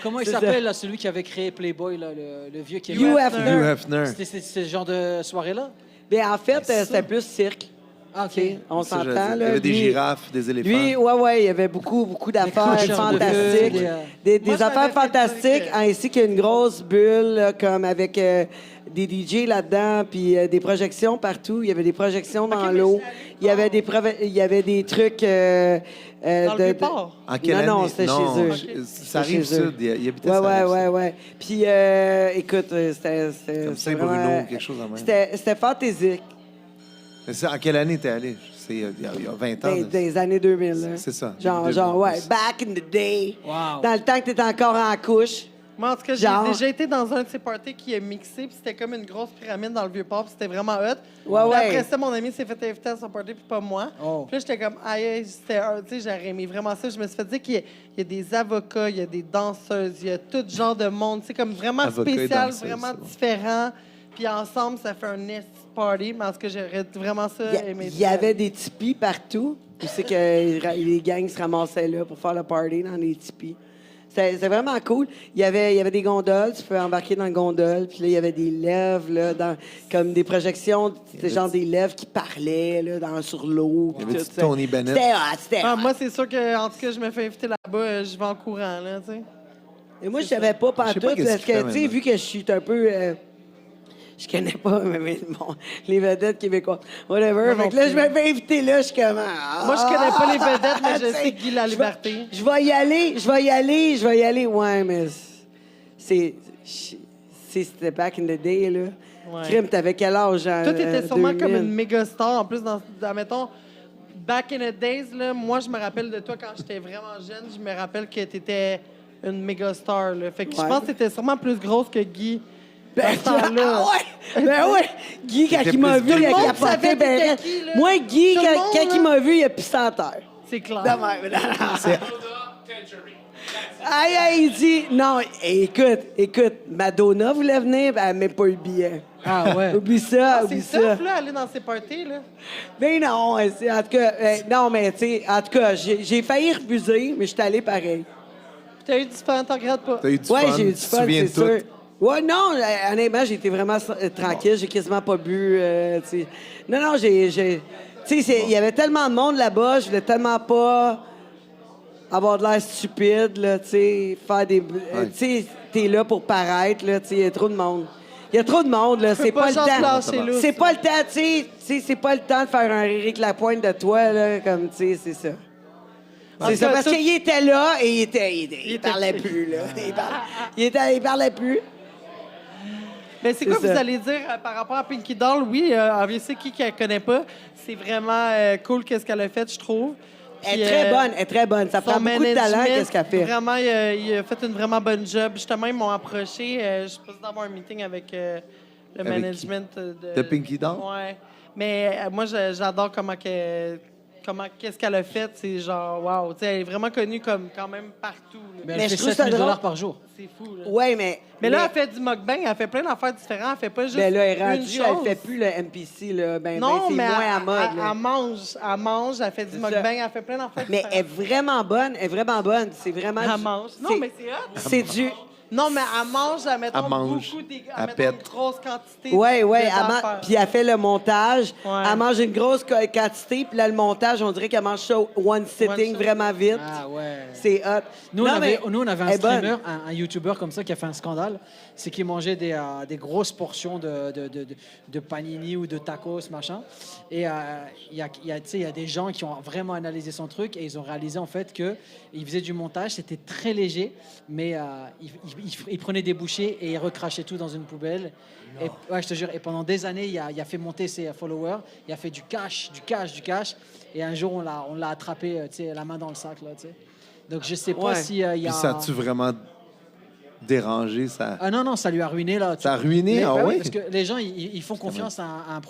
Comment il C'est s'appelle, là, celui qui avait créé Playboy, là, le vieux qui est Hugh mort? Hefner. Hugh Hefner. C'était ce genre de soirée-là? Ben, en fait, c'était plus cirque. Ah, OK, on Ça, je veux s'entend, dire. là. Il y avait des Lui- girafes, des éléphants. Lui, ouais, il y avait beaucoup d'affaires cracheurs de fantastiques. feu, Des Moi, je affaires m'avais fait fantastiques, dire que- ainsi qu'une grosse bulle, là, comme avec des DJ là-dedans, puis des projections partout. Il y avait des projections dans mais l'eau. je suis allée Il y avait des trucs... Dans le Vieux-Port? En quelle année? Non, c'était chez eux. Ça arrive C'était chez eux. sud. Il habitait ça. Ouais. Puis, écoute, c'était Comme c'était Saint-Bruno, vraiment- quelque chose en même. C'était fantaisique, Mais c'est en quelle année t'es allé? C'est il y a 20 ans. là. dans les années 2000. là. C'est ça. Genre, 2000. ouais, back in the day. Wow. Dans le temps que t'étais encore en couche. Moi, en tout cas, j'ai Genre? déjà été dans un de ces parties qui est mixé, puis c'était comme une grosse pyramide dans le Vieux-Port, puis c'était vraiment hot. Ouais, Puis ouais. après ça, mon ami s'est fait inviter à son party, puis pas moi. Oh. Puis là, j'étais comme, aïe, c'était, tu sais, j'aurais aimé vraiment ça. Je me suis fait dire qu'il y a des avocats, il y a des danseuses, il y a tout genre de monde. C'est comme vraiment Avocats et spécial, danseuses, vraiment c'est bon. différent. Puis ensemble, ça fait un nest party. Mais en tout cas, j'aurais vraiment ça aimé. Il y avait des tipis partout. Tu sais que les gangs se ramassaient là pour faire le party dans les tipis. C'était vraiment cool. Il y avait des gondoles, tu peux embarquer dans une gondole, puis là, il y avait des lèvres, là, comme des projections, c'était genre des lèvres qui parlaient là, sur l'eau. Il y puis avait tout du ça. Tony Bennett. C'était Ah, hot. moi, c'est sûr que, en tout cas, je me fais inviter là-bas, je vais en courant, là, tu sais. Et moi, je savais pas Je sais pas pantoute, qu'est-ce parce qu'il fait que, tu sais, maintenant. vu que je suis un peu... je connais pas bon, les vedettes québécois. Whatever. Moi Fait que non là, je plus. me fais inviter là, je suis comme... ah, Moi, je connais pas les vedettes, mais je tu sais, sais Guy La Liberté. Je vais y aller. Ouais, mais c'était back in the day, là. Ouais. Crime, t'avais quel âge, genre? Toi, t'étais sûrement 2000? comme une méga star. En plus, mettons, back in the days, là, moi, je me rappelle de toi quand j'étais vraiment jeune. Je me rappelle que t'étais une méga star. Là. Fait que je Ouais. pense que t'étais sûrement plus grosse que Guy. Ben, dans ce temps-là. ah ouais! Ben ouais! Guy, quand T'étais il m'a plus vu, Guy. il a Tout le monde capoté, savait ben t'étais raide. qui, là. Moi, Guy, Tout le monde, quand il là. m'a vu, il a pissé en terre. C'est clair. De même. Aïe, il dit... Non, écoute, Madonna voulait venir, ben, elle n'a même pas eu le billet. Ah ouais. Oublie ça, C'est oublie ça. tough, là, aller dans ces parties, là. Ben non, en tout cas, non, mais tu sais, en tout cas, j'ai failli refuser, mais je suis allé pareil. Puis t'as eu du fun, t'en regrettes pas. T'as eu du Ouais, fun. j'ai eu du tu te fun, souviens c'est de tout. sûr. Ouais, non, honnêtement, j'ai été vraiment tranquille. J'ai quasiment pas bu, tu sais. Non, tu sais, il y avait tellement de monde là-bas, je voulais tellement pas avoir de l'air stupide, là, tu sais, faire des... tu sais, t'es là pour paraître, là, tu sais, il y a trop de monde. Il y a trop de monde, là, c'est pas pas le genre temps. lâcher lousse, C'est pas le temps, tu sais, c'est pas le temps de faire un Éric Lapointe de toi, là, comme, tu sais, c'est ça. C'est ça, parce qu'il était là et il parlait plus, là. Il parlait plus. Mais c'est quoi C'est vous ça. allez dire par rapport à Pinky Doll? Oui, obviously, qui ne la connaît pas, c'est vraiment cool qu'est-ce qu'elle a fait, je trouve. Elle Puis, est très bonne. Ça prend son beaucoup de talent, management, qu'est-ce qu'elle fait. Vraiment, il a fait une vraiment bonne job. Justement, ils m'ont approché. Je suis supposée d'avoir un meeting avec le Avec management De Pinky Doll? Ouais. Mais moi, j'adore qu'est-ce qu'elle a fait. C'est genre, wow. Tu sais, elle est vraiment connue comme quand même partout. là. Mais Mais elle je fait trouve ça 7 000 drôle. par jour. C'est fou. Là. Ouais, mais... Mais là, elle fait du mukbang. Elle fait plein d'affaires différentes. Elle fait pas juste Ben là, elle est une rendue, chose. elle fait plus le NPC, là. Ben, Non, c'est mais moins à mode, elle là. mange, elle fait du C'est mukbang, ça. elle fait plein d'affaires Mais elle est différentes. vraiment bonne. C'est vraiment... Elle mange. Non, mais c'est hot. C'est du... Non, mais elle mange, mettons, Elle mange. beaucoup, Elle mettons, pète. une grosse quantité Ouais, d'affaires. puis elle fait le montage. Ouais. Elle mange une grosse quantité, puis là, le montage, on dirait qu'elle mange ça one sitting shot. vraiment vite. Ah ouais. C'est hot. Nous, Non, on mais avait un elle est bonne. streamer, un YouTuber comme ça qui a fait un scandale. C'est qu'il mangeait des grosses portions de panini ou de tacos, machin. Et il y a des gens qui ont vraiment analysé son truc et ils ont réalisé en fait qu'il faisait du montage, c'était très léger, mais il prenait des bouchées et il recrachait tout dans une poubelle. Et, ouais, je te jure. Et pendant des années, il a fait monter ses followers. Il a fait du cash. Et un jour, on l'a attrapé, tu sais, la main dans le sac, là, tu sais. Donc, je sais pas Ouais. si il y a... Puis ça a-tu vraiment dérangé ça? Ah non, ça lui a ruiné, là. Ça a ruiné, Mais, ah bah oui? Parce que les gens, ils font confiance à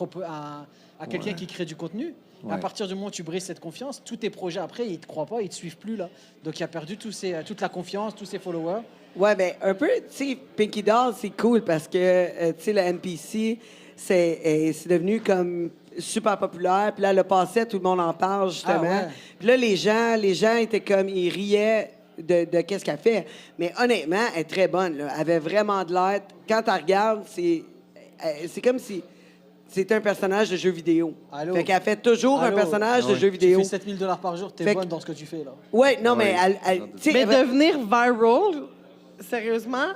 quelqu'un qui crée du contenu. Ouais. À partir du moment où tu brises cette confiance, tous tes projets après, ils te croient pas, ils te suivent plus, là. Donc, il a perdu toute la confiance, tous ses followers. Ouais, ben un peu, tu sais, Pinky Doll, c'est cool parce que, tu sais, le NPC, c'est devenu comme super populaire. Puis là, le passé, tout le monde en parle, justement. Ah ouais. Puis là, les gens étaient comme, ils riaient de qu'est-ce qu'elle fait. Mais honnêtement, elle est très bonne, là. Elle avait vraiment de l'air. Quand tu regardes, c'est comme si c'était un personnage de jeu vidéo. Allô? Fait qu'elle fait toujours un Allô? personnage de Ouais. jeu vidéo. Tu fais 7 000 $ par jour, t'es Fait bonne que- dans ce que tu fais, là. Ouais, non, mais Ouais. elle tu sais, Mais elle- devenir viral, sérieusement,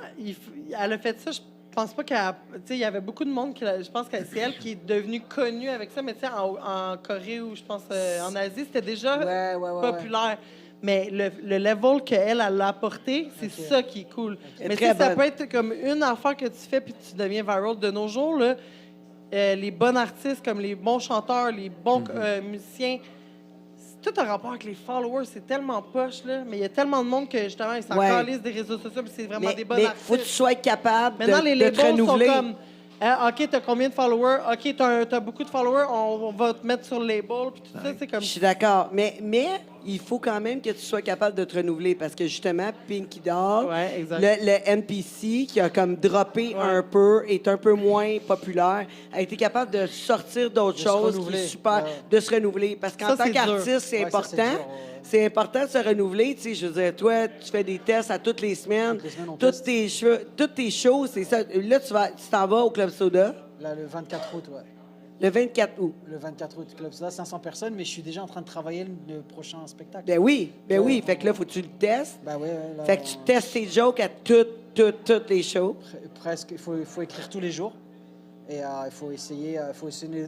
elle a fait ça. Je pense pas qu'elle. Tu sais, il y avait beaucoup de monde je pense que c'est elle qui est devenue connue avec ça. Mais tu sais, en Corée ou je pense en Asie, c'était déjà Ouais. populaire. Mais le level qu'elle a apporté, c'est ça qui est cool. Elle est Mais tu très sais, ça bonne. peut être comme une affaire que tu fais puis tu deviens viral. De nos jours, là, les bons artistes, comme les bons chanteurs, les bons musiciens, tout a rapport avec les followers. C'est tellement poche, là. Mais il y a tellement de monde que, justement, ils s'en Ouais. calissent des réseaux sociaux, puis c'est vraiment des bonnes mais artistes. faut que tu sois capable Maintenant, les de te labels sont renouveler. comme... Hein, OK, t'as combien de followers? OK, t'as beaucoup de followers, on va te mettre sur le label, puis tout ça, c'est comme... Je suis d'accord. Mais il faut quand même que tu sois capable de te renouveler parce que justement, Pinky Doll, Ouais, exact. le NPC qui a comme droppé un peu, est un peu moins populaire, a été capable de sortir d'autres se choses qui renouveler. est super, Ouais. de se renouveler. Parce qu'en Ça, tant c'est dur. qu'artiste, c'est Ouais, ça, important. c'est dur, ouais. C'est important de se renouveler. Tu sais, je veux dire, toi, tu fais des tests à toutes les semaines. Toutes les semaines, on Toutes teste. tes shows, c'est ça. Là, tu t'en vas au Club Soda Là, le 24 août, ouais. le 24 août. Le 24 août, Club Soda, 500 personnes, mais je suis déjà en train de travailler le prochain spectacle. Ben oui. Fait que là, faut que tu le testes. Bah ouais, là, Fait que tu testes tes jokes à toutes les shows. presque, il faut écrire tous les jours. Et il faut essayer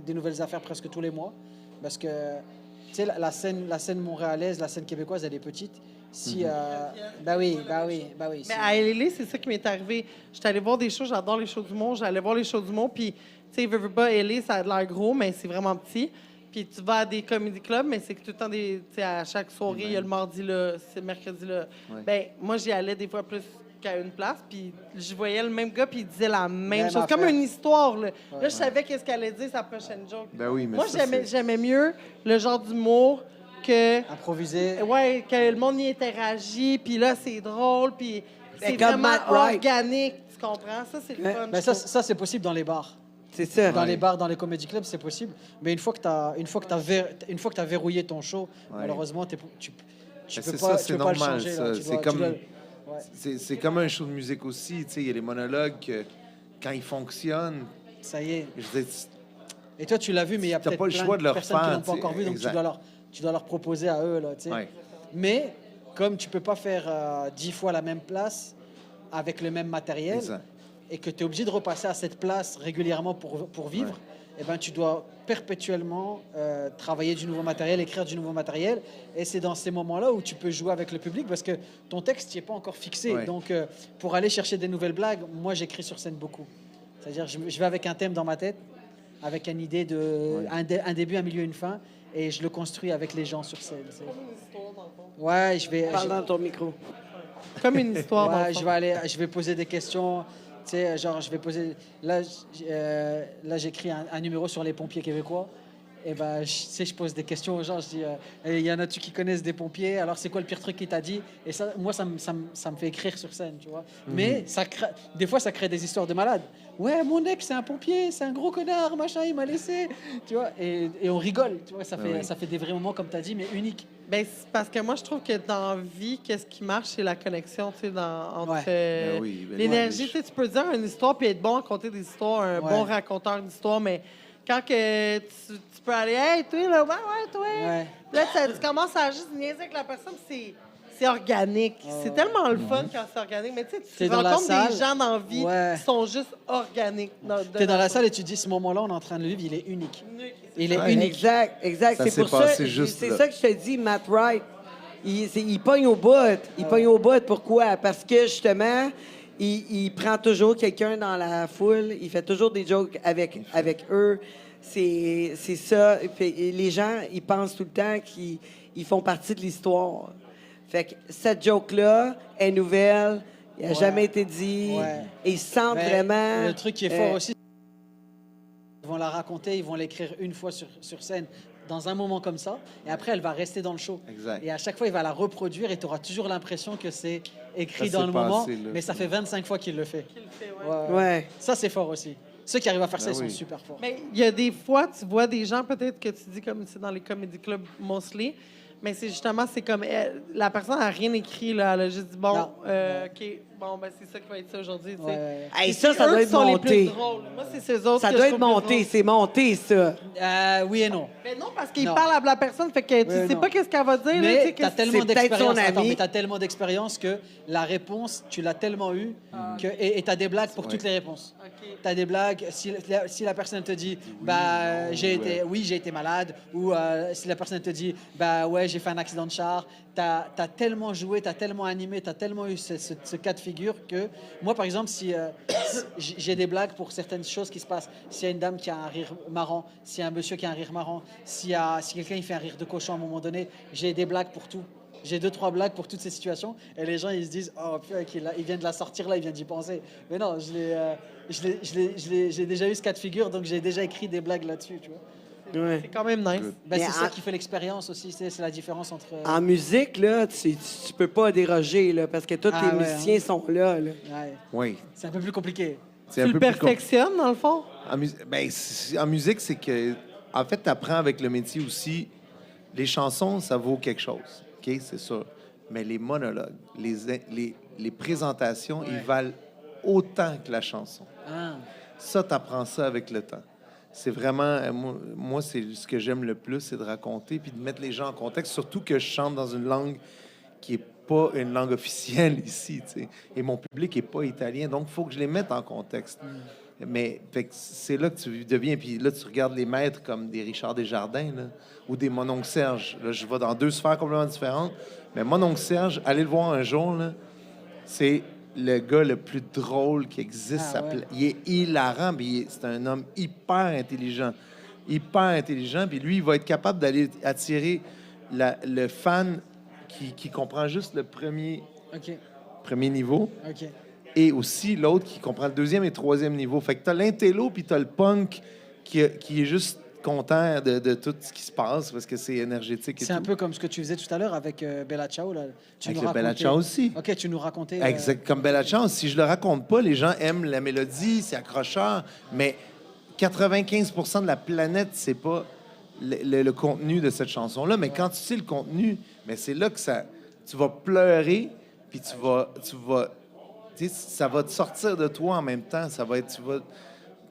des nouvelles affaires presque tous les mois. Parce que, tu sais, la scène montréalaise, la scène québécoise, elle est petite. Si, bah oui. Mais si- à LA, c'est ça qui m'est arrivé. J'étais allée voir des shows, j'adore les shows du monde. J'allais voir les shows du monde, puis, tu sais, veux pas, LA, ça a l'air gros, mais c'est vraiment petit. Puis tu vas à des comedy clubs, mais c'est que tout le temps, tu sais, à chaque soirée, il y a le mardi là, c'est le mercredi là. Ben, moi, j'y allais des fois plus qu'à une place, puis je voyais le même gars, puis il disait la même Même chose. Comme affaire. une histoire, là. Là, je savais qu'est-ce qu'elle allait dire, sa prochaine joke. Ben oui, mais moi, ça, j'aimais mieux le genre d'humour que... Improviser. Ouais, que le monde y interagit, puis là, c'est drôle, puis c'est comme vraiment Matt Wright. organique, tu comprends? Ça, c'est le Ouais. fun. Ben, je ça, trouve. ça c'est possible dans les bars. C'est ça. Dans les bars, dans les comedy clubs, c'est possible. Mais une fois que tu as verrouillé ton show, malheureusement, tu Ben, peux c'est pas, ça, tu c'est peux pas normal, le changer. ça. là. C'est comme- ouais. C'est comme un show de musique aussi. Tu sais, il y a les monologues que, quand ils fonctionnent, Ça y est. je veux dire, Et toi, tu l'as vu, mais il y a T'as peut-être pas le plein choix de leur personnes qui faire, l'ont pas tu sais, encore vu, donc exact. tu dois leur proposer à eux. Là, tu sais. Ouais. Mais comme tu peux pas faire 10 fois la même place avec le même matériel, Exact. et que tu es obligé de repasser à cette place régulièrement pour vivre, eh ben, tu dois perpétuellement travailler du nouveau matériel, écrire du nouveau matériel. Et c'est dans ces moments-là où tu peux jouer avec le public parce que ton texte n'est pas encore fixé. Ouais. Donc, pour aller chercher des nouvelles blagues, moi, j'écris sur scène beaucoup. C'est-à-dire, je vais avec un thème dans ma tête, avec une idée de un début, un milieu, une fin, et je le construis avec les gens sur scène. C'est- Ouais, Parle dans ton micro. Comme une histoire, dans le Ouais, fond. je vais poser des questions. Tu sais, genre, je vais poser. Là, j'écris un numéro sur les pompiers québécois. Et ben, tu sais, je pose des questions aux gens. Je dis, il y en a-tu qui connaissent des pompiers? Alors, c'est quoi le pire truc qu'il t'a dit? Et ça, moi, ça me fait écrire sur scène, tu vois. Mais des fois, ça crée des histoires de malades. Ouais, mon ex, c'est un pompier, c'est un gros connard, machin, il m'a laissé. Tu vois, et on rigole. Tu vois, ça fait des vrais moments, comme tu as dit, mais uniques. Ben, c'est parce que moi, je trouve que dans la vie, qu'est-ce qui marche, c'est la connexion, tu sais, entre Ouais. Ben oui, ben l'énergie. oui. Tu sais, tu peux dire une histoire puis être bon à raconter des histoires, un Ouais. bon raconteur d'histoires, mais quand que tu peux aller, hey, toi, là, ouais, toi. Ouais. Là, tu commences à juste niaiser avec la personne, c'est organique. C'est tellement le fun quand c'est organique. Mais tu sais, T'es tu dans la rencontres salle. des gens dans la vie Ouais. qui sont juste organiques. Tu es dans la salle et tu dis, ce moment-là, on est en train de le vivre, il est unique. Il est Ouais. unique. Exact. Ça C'est s'est pour ça, passé juste c'est là. ça que je te dis, Matt Wright. Il pogne au bout. Il pogne au bout. Pourquoi? Parce que, justement, il prend toujours quelqu'un dans la foule. Il fait toujours des jokes avec eux. C'est ça. Puis les gens, ils pensent tout le temps qu'ils font partie de l'histoire. Fait que cette joke-là est nouvelle. Il n'a Ouais. jamais été dit. Ouais. Et ils sentent Mais vraiment... Le truc qui est fort aussi, ils vont la raconter, ils vont l'écrire une fois sur scène, dans un moment comme ça, et après, elle va rester dans le show. Exact. Et à chaque fois, il va la reproduire, et tu auras toujours l'impression que c'est écrit Ça dans s'est le moment, passé, là. mais ça fait 25 fois qu'il le fait. Ouais. Ça, c'est fort aussi. Ceux qui arrivent à faire ça, Ben ils sont oui. super forts. Mais il y a des fois, tu vois des gens, peut-être que tu dis comme c'est dans les comedy clubs mostly, mais c'est justement, c'est comme la personne n'a rien écrit, là, elle a juste dit bon, Non. OK, bon, ben c'est ça qui va être ça aujourd'hui. tu sais. Ouais. Hey, Et ça c'est eux doit qui être sont les monté. plus drôles. Moi, c'est ces autres Ça que doit je être trouve plus monté. drôles. C'est monté, ça. Oui et non. Mais non, parce qu'il Non. parle à la personne, fait que tu Ouais, sais non. pas qu'est-ce qu'elle va dire. là, tu Mais sais, tu as qu'est-ce- tellement c'est peut-être d'expérience. son Attends, ami. mais t'as tellement d'expérience que la réponse, tu l'as tellement eue et tu as des blagues pour toutes les réponses. OK. Tu as des blagues. Si la personne te dit, bah, j'ai été malade, ou si la personne te dit, bah ouais, j'ai fait un accident de char, tu as tellement joué, tu as tellement animé, tu as tellement eu ce cas de figure figure que moi, par exemple, si j'ai des blagues pour certaines choses qui se passent, s'il y a une dame qui a un rire marrant, s'il y a un monsieur qui a un rire marrant, si quelqu'un il fait un rire de cochon à un moment donné, j'ai des blagues pour tout. J'ai 2-3 blagues pour toutes ces situations et les gens ils se disent oh putain il vient de la sortir là, il vient d'y penser. Mais non, j'ai déjà eu ce cas de figure, donc j'ai déjà écrit des blagues là-dessus, tu vois. Ouais. C'est quand même nice. Ben, Mais c'est ça en- qui fait l'expérience aussi, c'est la différence entre. En musique, là, tu peux pas déroger, là, parce que tous Ah, les ouais, musiciens hein. sont là. Ouais, Oui. c'est un peu plus compliqué. C'est Tu un le peu plus perfectionnes, dans le fond? En musique, c'est que, en fait, tu apprends avec le métier aussi. Les chansons, ça vaut quelque chose. OK? C'est sûr. Mais les monologues, les présentations, ils valent autant que la chanson. Ah. Ça, tu apprends ça avec le temps. C'est vraiment, moi, c'est ce que j'aime le plus, c'est de raconter puis de mettre les gens en contexte, surtout que je chante dans une langue qui est pas une langue officielle ici, tu sais. Et mon public est pas italien, donc il faut que je les mette en contexte. Mais fait que c'est là que tu deviens, puis là, tu regardes les maîtres comme des Richard Desjardins, là, ou des Mononcle Serge. Là, je vais dans deux sphères complètement différentes. Mais Mononcle Serge, allez le voir un jour, là, c'est le gars le plus drôle qui existe. Ah, ouais. Il est hilarant, puis c'est un homme hyper intelligent. Hyper intelligent, puis lui, il va être capable d'aller attirer le fan qui comprend juste le premier niveau, OK. et aussi l'autre qui comprend le deuxième et troisième niveau. Fait que t'as l'intello, puis t'as le punk qui est juste content de tout ce qui se passe parce que c'est énergétique et C'est tout. un peu comme ce que tu faisais tout à l'heure avec Bella Ciao. Là. Tu Avec nous le Bella racontais- Ciao aussi. OK, tu nous racontais... Exact. Comme Bella Ciao, si je le raconte pas, les gens aiment la mélodie, c'est accrocheur, mais 95% de la planète, c'est pas le contenu de cette chanson-là. Mais quand tu sais le contenu, mais c'est là que tu vas pleurer, puis tu sais, ça va te sortir de toi en même temps.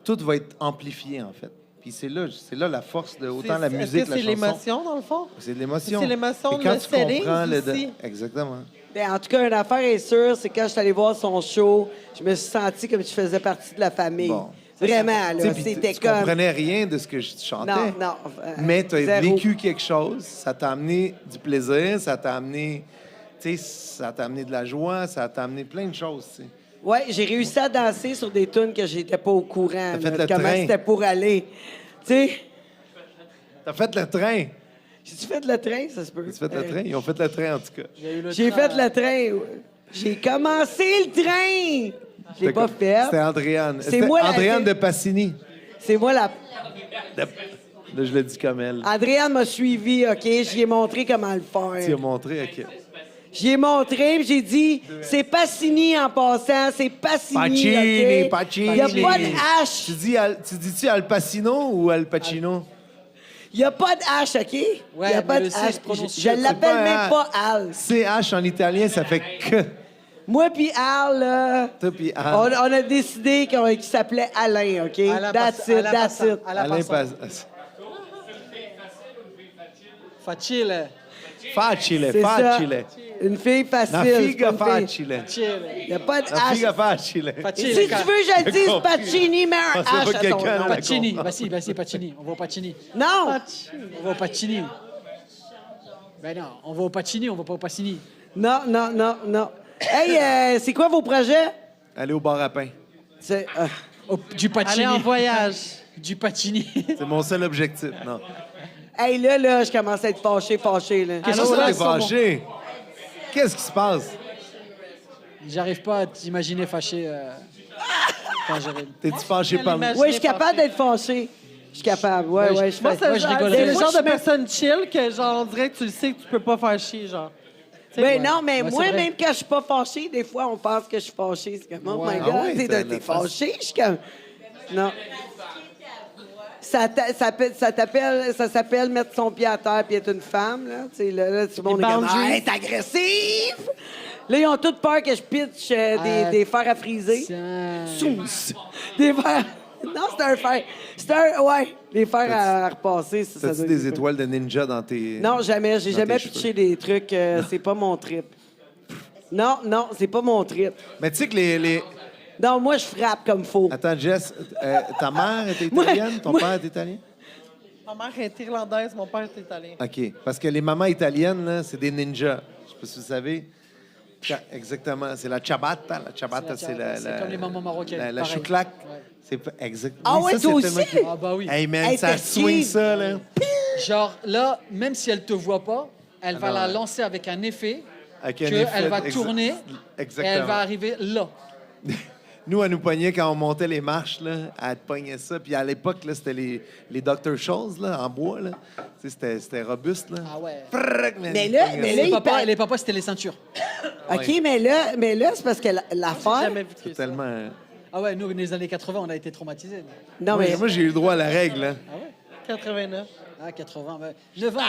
Tout va être amplifié, en fait. Puis c'est là la force de autant la musique, Est-ce que la c'est chanson. l'émotion, dans le fond? C'est de l'émotion. C'est l'émotion Puis de quand le tu selling comprends aussi. Exactement. Ben, en tout cas, une affaire est sûre, c'est quand je suis allé voir son show, je me suis senti comme si je faisais partie de la famille. Bon. Vraiment, Tu sais, là, puis c'était tu comme... comprenais rien de ce que je chantais. Non. Mais tu as zéro. vécu quelque chose, ça t'a amené du plaisir, ça t'a amené de la joie, ça t'a amené plein de choses, tu sais. Ouais, j'ai réussi à danser sur des tunes que j'étais pas au courant. T'as fait là, le comment train. c'était pour aller. Tu sais, T'as fait le train. j'ai-tu fait le train, ça se peut? Tu fait le train? Ils ont fait le train, en tout cas. J'ai fait le train. J'ai commencé le train. Je l'ai pas fait. C'était Andréane. C'est C'était moi la- Andréane de Passini. C'est moi la... Là, je le dis comme elle. Andréane m'a suivi, OK? J'y ai montré comment le Tu as faire. montré, OK. J'y ai montré, puis j'ai dit, c'est Passini en passant, c'est Passini, OK? Pacini. Il n'y a pas de H. Tu dis-tu Al Pacino ou Al Pacino? Il n'y a pas de H, OK? Il Ouais, n'y a mais pas de le C H. se prononce Je sûr. l'appelle C'est pas même un- pas Al. CH en italien, ça fait que. Moi puis Al, là, Toi puis Al. on a décidé qu'il s'appelait Alain, OK? That's it, that's it. Alain Paz. Facile. Facile, C'est ça. facile. Une fille facile. La c'est figa pas une fille. facile. Facile. Il n'y a pas de La figa H. facile. Et Facile. si tu veux, je le dise compris. Pacini, mais un Parce que H pas à ton quelqu'un nom. l'a Pacini. compris. Vas-y, Pacini. On va au Pacini. Non, On va au Pacini. Ben non, on va au Pacini, on va pas au Pacini. non. Hey, c'est quoi vos projets? Allez au bar à pain. C'est, Du Pacini. Aller en voyage. Du Pacini. C'est mon seul objectif. Non. hey, là, je commence à être fâché, là. Qu'est-ce Allô, que t'es c'est, ça, fâché? Qu'est-ce qui se passe? J'arrive pas à t'imaginer fâché quand j'arrive. T'es-tu fâché par moi? Oui, je suis capable d'être fâché. Je suis capable, ouais, je Moi, fais c'est Moi, je rigolerais. c'est le Moi, genre je de me- personne chill que, genre, on dirait que tu le sais que tu peux pas faire chier, genre. Tu sais, Ben non, mais Ouais, moi, c'est vrai. même quand je suis pas fâché, des fois, on pense que je suis fâché. C'est comme, oh Ouais. my Ah God, ouais, t'es t'as t'es la face. fâché? Je suis comme... Non. Ça s'appelle mettre son pied à terre puis être une femme, là. Tu sais, là, tout le monde est comme, boundaries. ah, t'es agressif! Là, ils ont toutes peur que je pitch des fers à friser. Tiens. Des fers... Non, c'est un fer. Ouais, des fers à repasser. Ça T'as-tu doit être des cool. étoiles de ninja dans tes. Non, jamais. J'ai dans jamais tes pitché des trucs. C'est pas mon trip. Non, c'est pas mon trip. Mais tu sais que les. Non, moi, je frappe comme faux. Attends, Jess, ta mère était Moi- italienne? Ton moi- père est italien? Ma mère est irlandaise, mon père est italien. OK. Parce que les mamans italiennes, là, c'est des ninjas. Je sais pas si vous savez. Exactement. C'est la ciabatta. La ciabatta, c'est C'est comme les mamans marocaines. La pareil. chouclaque. Ouais. C'est pas exact. Ah ouais, ça, toi c'est aussi? tellement- Ah bah oui. Hey man, Hey, ça t'as swing qui? ça, là. Genre, là, même si elle te voit pas, elle va non, la ouais. lancer avec un effet Avec un qu'elle effet va exa- tourner et Exactement. elle va arriver là. Nous, elle nous pognait quand on montait les marches, là, elle te pognait ça. Puis à l'époque, là, c'était les Dr. Scholl's, là, en bois, là. Tu sais, c'était robuste, là. Ah ouais. Prrrk, man, Mais il là- pognait mais ça. là, Les il papas, paraît- les papas, c'était les ceintures. OK, mais là c'est parce que l'affaire... Jamais vu C'est ça. tellement... Ah ouais, nous, dans les années 80, on a été traumatisés. Non, mais... Moi, j'ai eu le droit à la règle, là. Ah ouais? 89. Ah, 80, ouais. 9 ans.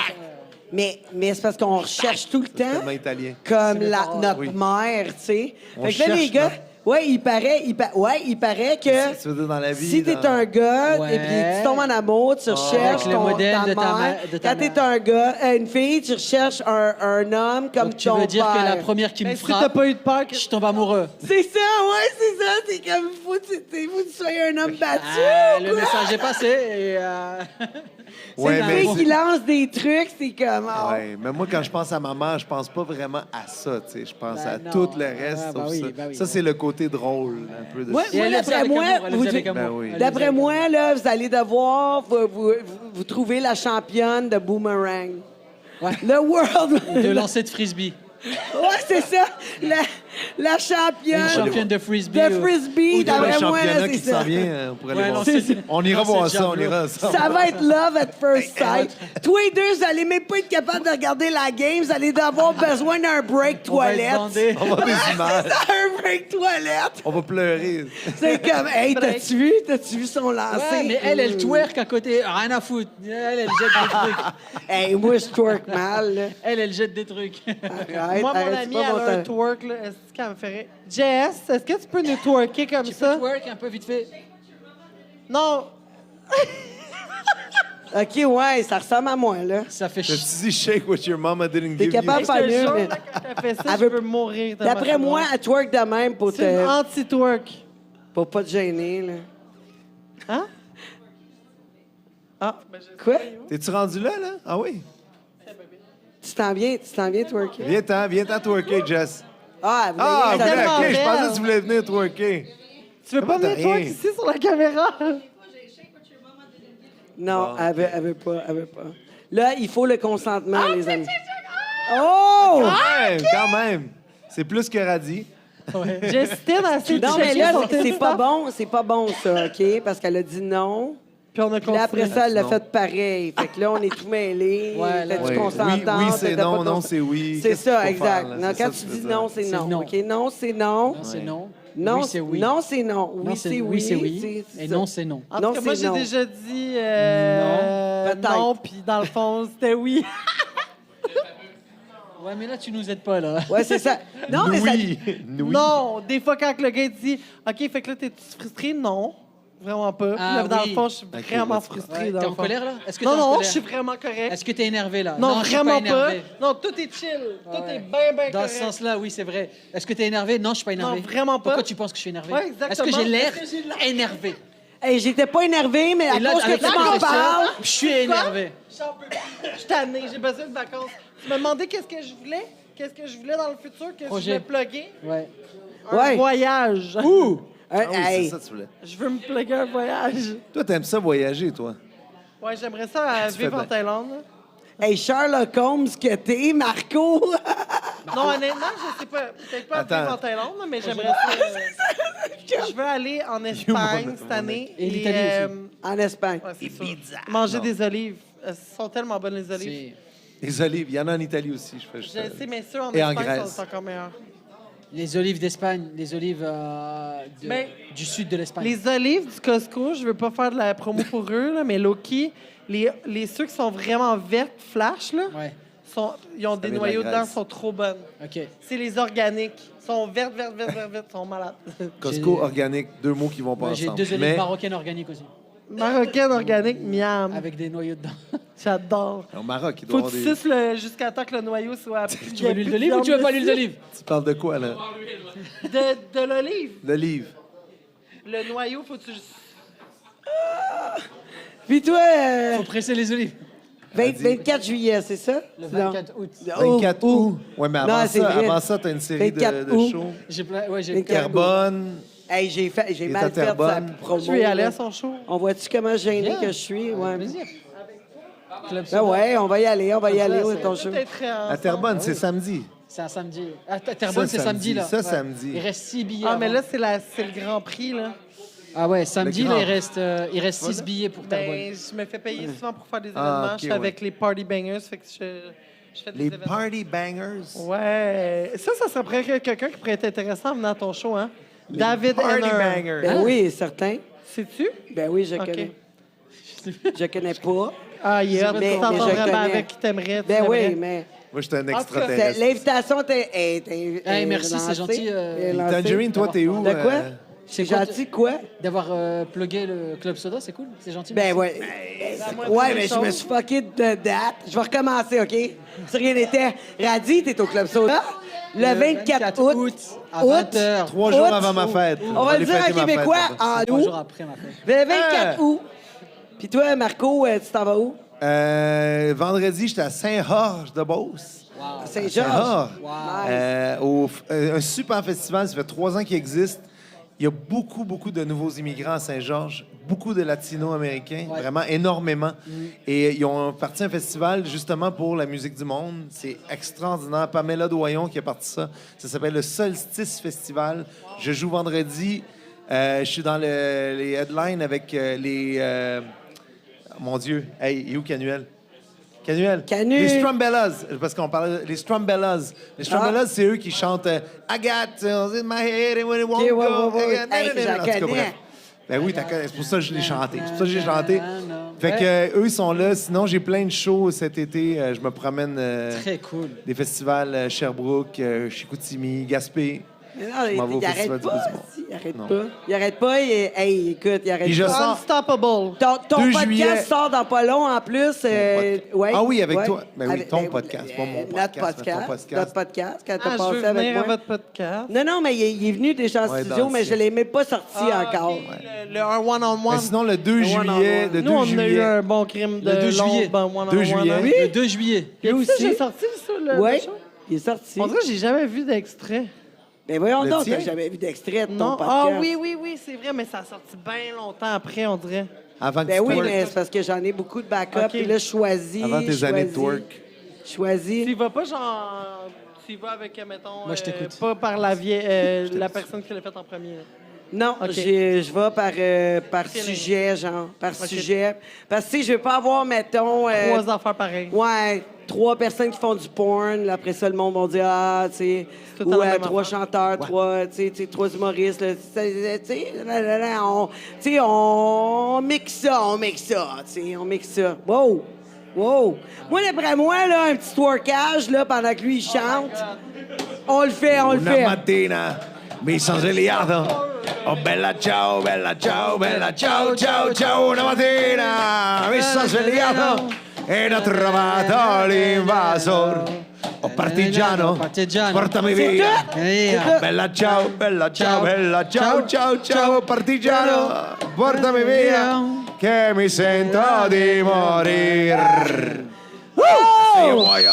Mais c'est parce qu'on recherche tout le C'est temps tellement italien. comme mes la, parents. notre Oui. mère, tu sais. On Fait que là, les cherche, gars, là. ouais, il paraît que Qu'est-ce que tu veux dire dans la vie, si t'es dans- un gars Ouais. et puis tu tombes en amour, tu recherches Avec le modèle ta de ta mère. mère- de ta Quand t'es mère. un gars, une fille, tu recherches un homme comme Donc, tu ton veux dire que père. la première qui me Mais si t'as frappe, pas eu de peur, que... je tombe amoureux. C'est ça, ouais, c'est ça. C'est comme, faut que tu sois un homme battu. Le message est passé et... Ouais, Une mais fille qui lance des trucs, c'est comme... oh. Ouais, mais moi, quand je pense à ma mère, je pense pas vraiment à ça, tu sais. Je pense Ben à non. tout le reste, Ah, sauf bah oui, ça. bah oui, Ça, bah c'est le côté drôle, un peu de Moi, ça. Et elle le faisait d'après avec moi, amour, elle le vous- faisait avec amour. Ben oui. Elle le D'après faisait avec moi, là, vous allez devoir vous trouver la championne de boomerang. Ouais. Le world. amour. De lancer de frisbee. Ouais, c'est ça. La championne. Une championne de frisbee. De frisbee, Ou dans le d'après moi, là, championnat c'est qui s'en ça. vient, on pourrait aller Ouais, voir non, ça. c'est- On ira non, voir c'est ça, on javelot. ira ça. Ça va être love at first sight. Tous les deux, vous allez même pas être capable de regarder la game. Vous allez avoir besoin d'un break On va être toilette. bandés. On va des images. Un break toilette. On va pleurer. C'est comme, hey, t'as-tu vu son lancer? Ouais, mais elle twerk à côté. Rien à foutre. Elle jette des trucs. Hey, moi, je twerk mal, là. Elle jette des trucs. Arrête, Moi, mon arrête, ami, c'est pas elle mon a un temps. twerk, là. Est-ce qu'elle me ferait... Jess, est-ce que tu peux nous twerker comme Tu peux ça? twerk un peu vite fait. Non. OK, ouais, ça ressemble à moi, là. Ça fait T'as-tu dit shake what your mama didn't T'es give you? capable de Je te faire mieux, jure, mais... là, quand elle fait ça, Elle je veut- veux mourir. tellement D'après c'est moi, bon. elle twerk de même pour C'est une te... anti-twerk. Pour pas te gêner, là. Hein? Ah, Quoi? T'es-tu rendu là, là? Ah oui? Tu t'en viens twerker? Viens-t'en twerker, Jess. Ah, Ah, vous ok, voulez- tellement ok, je belle. pensais que tu voulais venir twerker. tu veux pas Comment t'as venir twerk rien? ici sur la caméra? Non, elle veut pas. Là, il faut le consentement, les amis. Oh! Quand même. C'est plus que radis. Justine a essayé de Non, mais checker là, son c'est pas bon, ça, OK? Parce qu'elle a dit non. Puis on a Puis là, après continué. ça, elle l'a Non. fait pareil. Fait que là, on est tout mêlés. Ouais, là, T'as-tu Oui, consentante? oui, c'est T'as non, pas non, consent- c'est oui. C'est Qu'est-ce ça, qu'il faut exact. faire, là? Non, C'est quand ça tu que dis veux non, dire. c'est C'est non. non. OK, non, c'est non. Non, c'est non. Non, Oui, c'est oui. Non, c'est non. Oui, Non, c'est oui. Oui, c'est oui. C'est Et ça. non, c'est non. En Non, tout cas, moi, c'est j'ai non. déjà dit Peut-être. non, puis dans le fond, c'était oui. Ouais, mais là, tu nous aides pas, là. Ouais, c'est ça. Non, mais ça... Oui. Oui. Non, des fois, quand le gars dit OK, fait que là, t'es-tu frustré? Non, vraiment pas. Puis Ah là, dans oui. le fond, je suis Ok, vraiment là, tu frustré. Ouais, dans t'es le en fond. colère, là? Est-ce que Non, t'es en non, colère? je suis vraiment correct. Est-ce que t'es énervé, là? Non, je suis vraiment pas. énervé. Non, tout est chill. Tout Ouais. est bien, bien Dans correct. ce sens-là, oui, c'est vrai. Est-ce que t'es énervé? Non, je suis pas énervé. Non, vraiment pas. Pourquoi tu penses que je suis énervé? Ouais, exactement. Est-ce que j'ai l'air Est-ce que j'ai l'air- énervé? Hey, j'étais pas énervé, mais à Et là, cause que avec tu la m'en question, parles... je suis énervé. J'en peux plus. Je suis tannée, j'ai besoin de vacances. Tu m'as demandé qu'est-ce que je voulais? Qu'est-ce que je voulais dans le futur? Que Projet. je voulais plugger? Ouais. Un Ouais. voyage. Hein, Ah oui, hey. c'est ça que tu voulais. Je veux me plugger un voyage. Toi, t'aimes ça voyager, toi? Ouais, j'aimerais ça vivre fais en bien. Thaïlande. Hey, Sherlock Holmes que t'es, Marco! Non, honnêtement, je sais pas. Peut-être pas Attends. vivre en Thaïlande, là, mais j'aimerais ça. Je veux aller en Espagne cette année. Et l'Italie En Espagne. ouais, c'est sûr. Manger des olives. Elles sont tellement bonnes, les olives. C'est- Les olives, il y en a en Italie aussi, je fais Je juste. sais, mais ceux en Et en Espagne Grèce. sont encore meilleurs. Les olives d'Espagne, les olives Ben, du sud de l'Espagne. Les olives du Costco, je veux pas faire de la promo pour eux, là, mais Loki, ceux qui sont vraiment vertes, flash, là, Ouais, ils ont des vient de la noyaux dedans, Grèce. sont trop bonnes. OK. C'est les organiques. Ils sont vertes, sont malades. Costco, J'ai- organique, deux mots qui vont pas Ouais, j'ai ensemble. 2 olives Mais marocaines organiques aussi, Marocaine, organique, miam. avec des noyaux dedans. J'adore. au Maroc, il doit Faut y que avoir tu des... suces jusqu'à temps que le noyau soit... Tu veux l'huile d'olive ou tu veux pas l'huile d'olive? Tu parles de quoi, là? De l'olive. L'olive. Le noyau, faut que tu... Puis toi, Faut presser les olives. 24 juillet, c'est ça? Le Non. 24 août. 24 août. Ouais, mais Non, c'est vrai. avant ça, t'as une série 24 de août. shows. J'ai 24 Carbone. Hey, j'ai Il est mal à fait sa Terrebonne. promo. Je vais y aller là. à son show. On voit-tu comment gêné Viens. que je suis? Ouais. plaisir. Club Ben ouais, on va y aller, Comme ça, où est c'est- ton show? Peut-être À Terrebonne, c'est samedi. C'est un samedi. Ah, Terrebonne, Ça, c'est samedi, là. ça, samedi. Il reste 6 billets. Ah, mais avant. là, c'est le Grand Prix, là. Ah ouais, samedi, Le là, grand. il reste 6 billets pour Terrebonne. Ben, je me fais payer souvent pour faire des Ah, événements. ok, je suis avec les Party Bangers, fait que je fais des Les événements. Party Bangers. Ouais. Ça serait quelqu'un qui pourrait être intéressant en venant à ton show, hein? David Party Henner. Bangers. Ben oui, certain. Sais-tu? Ben oui, je Ok. connais. Je connais pas. Ah, yeah, Mais tu t'entends je vraiment connais. avec qui t'aimerais. tu Ben oui, l'aimerais. mais Moi, j'étais un tout cas, extraterrestre. l'invitation est Hey, merci, lancée, c'est gentil, est lancée. Tangerine, toi, t'es où? De quoi? C'est C'est quoi, gentil, quoi? D'avoir plugué le Club Soda, c'est cool, c'est gentil. Ben merci. ouais. Ouais, mais je me suis fucké de date. Je vais recommencer, OK? Si rien n'était. Radi, t'es au Club Soda. Le 24 août. à 20h. 3 jours août. avant ma fête. On va le aller dire en fêter ma fête, québécois là-bas. en 3 août. jours après ma fête. Le 24 août. Puis toi, Marco, tu t'en vas où? Vendredi, j'étais à Saint-Georges-de-Beauce. À Saint-Georges. Saint-Georges. Un super festival, ça fait 3 ans qu'il existe. Il y a beaucoup de nouveaux immigrants à Saint-Georges, beaucoup de latino-américains, Ouais. vraiment énormément. Et ils ont parti un festival justement pour la musique du monde. C'est extraordinaire. Pamela Doyon qui a parti ça. Ça s'appelle le Solstice Festival. Je joue vendredi. Je suis dans les headlines avec mon Dieu, hey, il est où Canuel? Canuel. Canu. Les Strumbellas, parce qu'on parlait les Strumbellas. Les Strumbellas, c'est eux qui chantent I got things in my head and when it won't Ok, ouais, go. ouais, ouais. I got- Hey, En tout cas, j'en connais. bref. Ben oui, c'est pour ça que je l'ai chanté. C'est pour ça que j'ai chanté. non. Fait que eux, ils sont là. Sinon, j'ai plein de shows cet été. Je me promène Très cool. des festivals Sherbrooke, Chicoutimi, Gaspé. Mais non, Je m'en vais au il arrête Festival du pas. Bout du Monde. si, Il arrête Non. pas. Il arrête pas. Hey, écoute, il arrête Puis je pas. sors- Unstoppable. Ton 2 podcast juillet. sort dans pas long en plus. Ouais, Ah oui, avec ouais. toi. Ben oui, Avec- ton podcast, pas mon podcast, mais ton podcast. Notre podcast, quand t'as Ah, je passé veux avec venir à moi. votre podcast. Non, non, mais il est venu déjà en Ouais, studio, dans mais le je sien. l'ai même pas sorti encore. OK, le un one-on-one. Mais sinon, le 2 one on juillet, one. le Nous, 2 on a eu juillet. un bon crime de Le 2 long, juillet. ben, one-on-one, 2 juillet. hein. Oui. Le 2 juillet. Lui Lui aussi, aussi. j'ai sorti ça, le Oui, show. il est sorti. On dirait que j'ai jamais vu d'extrait. Mais voyons Le donc, tien? t'as jamais vu d'extrait de ton Non. podcast. Ah oui, c'est vrai, mais ça a sorti bien longtemps après, on dirait. Avant que Ben tu oui, twerk. mais c'est parce que j'en ai beaucoup de backup. Ok. Puis là, je choisis. Avant tes années de twerk. Choisis. Tu y vas pas genre. Tu y vas avec, mettons. Moi, je t'écoute. Pas par la la personne qui l'a fait en premier. là. Non, Ok. je vais par Feeling. sujet, genre. Par Ok. sujet. Parce que, tu sais, je veux pas avoir, mettons. 3 affaires pareilles. Ouais, 3 personnes qui font du porn. Là, après ça, le monde va dire, ah, tu sais. tout le temps Ou la même 3 affaire. chanteurs, 3 humoristes. Là, tu sais, on mixe ça, tu sais, on mixe ça. Wow! Wow! Moi, d'après moi, là, un petit twerkage, là, pendant que lui, il chante, on le fait. Una mattina mi sono svegliato. Oh bella ciao, bella ciao, bella ciao, ciao, ciao. Una mattina mi sono svegliato e ho trovato l'invasor. Oh partigiano, Partigiano. portami C'est via. tout? Via. C'est tout? Bella ciao, bella ciao, Ciao. bella ciao, ciao, ciao, partigiano, portami via, che mi sento di morir. E io muoio.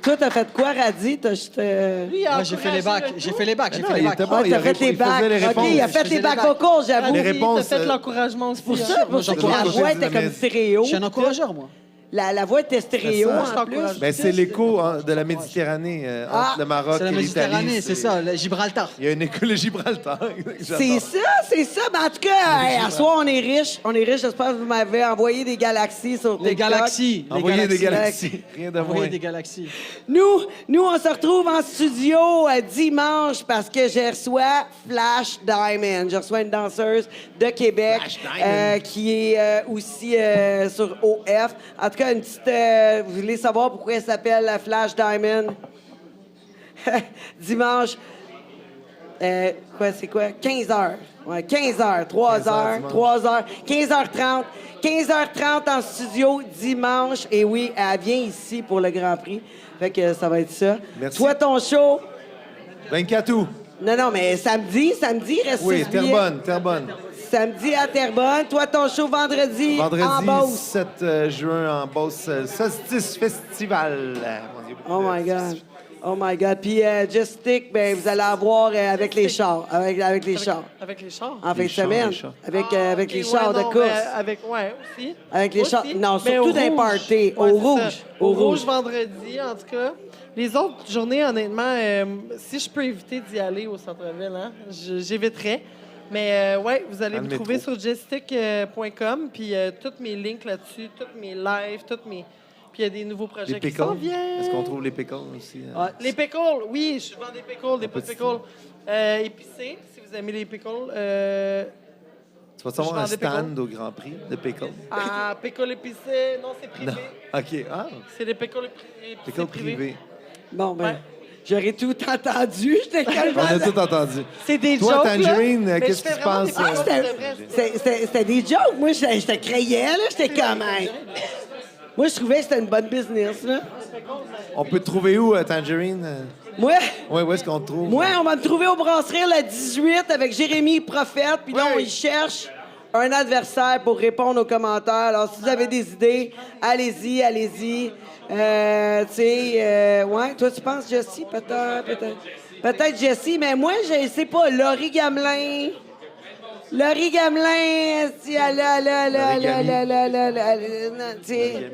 Toi, t'as fait quoi, Radi? T'as juste. Lui, il a Moi, j'ai fait les encouragé bacs. le J'ai tout. fait les bacs. J'ai Non, fait les il bacs. était bon. Ah, il t'as a fait les il faisait bacs. les OK, réponses. il a fait Je les faisais bacs les bacs. vocaux, j'avoue. Les Puis, réponses, T'as fait l'encouragement aussi. Pour hein. ça, Moi, que la j'encourage. voix était comme stéréo. Je suis un encourageur, moi. La voix était stéréo, ça, je en t'encourage. plus. Ben, c'est l'écho de la Méditerranée Ah, entre le Maroc C'est la et l'Italie. Méditerranée, c'est ça, le Gibraltar. Il y a une école de Gibraltar. C'est ça. Ben, en tout cas, hey, à soir, on est riche. J'espère que vous m'avez envoyé des galaxies sur TikTok. Les galaxies. les Envoyer des galaxies. galaxies. Rien de moins. Envoyer des galaxies. Nous, on se retrouve en studio dimanche parce que je reçois Flash Diamond. Je reçois une danseuse de Québec Flash Diamond. qui est aussi sur OF. En tout cas, une petite... vous voulez savoir pourquoi elle s'appelle Flash Diamond? Dimanche. C'est quoi? 15 h. Ouais, 15 h, 3 15 heures h, dimanche. 3 h, 15h30. 15h30 en studio dimanche. Et oui, elle vient ici pour le Grand Prix. Fait que ça va être ça. Merci. Toi, ton show? 24 août. Non, mais samedi, reste Oui, 6 billets. Terrebonne. Samedi à Terrebonne. Toi, ton show vendredi, en Vendredi Beauce. 7 juin en Beauce, Solstice Festival. Mon Dieu, Oh my God. Oh my God. Puis Just Stick, ben, vous allez avoir avec les chars. Avec les chars. Avec les chars. En fin de Les chars, semaine. les chars. Avec les Ok, chars ouais, de non, course. Ouais, aussi. Avec les Aussi. chars. Non, Mais surtout au dans les rouge. parties. Au Ouais, c'est rouge. ça. Au Au rouge. rouge vendredi, en tout cas. Les autres journées, honnêtement, si je peux éviter d'y aller au centre-ville, hein, j'éviterais. Mais ouais, vous allez Dans me le trouver métro. sur jessic.com, puis tous mes links là-dessus, tous mes lives, Puis il y a des nouveaux projets Les qui s'en pickles. viennent. Est-ce qu'on trouve les pickles aussi? Ah, Les pickles, oui, je vends des pickles, des pots de petit. pickles. Épicés, si vous aimez les pickles. Tu vas savoir je un vends des stand au Grand Prix de pickles? Ah, pickles épicés, non, c'est privé. Non. OK. Ah, C'est des pickles épicés pickles privés. privés. Bon, ben, Ouais. j'aurais tout entendu. J'étais On a tout entendu. C'est des Toi, jokes, Tangerine, là. Mais qu'est-ce je fais qui se vraiment passe? des pickles Ah, c'était- pour de vrai. C'était des jokes. Moi, je te crayais, là. J'étais comme... hey. Moi, je trouvais que c'était une bonne business, là. On peut te trouver où, Tangerine? Moi, Oui, où est-ce qu'on te trouve? on va me trouver au Brasserie le 18 avec Jérémy Prophète. Puis là, on y cherche un adversaire pour répondre aux commentaires. Alors, si vous avez des idées, allez-y, allez-y. Tu sais, ouais, toi, tu penses Jessie? Peut-être. Peut-être Jessie, mais moi, je sais pas. Laurie Gamelin. Laurie Gamelin, si elle tu sais.